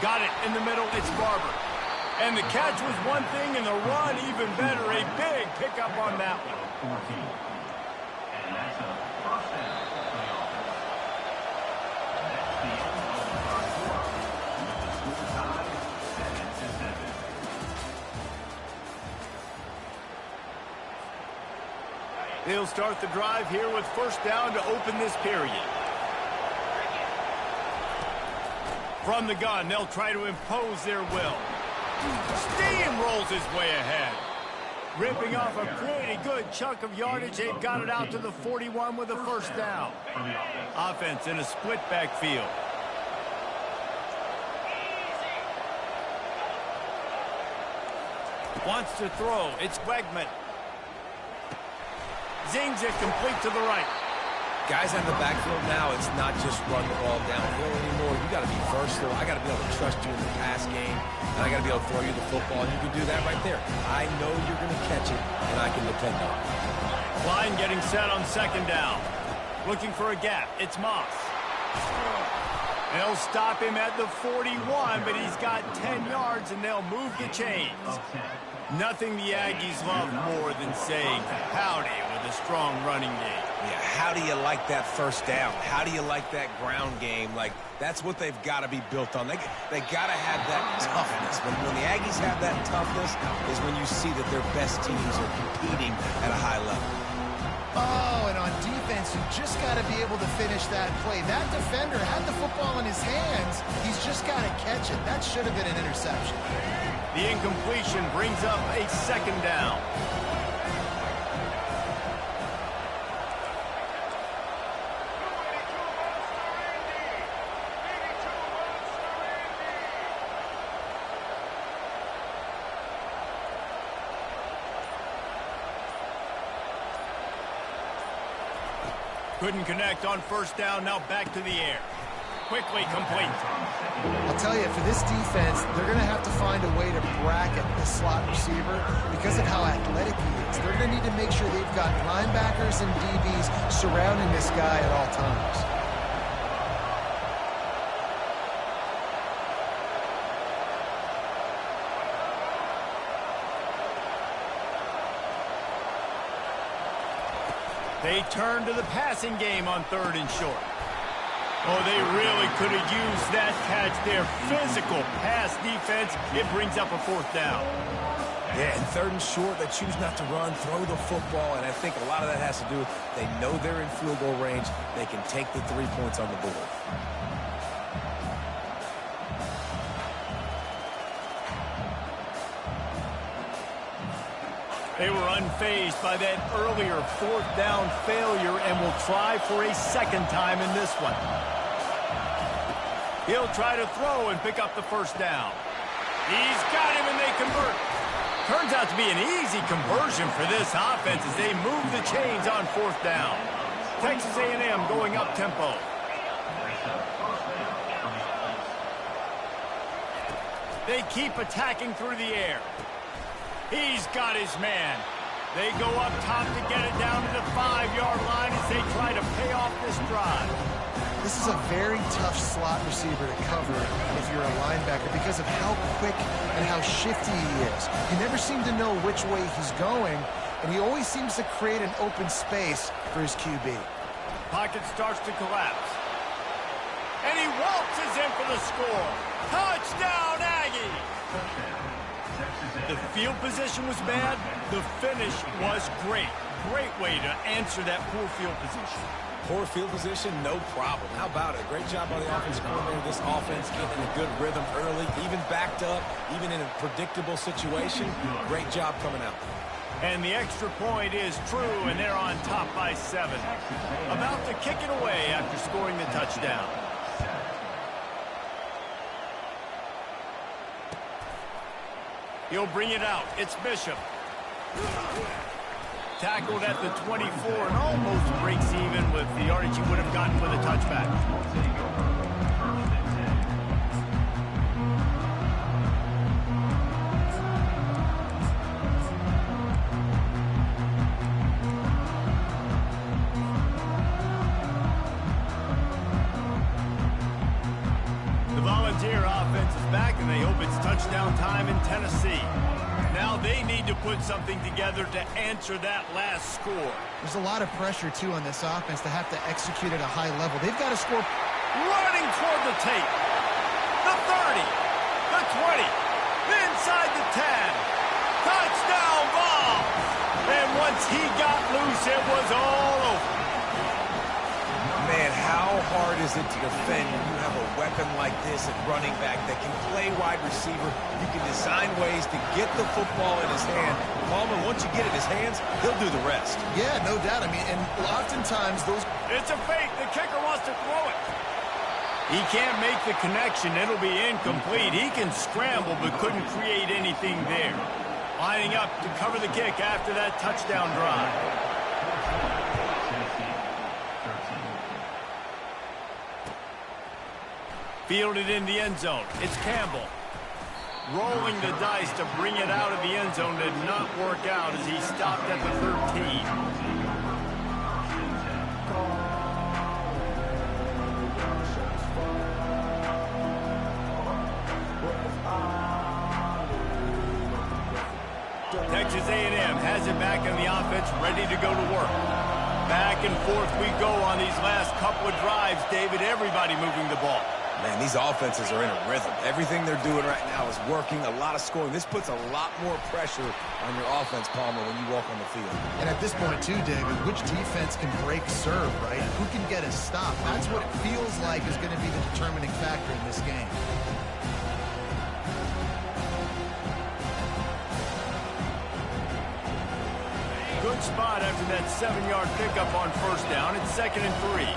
Got it in the middle, it's Barber. And the catch was one thing, and the run even better. A big pickup on that one. 14. And that's a first down for the offense. That's the end of the third quarter. With the score tied 7-7. They'll start the drive here with first down to open this period. From the gun, they'll try to impose their will. Steamrolls his way ahead. Ripping off a pretty good chunk of yardage. They've got it out to the 41 with a first down. Offense in a split backfield. Wants to throw. It's Wegman. Zings it complete to the right. Guys on the backfield now, it's not just run the ball downhill anymore. You got to be versatile. I got to be able to trust you in the pass game, and I got to be able to throw you the football. And you can do that right there. I know you're going to catch it, and I can depend on it. Klein getting set on second down. Looking for a gap. It's Moss. They'll stop him at the 41, but he's got 10 yards, and they'll move the chains. Nothing the Aggies love more than saying howdy with a strong running game. Yeah, how do you like that first down? How do you like that ground game? Like, that's what they've got to be built on. They got to have that toughness. When the Aggies have that toughness is when you see that their best teams are competing at a high level. Oh, and on defense, you just got to be able to finish that play. That defender had the football in his hands. He's just got to catch it. That should have been an interception. The incompletion brings up a second down. Couldn't connect on first down, now back to the air. Quickly complete. I'll tell you, for this defense, they're going to have to find a way to bracket the slot receiver because of how athletic he is. They're going to need to make sure they've got linebackers and DBs surrounding this guy at all times. They turn to the passing game on third and short. Oh, they really could have used that catch there. Physical pass defense. It brings up a fourth down. Yeah, and third and short, they choose not to run, throw the football, and I think a lot of that has to do with they know they're in field goal range. They can take the 3 points on the board. They were unfazed by that earlier fourth down failure and will try for a second time in this one. He'll try to throw and pick up the first down. He's got him and they convert. Turns out to be an easy conversion for this offense as they move the chains on fourth down. Texas A&M going up tempo. They keep attacking through the air. He's got his man. They go up top to get it down to the 5-yard line as they try to pay off this drive. This is a very tough slot receiver to cover if you're a linebacker because of how quick and how shifty he is. You never seem to know which way he's going, and he always seems to create an open space for his QB. Pocket starts to collapse. And he waltzes in for the score. Touchdown, Aggie! The field position was bad. The finish was great. Great way to answer that poor field position. Poor field position, no problem. How about it? Great job by the offensive coordinator. This offense getting in a good rhythm early, even backed up, even in a predictable situation. Great job coming out. And the extra point is true, and they're on top by 7. About to kick it away after scoring the touchdown. He'll bring it out. It's Bishop. Tackled at the 24 and almost breaks even with the yardage he would have gotten for the touchback. The Volunteer offense is back, and they hope it's touchdown time in Tennessee. Now they need to put something together to answer that last score. There's a lot of pressure, too, on this offense to have to execute at a high level. They've got to score. Running toward the tape. The 30. The 20. Inside the 10. Touchdown ball. And once he got loose, it was all over. Man, how hard is it to defend when you have a weapon like this at running back that can play wide receiver? You can design ways to get the football in his hand. Palmer, once you get it in his hands, he'll do the rest. Yeah, no doubt. I mean, and oftentimes those... It's a fake. The kicker wants to throw it. He can't make the connection. It'll be incomplete. He can scramble but couldn't create anything there. Lining up to cover the kick after that touchdown drive. Fielded in the end zone. It's Campbell. Rolling the dice to bring it out of the end zone did not work out as he stopped at the 13. Texas A&M has it back in the offense, ready to go to work. Back and forth we go on these last couple of drives, David. Everybody moving the ball. Man, these offenses are in a rhythm. Everything they're doing right now is working. A lot of scoring. This puts a lot more pressure on your offense, Palmer, when you walk on the field. And at this point, too, David, which defense can break serve, right? Who can get a stop? That's what it feels like is going to be the determining factor in this game. Good spot after that 7-yard pickup on first down. It's 2nd and 3.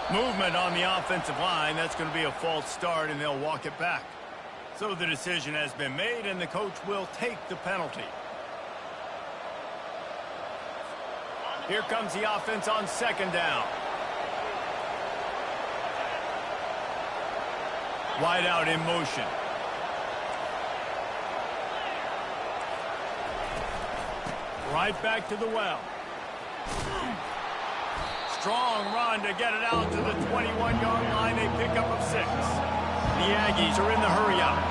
Movement on the offensive line. That's going to be a false start, and they'll walk it back. So the decision has been made, and the coach will take the penalty. Here comes the offense on 2nd down. Wide out in motion. Right back to the well. Strong run to get it out to the 21-yard line. They pick up of 6. The Aggies are in the hurry out.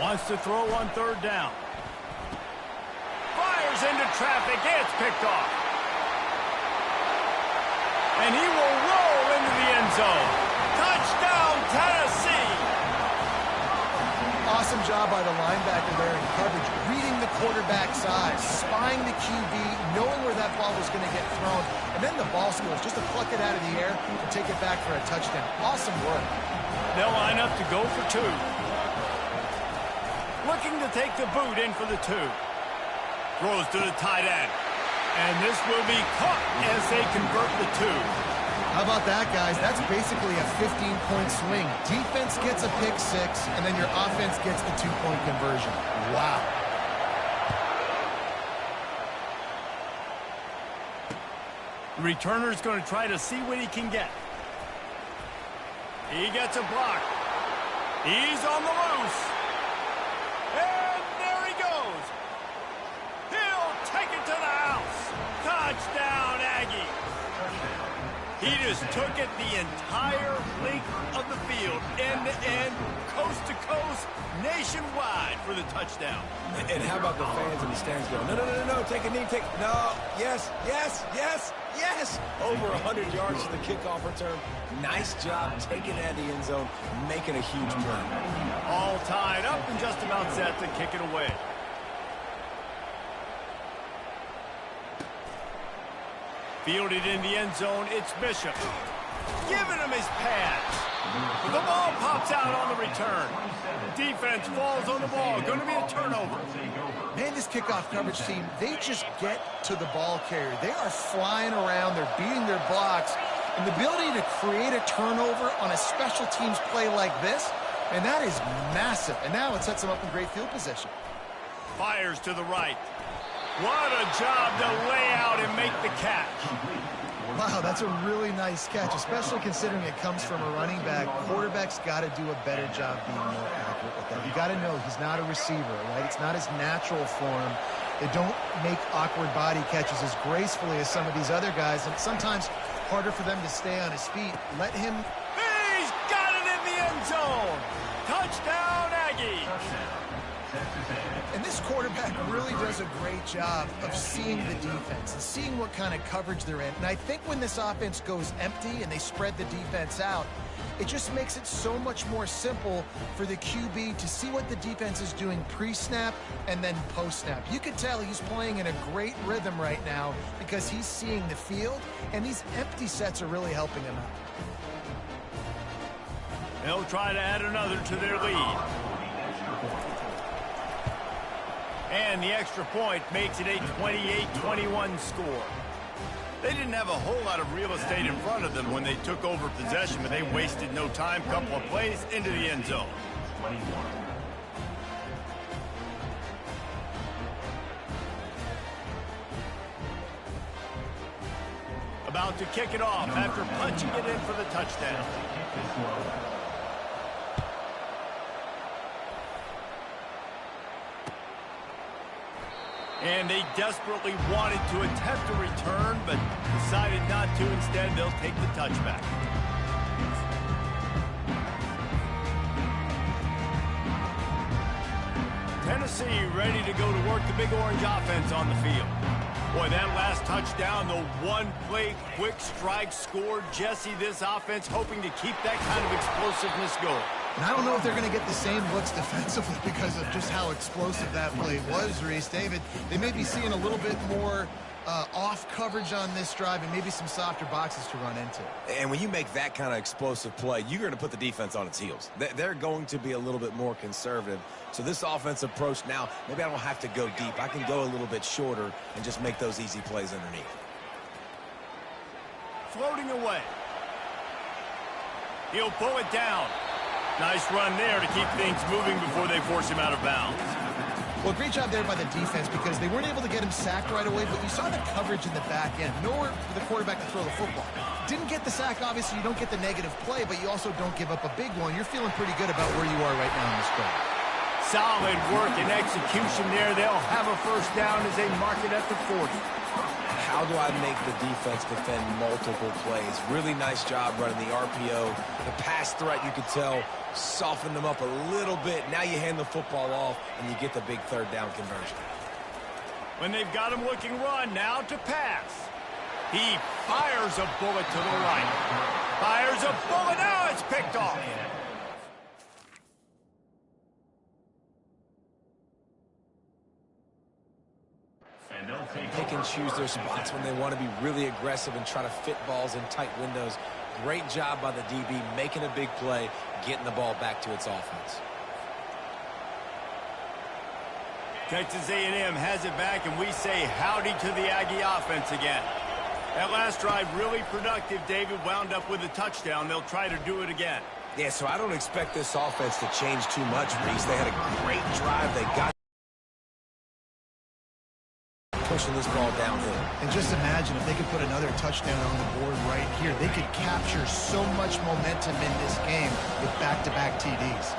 Wants to throw on 3rd down. Fires into traffic. It's picked off. And he will roll into the end zone. Touchdown, Tennessee! Awesome job by the linebacker there in coverage, reading the quarterback's eyes, spying the QB, knowing where that ball was going to get thrown, and then the ball skills, just to pluck it out of the air and take it back for a touchdown. Awesome work. They'll line up to go for 2. Looking to take the boot in for the 2. Throws to the tight end. And this will be caught as they convert the 2. How about that, guys? That's basically a 15-point swing. Defense gets a pick 6, and then your offense gets the 2-point conversion. Wow. The returner's going to try to see what he can get. He gets a block. He's on the loose. And there he goes. He'll take it to the house. Touchdown, Aggie. He just took it the entire length of the field, end to end, coast to coast, nationwide for the touchdown. And how about the fans in the stands going, no, take a knee, no, yes. Over 100 yards to the kickoff return. Nice job taking that in the end zone, making a huge play. All tied up and just about set to kick it away. Fielded in the end zone, it's Bishop. Giving him his pass. The ball pops out on the return. Defense falls on the ball. Going to be a turnover. Man, this kickoff coverage team, they just get to the ball carrier. They are flying around. They're beating their blocks. And the ability to create a turnover on a special teams play like this, and that is massive. And now it sets them up in great field position. Fires to the right. What a job to lay out and make the catch. Wow, that's a really nice catch, especially considering it comes from a running back. Quarterback's got to do a better job being more accurate with that. You got to know he's not a receiver, right? It's not his natural form. They don't make awkward body catches as gracefully as some of these other guys, and sometimes harder for them to stay on his feet. Let him... He's got it in the end zone. Touchdown, Aggie. And this quarterback really does a great job of seeing the defense and seeing what kind of coverage they're in. And I think when this offense goes empty and they spread the defense out, it just makes it so much more simple for the QB to see what the defense is doing pre-snap and then post-snap. You could tell he's playing in a great rhythm right now because he's seeing the field, and these empty sets are really helping him out. They'll try to add another to their lead. And the extra point makes it a 28-21 score. They didn't have a whole lot of real estate in front of them when they took over possession, but they wasted no time. Couple of plays into the end zone. About to kick it off after punching it in for the touchdown. And they desperately wanted to attempt a return, but decided not to. Instead, they'll take the touchback. Tennessee ready to go to work the Big Orange offense on the field. Boy, that last touchdown, the one-play quick strike scored. Jesse, this offense hoping to keep that kind of explosiveness going. And I don't know if they're going to get the same looks defensively because of just how explosive that play was, Reese. David, they may be seeing a little bit more off coverage on this drive and maybe some softer boxes to run into. And when you make that kind of explosive play, you're going to put the defense on its heels. They're going to be a little bit more conservative. So this offensive approach now, maybe I don't have to go deep. I can go a little bit shorter and just make those easy plays underneath. Floating away. He'll pull it down. Nice run there to keep things moving before they force him out of bounds. Well, great job there by the defense because they weren't able to get him sacked right away, but you saw the coverage in the back end. Nowhere for the quarterback to throw the football. Didn't get the sack, obviously. You don't get the negative play, but you also don't give up a big one. You're feeling pretty good about where you are right now in this drive. Solid work and execution there. They'll have a first down as they mark it at the 40. How do I make the defense defend multiple plays? Really nice job running the RPO. The pass threat, you could tell, softened them up a little bit. Now you hand the football off, and you get the big third down conversion. When they've got him looking run, now to pass. He fires a bullet to the right. Fires a bullet. Now it's picked off. Pick and choose their spots when they want to be really aggressive and try to fit balls in tight windows. Great job by the DB making a big play, getting the ball back to its offense. Texas A&M has it back, and we say howdy to the Aggie offense again. That last drive really productive. David wound up with a touchdown. They'll try to do it again. Yeah, so I don't expect this offense to change too much, Reese. They had a great drive. They got pushing this ball downhill. And just imagine if they could put another touchdown on the board right here. They could capture so much momentum in this game with back-to-back TDs.